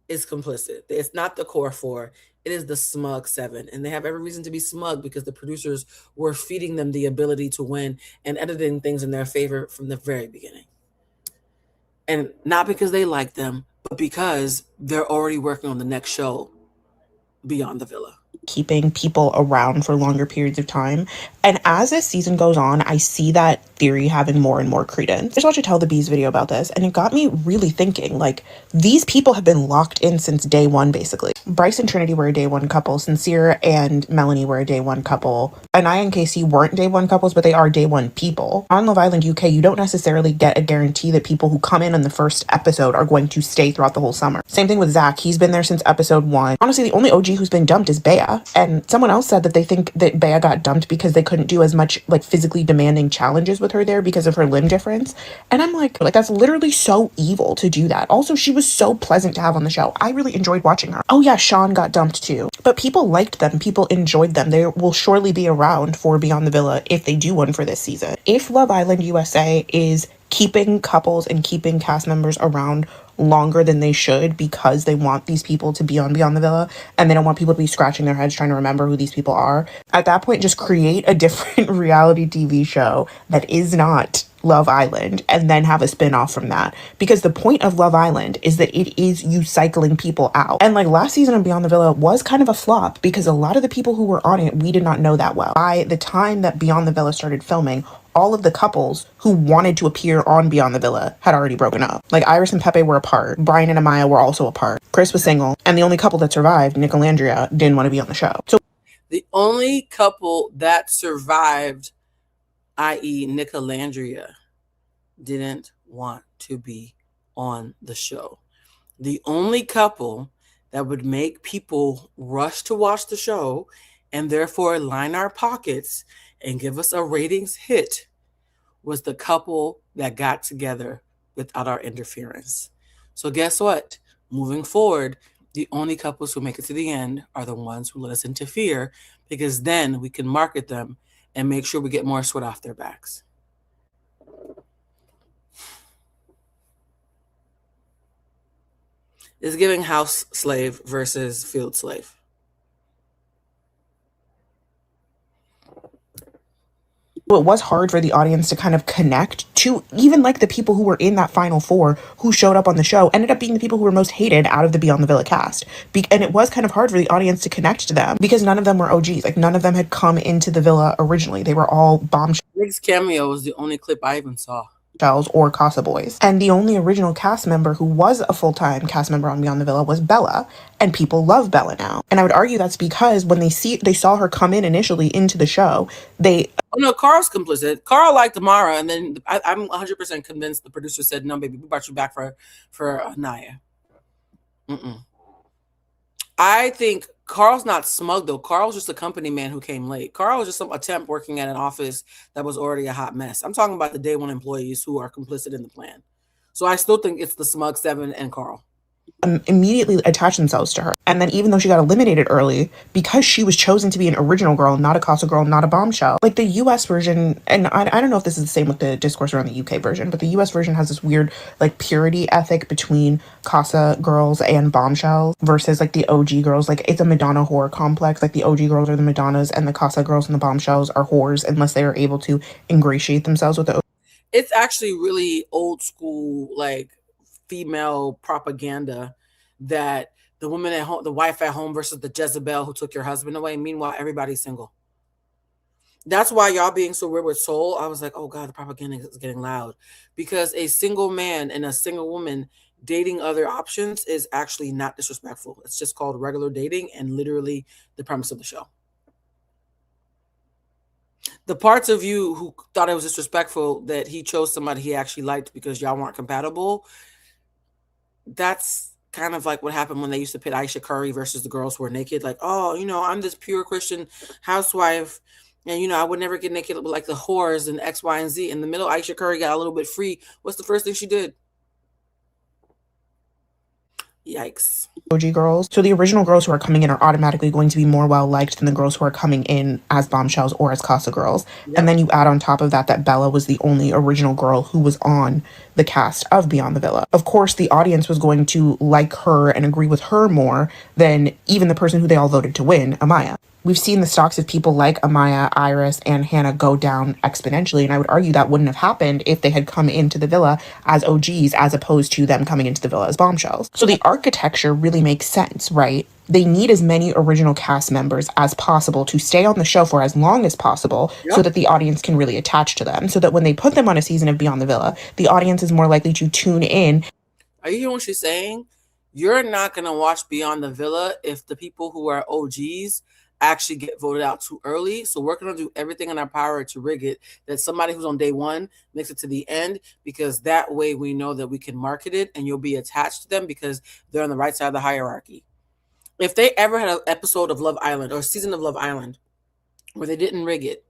is complicit. It's not the core four. It is the smug seven. And they have every reason to be smug because the producers were feeding them the ability to win and editing things in their favor from the very beginning. And not because they like them, but because they're already working on the next show beyond the villa. Keeping people around for longer periods of time. And as this season goes on, I see that theory having more and more credence. I just watched a Tell the Bees video about this, and it got me really thinking, like, these people have been locked in since day one, basically. Bryce and Trinity were a day one couple. Sincere and Melanie were a day one couple. Anaya and Casey weren't day one couples, but they are day one people. On Love Island UK, you don't necessarily get a guarantee that people who come in the first episode are going to stay throughout the whole summer. Same thing with Zach. He's been there since episode 1. Honestly, the only OG who's been dumped is Bea. And someone else said that they think that Bea got dumped because they couldn't do as much like physically demanding challenges with her there because of her limb difference. And I'm like that's literally so evil to do that. Also, she was so pleasant to have on the show. I really enjoyed watching her. Oh yeah, Sean got dumped too. But people liked them. People enjoyed them. They will surely be around for Beyond the Villa if they do one for this season. If Love Island USA is keeping couples and keeping cast members around longer than they should because they want these people to be on Beyond the Villa and they don't want people to be scratching their heads trying to remember who these people are, at that point just create a different reality TV show that is not Love Island and then have a spin-off from that, because the point of Love Island is that it is you cycling people out. And like last season of Beyond the Villa was kind of a flop because a lot of the people who were on it we did not know that well. By the time that Beyond the Villa started filming, all of the couples who wanted to appear on Beyond the Villa had already broken up. Like Iris and Pepe were apart. Brian and Amaya were also apart. Chris was single. And the only couple that survived, Nick and Landria, didn't want to be on the show. So the only couple that survived, i.e. Nick and Landria, didn't want to be on the show. The only couple that would make people rush to watch the show and therefore line our pockets and give us a ratings hit was the couple that got together without our interference. So guess what? Moving forward, the only couples who make it to the end are the ones who let us interfere, because then we can market them and make sure we get more sweat off their backs. It's giving house slave versus field slave. it was hard for the audience to kind of connect to, even like the people who were in that final four who showed up on the show ended up being the people who were most hated out of the Beyond the Villa cast. And it was kind of hard for the audience to connect to them because none of them were OGs. Like none of them had come into the villa originally. They were all bombshells. Nick's cameo was the only clip I even saw. Or Casa Boys. And the only original cast member who was a full-time cast member on Beyond the Villa was Bella, and people love Bella now. And I would argue that's because when they saw her come in initially into the show, oh no, Carl's complicit. Carl liked Amara, and then I'm 100% convinced the producer said, "No, baby, we brought you back for Naya." I think Carl's not smug though. Carl's just a company man who came late. Carl was just a temp working at an office that was already a hot mess. I'm talking about the day one employees who are complicit in the plan. So I still think it's the smug seven and Carl. Immediately attach themselves to her. And then even though she got eliminated early, because she was chosen to be an original girl, not a Casa girl, not a bombshell, like the US version, and I don't know if this is the same with the discourse around the UK version, but the US version has this weird like purity ethic between Casa girls and bombshells versus like the OG girls. Like it's a Madonna whore complex. Like the OG girls are the Madonnas and the Casa girls and the bombshells are whores unless they are able to ingratiate themselves with the OG. It's actually really old school, like female propaganda that the woman at home, the wife at home versus the Jezebel who took your husband away. Meanwhile, everybody's single. That's why y'all being so weird with Soul, I was like, oh God, the propaganda is getting loud. Because a single man and a single woman dating other options is actually not disrespectful. It's just called regular dating and literally the premise of the show. The parts of you who thought it was disrespectful that he chose somebody he actually liked because y'all weren't compatible, that's kind of like what happened when they used to pit Aisha Curry versus the girls who were naked. Like, oh, you know, I'm this pure Christian housewife, and, you know, I would never get naked like the whores and X, Y, and Z. In the middle, Aisha Curry got a little bit free. What's the first thing she did? Yikes. OG girls. So the original girls who are coming in are automatically going to be more well liked than the girls who are coming in as bombshells or as Casa girls. Yep. And then you add on top of that Bella was the only original girl who was on the cast of Beyond the Villa. Of course, the audience was going to like her and agree with her more than even the person who they all voted to win, Amaya. We've seen the stocks of people like Amaya, Iris, and Hannah go down exponentially, and I would argue that wouldn't have happened if they had come into the villa as OGs as opposed to them coming into the villa as bombshells. So the architecture really makes sense, right? They need as many original cast members as possible to stay on the show for as long as possible so that the audience can really attach to them, so that when they put them on a season of Beyond the Villa, the audience is more likely to tune in. Are you hearing what she's saying? You're not going to watch Beyond the Villa if the people who are OGs actually get voted out too early. So we're going to do everything in our power to rig it that somebody who's on day one makes it to the end, because that way we know that we can market it and you'll be attached to them because they're on the right side of the hierarchy. If they ever had an episode of Love Island or a season of Love Island where they didn't rig it,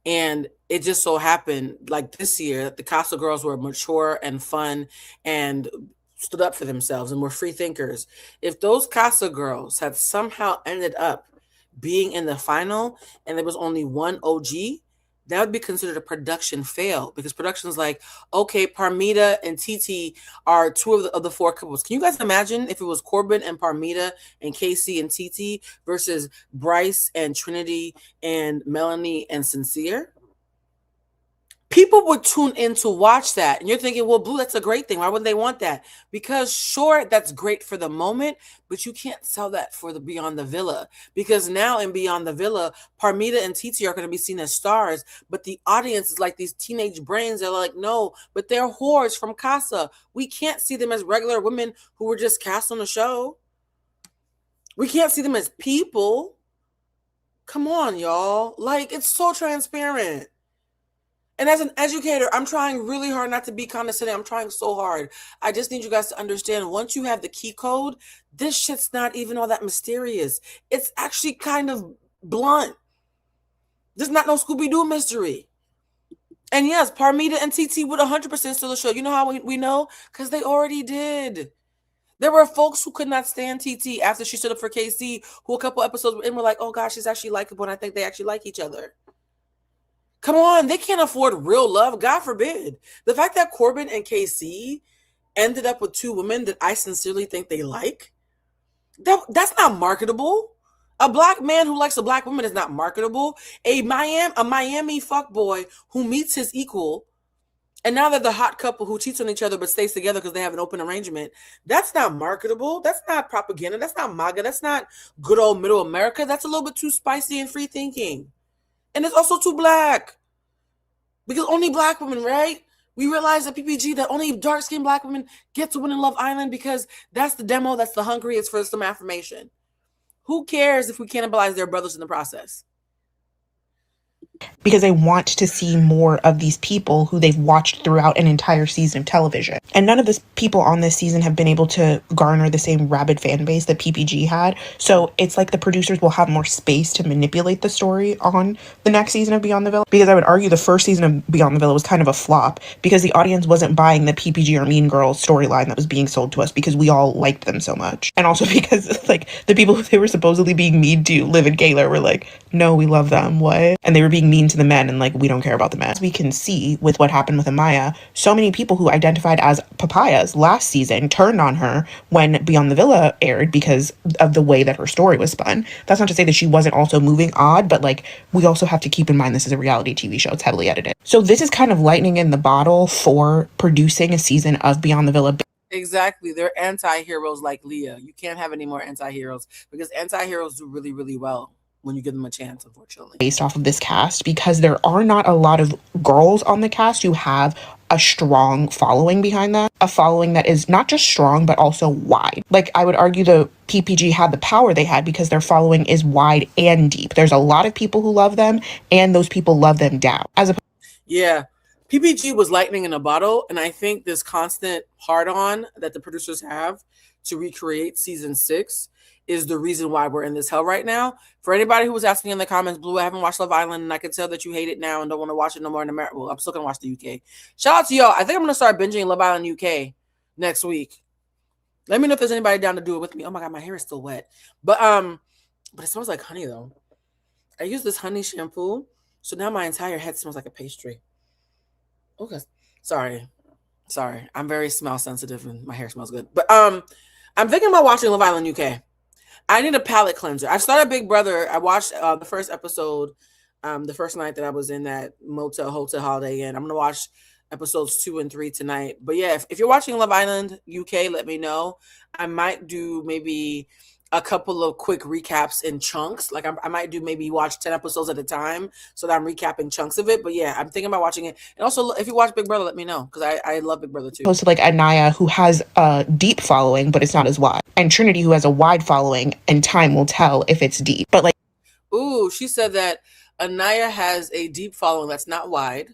and it just so happened, like this year, that the Casa girls were mature and fun and stood up for themselves and were free thinkers. If those Casa girls had somehow ended up being in the final and there was only one OG, that would be considered a production fail, because production's like, okay, Parmita and Titi are two of the four couples. Can you guys imagine if it was Corbin and Parmita and Casey and Titi versus Bryce and Trinity and Melanie and Sincere? People would tune in to watch that. And you're thinking, well, Blue, that's a great thing. Why wouldn't they want that? Because sure, that's great for the moment, but you can't sell that for the Beyond the Villa. Because now in Beyond the Villa, Parmita and Titi are going to be seen as stars, but the audience is like these teenage brains. They're like, no, but they're whores from Casa. We can't see them as regular women who were just cast on the show. We can't see them as people. Come on, y'all. Like, it's so transparent. And as an educator, I'm trying really hard not to be condescending. I'm trying so hard. I just need you guys to understand, once you have the key code, this shit's not even all that mysterious. It's actually kind of blunt. There's not no Scooby-Doo mystery. And yes, Parmita and TT would 100% steal the show. You know how we know? Because they already did. There were folks who could not stand TT after she stood up for KC, who a couple episodes in were like, oh gosh, she's actually likable, and I think they actually like each other. Come on, they can't afford real love. God forbid. The fact that Corbin and KC ended up with two women that I sincerely think they like, that's not marketable. A black man who likes a black woman is not marketable. A Miami fuckboy who meets his equal, and now they're the hot couple who cheats on each other but stays together because they have an open arrangement, that's not marketable. That's not propaganda. That's not MAGA. That's not good old middle America. That's a little bit too spicy and free thinking. And it's also too black. Because only black women, right? We realize at PPG that only dark-skinned black women get to win in Love Island because that's the demo, that's the hungry, it's for some affirmation. Who cares if we cannibalize their brothers in the process? Because they want to see more of these people who they've watched throughout an entire season of television. And none of the people on this season have been able to garner the same rabid fan base that PPG had. So it's like the producers will have more space to manipulate the story on the next season of Beyond the Villa. Because I would argue the first season of Beyond the Villa was kind of a flop because the audience wasn't buying the PPG or Mean Girls storyline that was being sold to us because we all liked them so much. And also because like the people who they were supposedly being mean to, Liv and Kayla, were like, no, we love them, what? And they were being mean to the men and like, we don't care about the men. As we can see with what happened with Amaya, so many people who identified as papayas last season turned on her when Beyond the Villa aired because of the way that her story was spun. That's not to say that she wasn't also moving odd, but like, we also have to keep in mind this is a reality TV show. It's heavily edited. So this is kind of lightning in the bottle for producing a season of Beyond the Villa. Exactly. They're anti-heroes like Leah. You can't have any more anti-heroes because anti-heroes do really, really well when you give them a chance, unfortunately. Based off of this cast, because there are not a lot of girls on the cast who have a strong following behind that. A following that is not just strong, but also wide. Like, I would argue the PPG had the power they had because their following is wide and deep. There's a lot of people who love them, and those people love them down. Yeah. PPG was lightning in a bottle, and I think this constant hard-on that the producers have to recreate season 6 is the reason why we're in this hell right now. For anybody who was asking in the comments, Blue, I haven't watched Love Island, and I can tell that you hate it now and don't want to watch it no more in America. Well, I'm still going to watch the UK. Shout out to y'all. I think I'm going to start binging Love Island UK next week. Let me know if there's anybody down to do it with me. Oh my God, my hair is still wet. But it smells like honey though. I use this honey shampoo, so now my entire head smells like a pastry. Okay, sorry. I'm very smell sensitive and my hair smells good. But I'm thinking about watching Love Island UK. I need a palate cleanser. I started Big Brother. I watched the first episode the first night that I was in that motel hotel Holiday Inn. I'm gonna watch episodes 2 and 3 tonight. But yeah, if you're watching Love Island UK, let me know. I might do maybe a couple of quick recaps in chunks. Like I might do maybe watch 10 episodes at a time so that I'm recapping chunks of it. But yeah, I'm thinking about watching it. And also, if you watch Big Brother, let me know because I love Big Brother too. Opposed to like Anaya, who has a deep following, but it's not as wide, and Trinity, who has a wide following, and time will tell if it's deep. But like, ooh, she said that Anaya has a deep following that's not wide,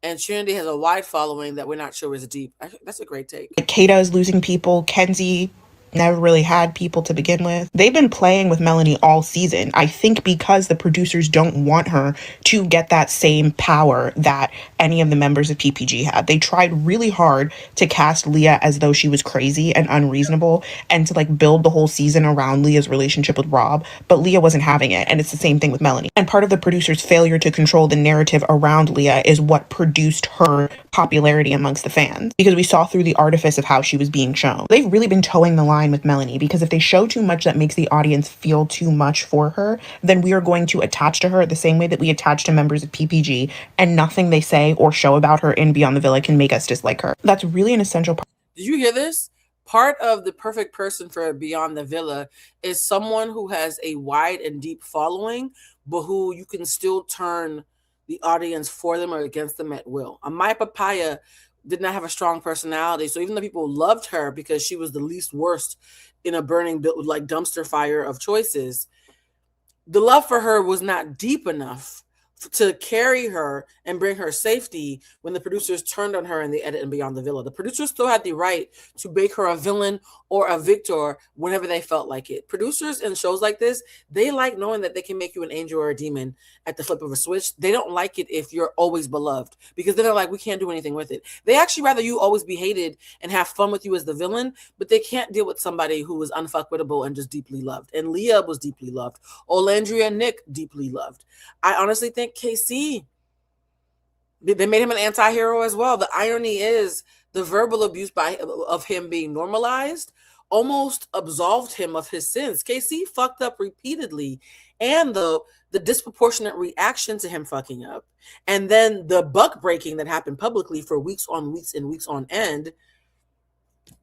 and Trinity has a wide following that we're not sure is deep. That's a great take. Kata is losing people. Kenzie never really had people to begin with. They've been playing with Melanie all season. I think because the producers don't want her to get that same power that any of the members of PPG had. They tried really hard to cast Leah as though she was crazy and unreasonable and to like build the whole season around Leah's relationship with Rob, but Leah wasn't having it. And it's the same thing with Melanie. And part of the producers' failure to control the narrative around Leah is what produced her popularity amongst the fans, because we saw through the artifice of how she was being shown. They've really been towing the line with Melanie, because if they show too much that makes the audience feel too much for her, then we are going to attach to her the same way that we attach to members of PPG, and nothing they say or show about her in Beyond the Villa can make us dislike her. That's really an essential part. Did you hear this? Part of the perfect person for Beyond the Villa is someone who has a wide and deep following, but who you can still turn the audience for them or against them at will. Amaya Papaya did not have a strong personality, so even though people loved her because she was the least worst in a burning like dumpster fire of choices, the love for her was not deep enough to carry her and bring her safety when the producers turned on her in the edit and Beyond the Villa. The producers still had the right to make her a villain or a victor whenever they felt like it. Producers in shows like this, they like knowing that they can make you an angel or a demon at the flip of a switch. They don't like it if you're always beloved, because then they're like, we can't do anything with it. They actually rather you always be hated and have fun with you as the villain, but they can't deal with somebody who is unfuckwittable and just deeply loved. And Leah was deeply loved. Olandria and Nick, deeply loved. I honestly think KC, they made him an anti-hero as well. The irony is the verbal abuse of him being normalized almost absolved him of his sins. KC fucked up repeatedly, and the disproportionate reaction to him fucking up, and then the buck breaking that happened publicly for weeks on weeks and weeks on end.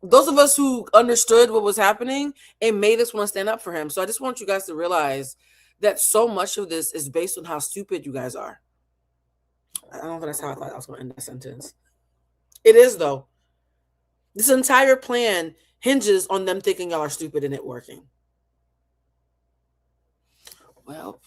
Those of us who understood what was happening, it made us want to stand up for him. So I just want you guys to realize that so much of this is based on how stupid you guys are. I don't know if that's how I thought I was going to end that sentence. It is, though. This entire plan hinges on them thinking y'all are stupid and it working. Well,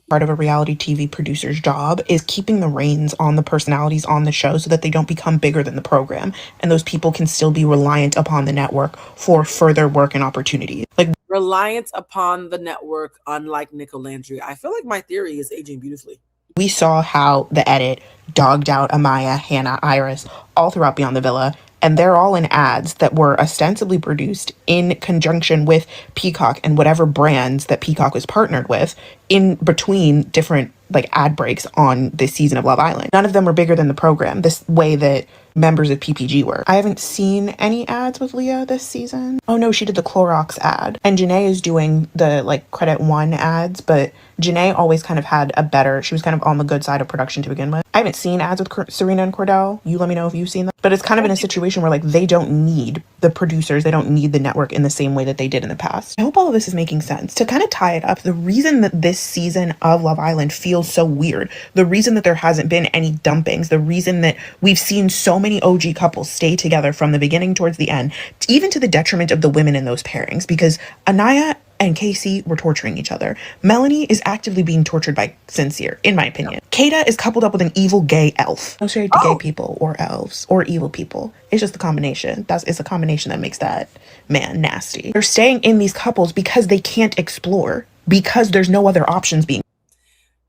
part of a reality TV producer's job is keeping the reins on the personalities on the show so that they don't become bigger than the program, and those people can still be reliant upon the network for further work and opportunities. Like reliant upon the network, unlike Nicolandria. I feel like my theory is aging beautifully. We saw how the edit dogged out Amaya, Hannah, Iris, all throughout Beyond the Villa, and they're all in ads that were ostensibly produced in conjunction with Peacock and whatever brands that Peacock was partnered with in between different like ad breaks on this season of Love Island. None of them were bigger than the program, this way that members of PPG were. I haven't seen any ads with Leah this season. Oh no, she did the Clorox ad. And Janae is doing the like Credit One ads, but Janae always kind of had a better, she was kind of on the good side of production to begin with. I haven't seen ads with Serena and Cordell. You let me know if you've seen them. But it's kind of in a situation where like they don't need the producers, they don't need the network in the same way that they did in the past. I hope all of this is making sense. To kind of tie it up, the reason that this season of Love Island feels so weird, the reason that there hasn't been any dumpings, the reason that we've seen so many OG couples stay together from the beginning towards the end, even to the detriment of the women in those pairings, because Anaya and Casey were torturing each other. Melanie is actively being tortured by Sincere, in my opinion. Kata is coupled up with an evil gay elf. No shade to gay people or elves or evil people. It's just the combination. It's a combination that makes that man nasty. They're staying in these couples because they can't explore, because there's no other options being.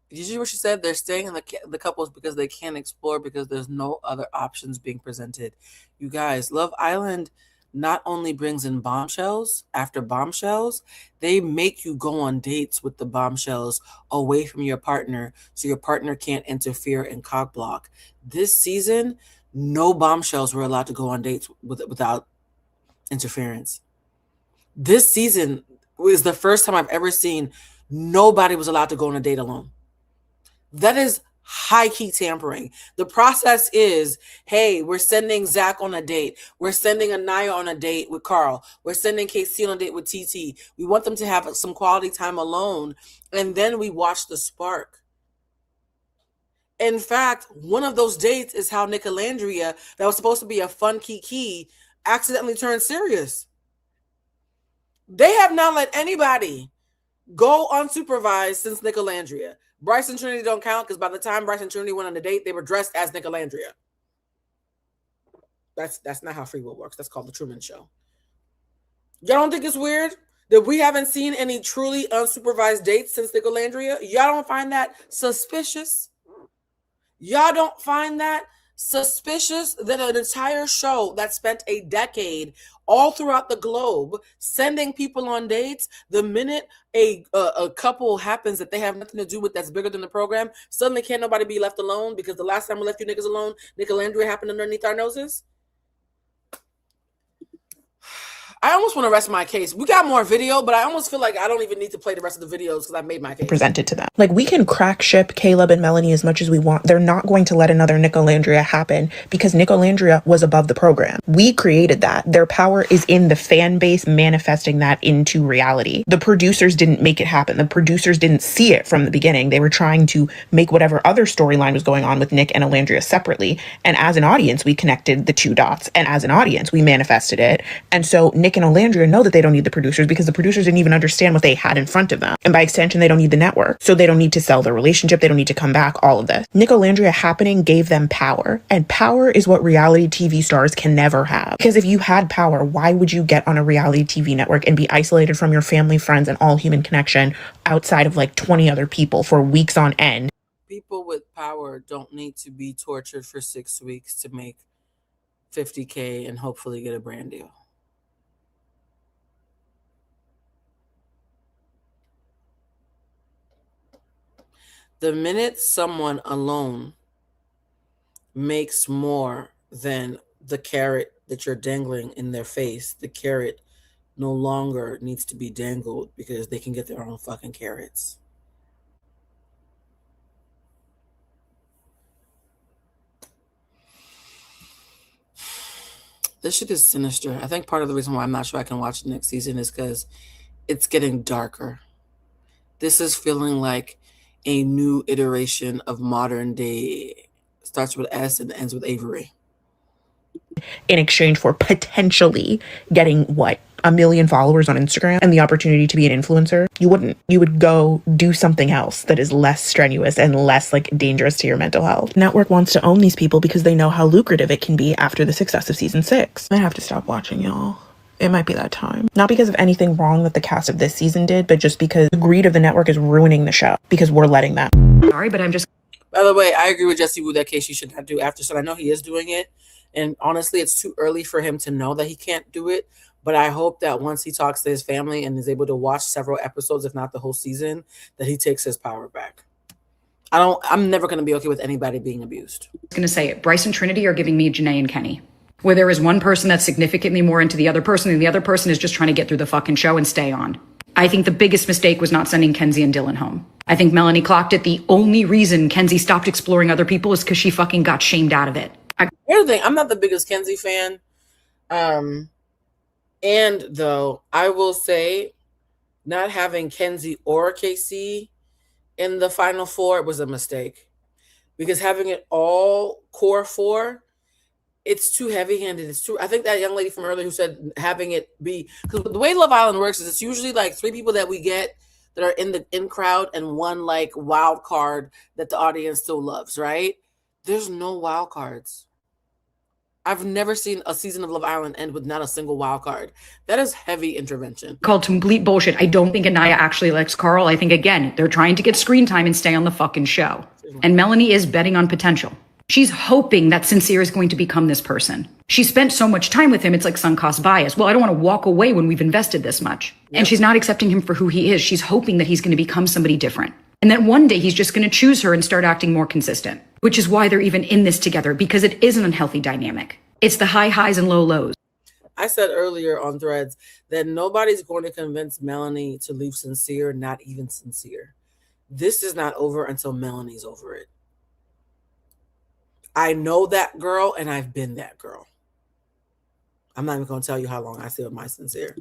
Did you hear what she said? They're staying in the couples because they can't explore, because there's no other options being presented. You guys, Love Island, not only brings in bombshells after bombshells, they make you go on dates with the bombshells away from your partner so your partner can't interfere and cock block. This season, no bombshells were allowed to go on dates without interference. This season was the first time I've ever seen nobody was allowed to go on a date alone. That is high-key tampering. The process is, hey, we're sending Zach on a date. We're sending Anaya on a date with Carl. We're sending KC on a date with TT. We want them to have some quality time alone, and then we watch the spark. In fact, one of those dates is how Nicolandria, that was supposed to be a fun kiki, accidentally turned serious. They have not let anybody go unsupervised since Nicolandria. Bryce and Trinity don't count because by the time Bryce and Trinity went on a date, they were dressed as Nicolandria. That's not how free will works. That's called the Truman Show. Y'all don't think it's weird that we haven't seen any truly unsupervised dates since Nicolandria? Y'all don't find that suspicious? Y'all don't find that suspicious that an entire show that spent a decade all throughout the globe sending people on dates, the minute a couple happens that they have nothing to do with that's bigger than the program, suddenly can't nobody be left alone because the last time we left you niggas alone, Nicolandria happened underneath our noses? I almost want to rest my case. We got more video, but I almost feel like I don't even need to play the rest of the videos because I made my case. Presented to them. Like, we can crack ship Caleb and Melanie as much as we want. They're not going to let another Nicolandria happen because Nicolandria was above the program. We created that. Their power is in the fan base manifesting that into reality. The producers didn't make it happen. The producers didn't see it from the beginning. They were trying to make whatever other storyline was going on with Nick and Alandria separately. And as an audience, we connected the two dots. And as an audience, we manifested it. And so Nick and Alandria know that they don't need the producers because the producers didn't even understand what they had in front of them. And by extension, they don't need the network. So they don't need to sell their relationship. They don't need to come back, all of this. Nick Alandria happening gave them power. And power is what reality TV stars can never have. Because if you had power, why would you get on a reality TV network and be isolated from your family, friends, and all human connection outside of like 20 other people for weeks on end? People with power don't need to be tortured for 6 weeks to make $50K and hopefully get a brand deal. The minute someone alone makes more than the carrot that you're dangling in their face, the carrot no longer needs to be dangled because they can get their own fucking carrots. This shit is sinister. I think part of the reason why I'm not sure I can watch the next season is because it's getting darker. This is feeling like a new iteration of modern day. Starts with S and ends with Avery. In exchange for potentially getting, what, 1 million followers on Instagram and the opportunity to be an influencer? You wouldn't. You would go do something else that is less strenuous and less like dangerous to your mental health. Network wants to own these people because they know how lucrative it can be after the success of season 6. I have to stop watching, y'all. It might be that time. Not because of anything wrong that the cast of this season did, but just because the greed of the network is ruining the show because we're letting that. Sorry, but I'm just... By the way, I agree with Jesse Wu that case you should not do after. So I know he is doing it. And honestly, it's too early for him to know that he can't do it. But I hope that once he talks to his family and is able to watch several episodes, if not the whole season, that he takes his power back. I'm never going to be okay with anybody being abused. I was going to say it. Bryce and Trinity are giving me Janae and Kenny, where there is one person that's significantly more into the other person and the other person is just trying to get through the fucking show and stay on. I think the biggest mistake was not sending Kenzie and Dylan home. I think Melanie clocked it. The only reason Kenzie stopped exploring other people is because she fucking got shamed out of it. Here's the thing. I'm not the biggest Kenzie fan. And though I will say not having Kenzie or KC in the final 4 was a mistake. Because having it all core 4, it's too heavy-handed. I think that young lady from earlier who said having it be, because the way Love Island works is it's usually like 3 people that we get that are in the in crowd and 1 like wild card that the audience still loves, right? There's no wild cards. I've never seen a season of Love Island end with not a single wild card. That is heavy intervention. Called complete bullshit. I don't think Anaya actually likes Carl. I think, again, they're trying to get screen time and stay on the fucking show. And Melanie is betting on potential. She's hoping that Sincere is going to become this person. She spent so much time with him, it's like sunk cost bias. Well, I don't want to walk away when we've invested this much. Yep. And she's not accepting him for who he is. She's hoping that he's going to become somebody different. And that one day he's just going to choose her and start acting more consistent, which is why they're even in this together, because it is an unhealthy dynamic. It's the high highs and low lows. I said earlier on Threads that nobody's going to convince Melanie to leave Sincere, not even Sincere. This is not over until Melanie's over it. I know that girl, and I've been that girl. I'm not even going to tell you how long I stay with my Sincere.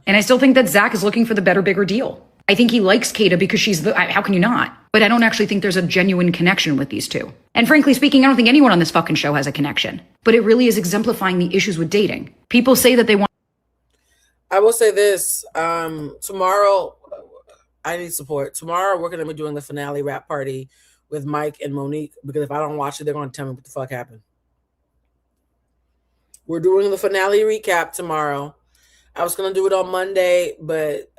And I still think that Zach is looking for the better, bigger deal. I think he likes Kata because she's how can you not? But I don't actually think there's a genuine connection with these two. And frankly speaking, I don't think anyone on this fucking show has a connection. But it really is exemplifying the issues with dating. People say that they want... I will say this. Tomorrow, I need support. Tomorrow, we're going to be doing the finale rap party with Mike and Monique, because if I don't watch it, they're going to tell me what the fuck happened. We're doing the finale recap tomorrow. I was going to do it on Monday, but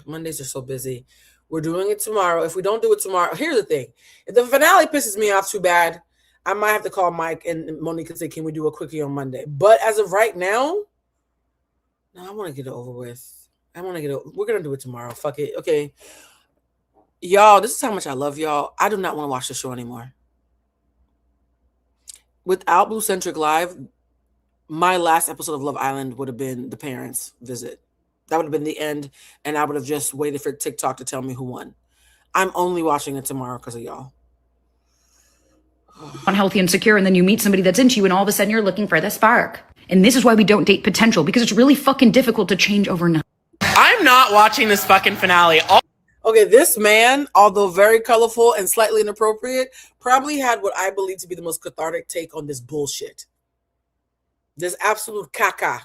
Mondays are so busy. We're doing it tomorrow. If we don't do it tomorrow, here's the thing. If the finale pisses me off too bad, I might have to call Mike and Monique and say, can we do a quickie on Monday? But as of right now, no, I want to get it over with. We're going to do it tomorrow. Fuck it. Okay. Y'all, this is how much I love y'all. I do not want to watch the show anymore. Without Bluecentric Live, my last episode of Love Island would have been the parents' visit. That would have been the end, and I would have just waited for TikTok to tell me who won. I'm only watching it tomorrow because of y'all. Unhealthy and secure, and then you meet somebody that's into you, and all of a sudden you're looking for the spark. And this is why we don't date potential, because it's really fucking difficult to change overnight. I'm not watching this fucking finale. Okay, this man, although very colorful and slightly inappropriate, probably had what I believe to be the most cathartic take on this bullshit. This absolute caca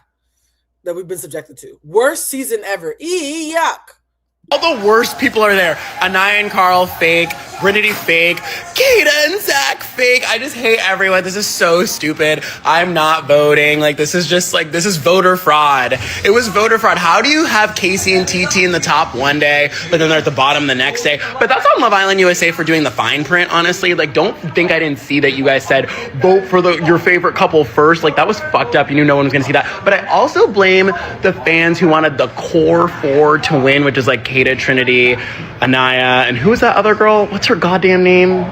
that we've been subjected to. Worst season ever. Yuck. All the worst people are there. Anaya and Carl, fake. Brittany, fake. Kata and Zach, fake. I just hate everyone. This is so stupid. I'm not voting. Like, this is just like, this is voter fraud. It was voter fraud. How do you have Casey and TT in the top one day, but then they're at the bottom the next day? But that's on Love Island USA for doing the fine print, honestly. Like, don't think I didn't see that you guys said, vote for your favorite couple first. Like, that was fucked up. You knew no one was going to see that. But I also blame the fans who wanted the core four to win, which is like Kata, Trinity, Anaya, and who was that other girl? What's her goddamn name?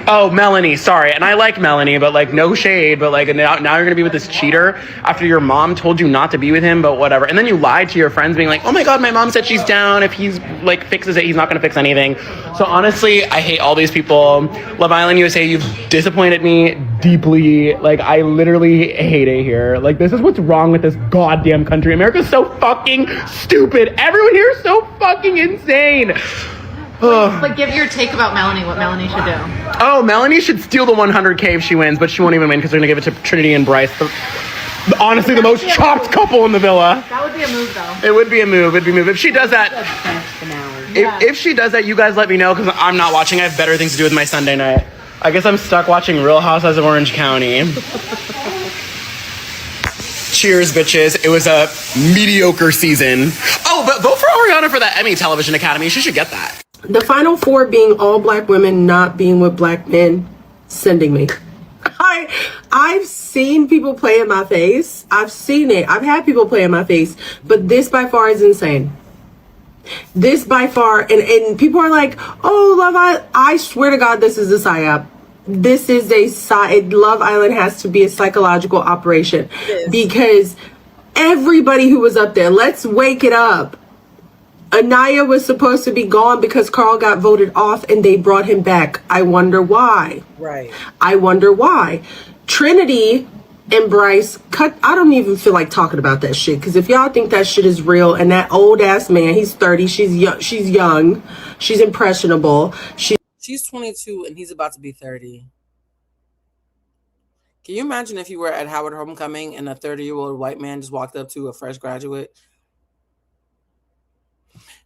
Oh, Melanie, sorry. And I like Melanie, but like no shade, but like now you're gonna be with this cheater after your mom told you not to be with him, but whatever. And then you lied to your friends being like, oh my God, my mom said she's down. If he's like fixes it, he's not gonna fix anything. So honestly, I hate all these people. Love Island USA, you've disappointed me deeply. Like, I literally hate it here. Like, this is what's wrong with this goddamn country. America's so fucking stupid. Everyone here is so fucking insane. But give your take about Melanie, what Melanie should do. Oh, Melanie should steal the 100K if she wins, but she won't even win because they're going to give it to Trinity and Bryce. Honestly, the most chopped couple in the villa. That would be a move, though. It would be a move. It'd be a move. If she does that, if she does that, you guys let me know because I'm not watching. I have better things to do with my Sunday night. I guess I'm stuck watching Real Housewives of Orange County. Cheers, bitches. It was a mediocre season. Oh, but vote for Ariana for that Emmy Television Academy. She should get that. The final four being all black women not being with black men, sending me. I've seen people play in my face. I've seen it. I've had people play in my face. But this by far is insane. This by far, and people are like, oh, Love Island. I swear to God, this is a psyop. This is a side. Love Island has to be a psychological operation. Because everybody who was up there, let's wake it up. Anaya was supposed to be gone because Carl got voted off and they brought him back. I wonder why. Right. I wonder why. Trinity and Bryce cut. I don't even feel like talking about that shit because if y'all think that shit is real and that old ass man, he's 30, she's young, she's impressionable. She's 22 and he's about to be 30. Can you imagine if you were at Howard Homecoming and a 30-year-old white man just walked up to a fresh graduate?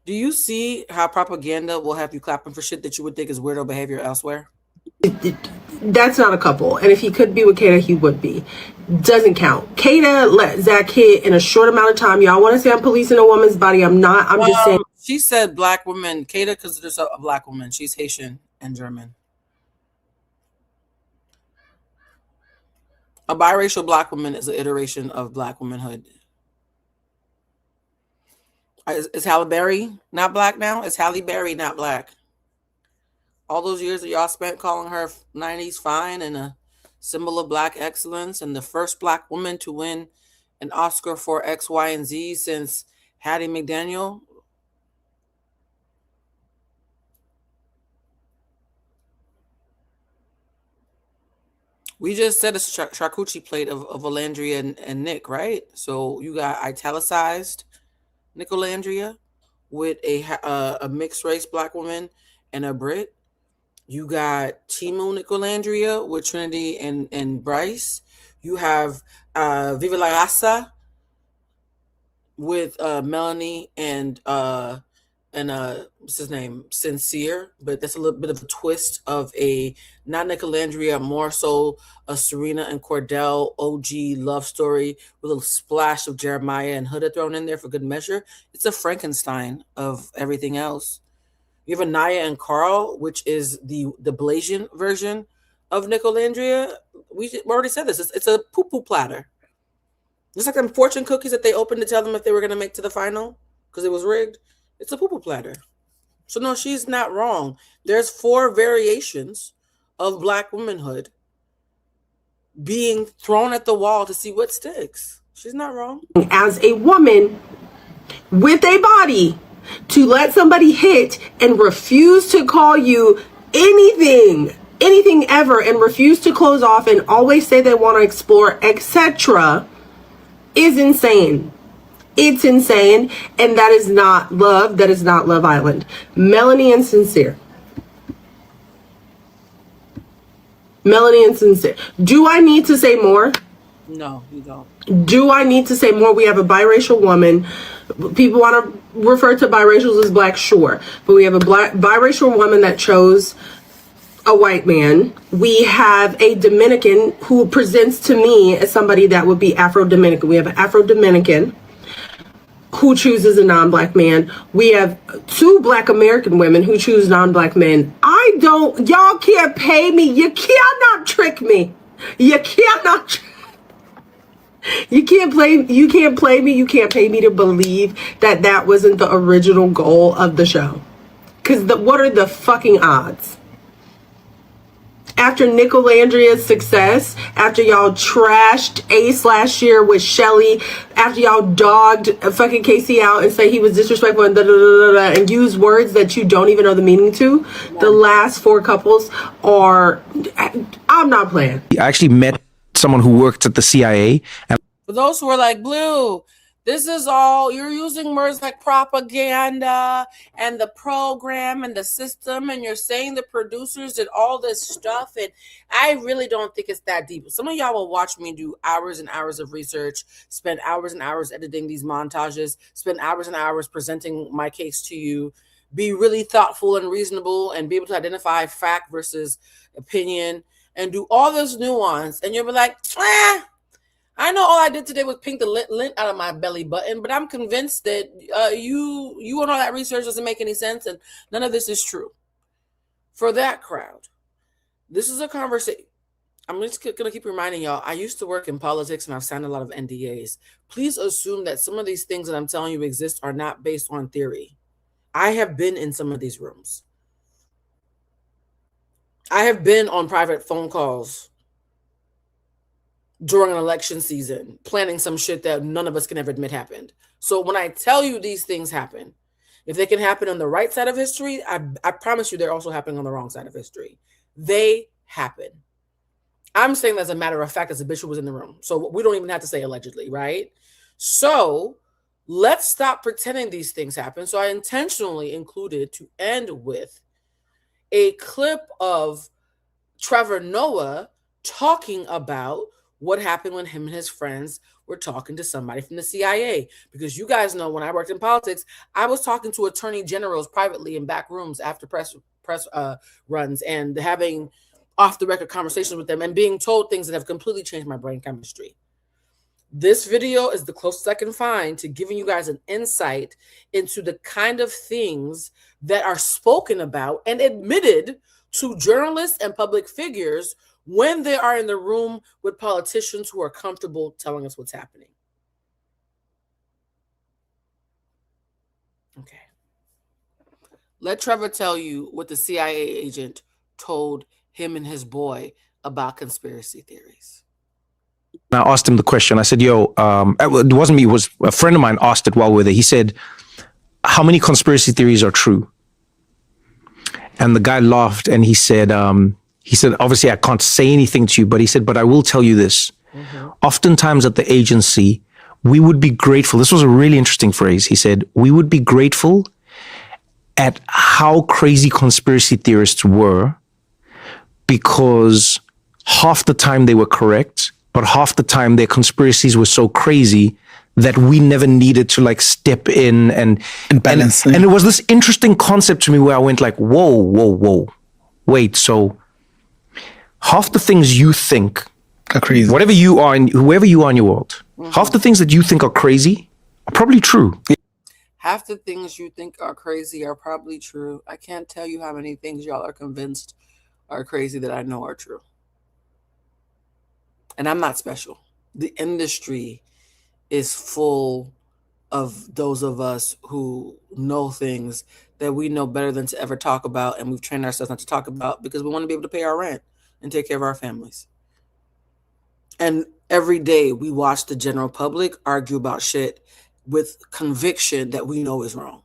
Do you see how propaganda will have you clapping for shit that you would think is weirdo behavior elsewhere? That's not a couple. And if he could be with Kata, he would be. Doesn't count. Kata let Zach hit in a short amount of time. Y'all want to say I'm policing a woman's body? I'm not. I'm just saying. She said black woman. Kata considers herself a black woman. She's Haitian and German. A biracial black woman is an iteration of black womanhood. Is Halle Berry not black now? Is Halle Berry not black? All those years that y'all spent calling her 90s fine and a symbol of black excellence and the first black woman to win an Oscar for X, Y, and Z since Hattie McDaniel. We just said a charcuterie plate of Olandria and Nick, right? So you got italicized Nicolandria with a mixed race black woman and a Brit. You got Timu Nicolandria with Trinity and Bryce. You have Viva la Raza with Melanie and what's his name? Sincere, but that's a little bit of a twist of a not Nicolandria, more so a Serena and Cordell OG love story with a little splash of Jeremiah and Huda thrown in there for good measure. It's a Frankenstein of everything else. You have Anaya and Carl, which is the Blasian version of Nicolandria. We already said this. It's a poo-poo platter. Just like them fortune cookies that they opened to tell them if they were going to make to the final because it was rigged. It's a poo-poo platter. So no, she's not wrong. There's 4 variations of black womanhood being thrown at the wall to see what sticks. She's not wrong. As a woman with a body, to let somebody hit and refuse to call you anything ever, and refuse to close off and always say they want to explore, etc., is insane. It's insane, and that is not love. That is not Love Island. Melanie and Sincere. Melanie and Sincere. Do I need to say more? No, you don't. Do I need to say more? We have a biracial woman. People want to refer to biracials as black, sure. But we have a biracial woman that chose a white man. We have a Dominican who presents to me as somebody that would be Afro-Dominican. We have an Afro-Dominican who chooses a non-black man. We have 2 black American women who choose non-black men. Y'all can't pay me. You cannot trick me. You cannot You can't play me. You can't pay me to believe that that wasn't the original goal of the show. Because what are the fucking odds? After Nicolandria's success, after y'all trashed Ace last year with Shelly, after y'all dogged fucking Casey out and say he was disrespectful and and used words that you don't even know the meaning to, the last 4 couples are... I'm not playing. I actually met someone who worked at the CIA. And For those who are like, Blue, this is all, you're using words like propaganda and the program and the system, and you're saying the producers did all this stuff, and I really don't think it's that deep. Some of y'all will watch me do hours and hours of research, spend hours and hours editing these montages, spend hours and hours presenting my case to you, be really thoughtful and reasonable, and be able to identify fact versus opinion, and do all this nuance, and you'll be like, I know all I did today was pink the lint out of my belly button, but I'm convinced that you and all that research doesn't make any sense, and none of this is true. For that crowd, this is a conversation. I'm just going to keep reminding y'all, I used to work in politics, and I've signed a lot of NDAs. Please assume that some of these things that I'm telling you exist are not based on theory. I have been in some of these rooms. I have been on private phone calls during an election season, planning some shit that none of us can ever admit happened. So when I tell you these things happen, if they can happen on the right side of history, I promise you they're also happening on the wrong side of history. They happen. I'm saying as a matter of fact, as a bitch who was in the room. So we don't even have to say allegedly, right? So let's stop pretending these things happen. So I intentionally included, to end with, a clip of Trevor Noah talking about what happened when him and his friends were talking to somebody from the CIA. Because you guys know, when I worked in politics, I was talking to attorney generals privately in back rooms after press runs, and having off the record conversations with them and being told things that have completely changed my brain chemistry. This video is the closest I can find to giving you guys an insight into the kind of things that are spoken about and admitted to journalists and public figures when they are in the room with politicians who are comfortable telling us what's happening. Okay. Let Trevor tell you what the CIA agent told him and his boy about conspiracy theories. I asked him the question. I said, yo, it wasn't me, it was a friend of mine asked it while we were there. He said, how many conspiracy theories are true? And the guy laughed and he said, obviously I can't say anything to you, but he said, but I will tell you this. Oftentimes at the agency, we would be grateful. This was a really interesting phrase. He said, we would be grateful at how crazy conspiracy theorists were, because half the time they were correct, but half the time their conspiracies were so crazy that we never needed to like step in and balance. And it was this interesting concept to me where I went like, whoa. Wait, so half the things you think are crazy, whoever you are in your world, half the things that you think are crazy are probably true. Half the things you think are crazy are probably true. I can't tell you how many things y'all are convinced are crazy that I know are true. And I'm not special. The industry is full of those of us who know things that we know better than to ever talk about, and we've trained ourselves not to talk about because we want to be able to pay our rent and take care of our families. And every day we watch the general public argue about shit with conviction that we know is wrong.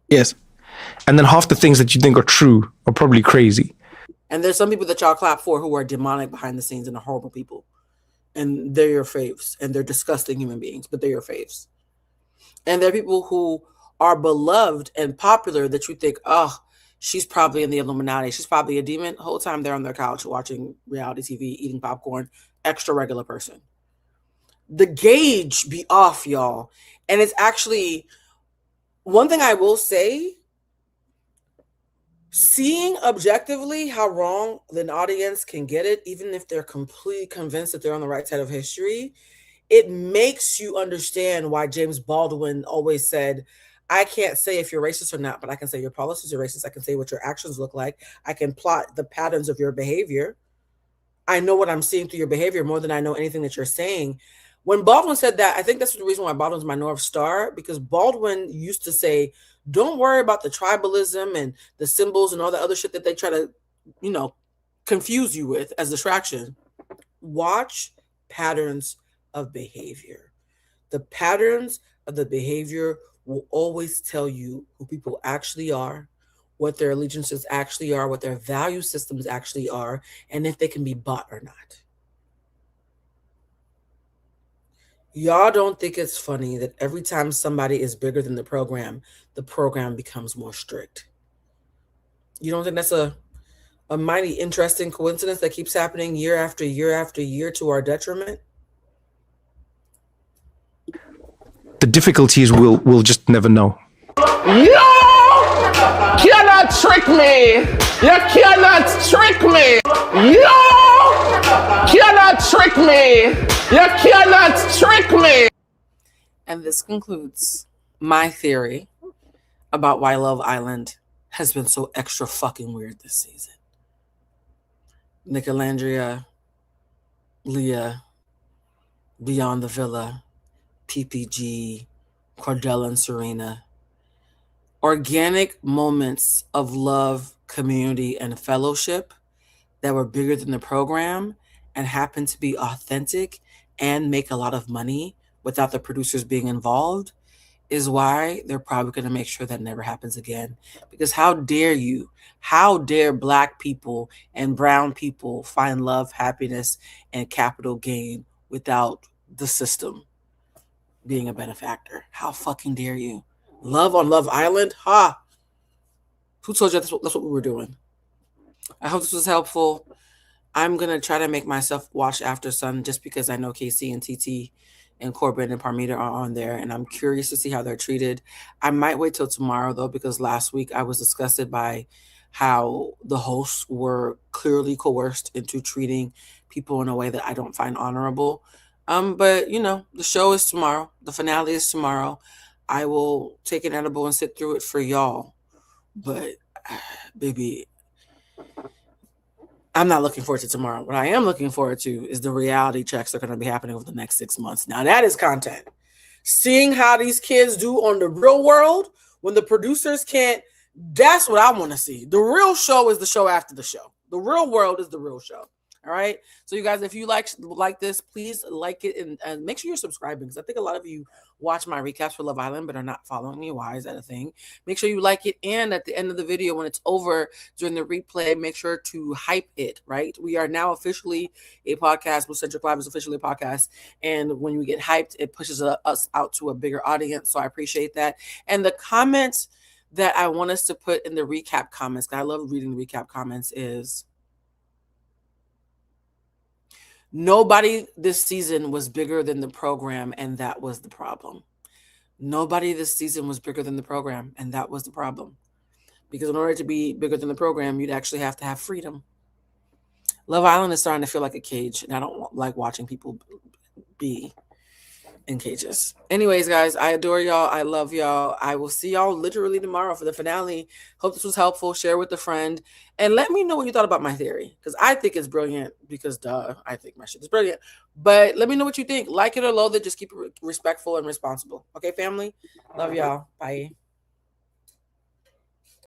Yes. And then half the things that you think are true are probably crazy. And there's some people that y'all clap for who are demonic behind the scenes and are horrible people. And they're your faves. And they're disgusting human beings, but they're your faves. And there are people who are beloved and popular that you think, oh, she's probably in the Illuminati. She's probably a demon. The whole time they're on their couch watching reality TV, eating popcorn, extra regular person. The gauge be off, y'all. And it's actually, one thing I will say, seeing objectively how wrong an audience can get it, even if they're completely convinced that they're on the right side of history, it makes you understand why James Baldwin always said, I can't say if you're racist or not, but I can say your policies are racist. I can say what your actions look like. I can plot the patterns of your behavior. I know what I'm seeing through your behavior more than I know anything that you're saying. When Baldwin said that, I think that's the reason why Baldwin's my North Star, because Baldwin used to say, don't worry about the tribalism and the symbols and all the other shit that they try to, confuse you with as distraction. Watch patterns of behavior. The patterns of the behavior will always tell you who people actually are, what their allegiances actually are, what their value systems actually are, and if they can be bought or not. Y'all don't think it's funny that every time somebody is bigger than the program becomes more strict. You don't think that's a mighty interesting coincidence that keeps happening year after year after year to our detriment? The difficulty is we'll just never know. You cannot trick me. You cannot trick me. You cannot trick me. You cannot trick me. And this concludes my theory about why Love Island has been so extra fucking weird this season. Nicolandria, Leah, Beyond the Villa, PPG, Cordell and Serena. Organic moments of love, community, and fellowship that were bigger than the program and happened to be authentic and make a lot of money without the producers being involved is why they're probably going to make sure that never happens again. Because how dare Black people and brown people find love, happiness, and capital gain without the system being a benefactor? How fucking dare you? Love on Love Island? Ha! Who told you that's what we were doing? I hope this was helpful. I'm going to try to make myself watch After Sun just because I know KC and TT and Corbin and Parmita are on there, and I'm curious to see how they're treated. I might wait till tomorrow, though, because last week I was disgusted by how the hosts were clearly coerced into treating people in a way that I don't find honorable. But, the show is tomorrow. The finale is tomorrow. I will take an edible and sit through it for y'all. But, baby, I'm not looking forward to tomorrow. What I am looking forward to is the reality checks that are going to be happening over the next 6 months. Now that is content. Seeing how these kids do on the real world when the producers can't, that's what I want to see. The real show is the show after the show. The real world is the real show. All right. So you guys, if you like this, please like it and make sure you're subscribing, because I think a lot of you watch my recaps for Love Island but are not following me. Why is that a thing? Make sure you like it, and at the end of the video, when it's over during the replay, make sure to hype it. Right. We are now officially a podcast. Bluecentric Live is officially a podcast, and when we get hyped, it pushes us out to a bigger audience. So I appreciate that. And the comments that I want us to put in the recap comments, because I love reading the recap comments, is nobody this season was bigger than the program, and that was the problem. Nobody this season was bigger than the program, and that was the problem. Because in order to be bigger than the program, you'd actually have to have freedom. Love Island is starting to feel like a cage, and I don't like watching people be in cages. Anyways, guys, I adore y'all. I love y'all. I will see y'all literally tomorrow for the finale. Hope this was helpful. Share with a friend. And let me know what you thought about my theory, because I think it's brilliant, because duh, I think my shit is brilliant. But let me know what you think. Like it or loathe it. Just keep it respectful and responsible. Okay, family? Love y'all. Bye.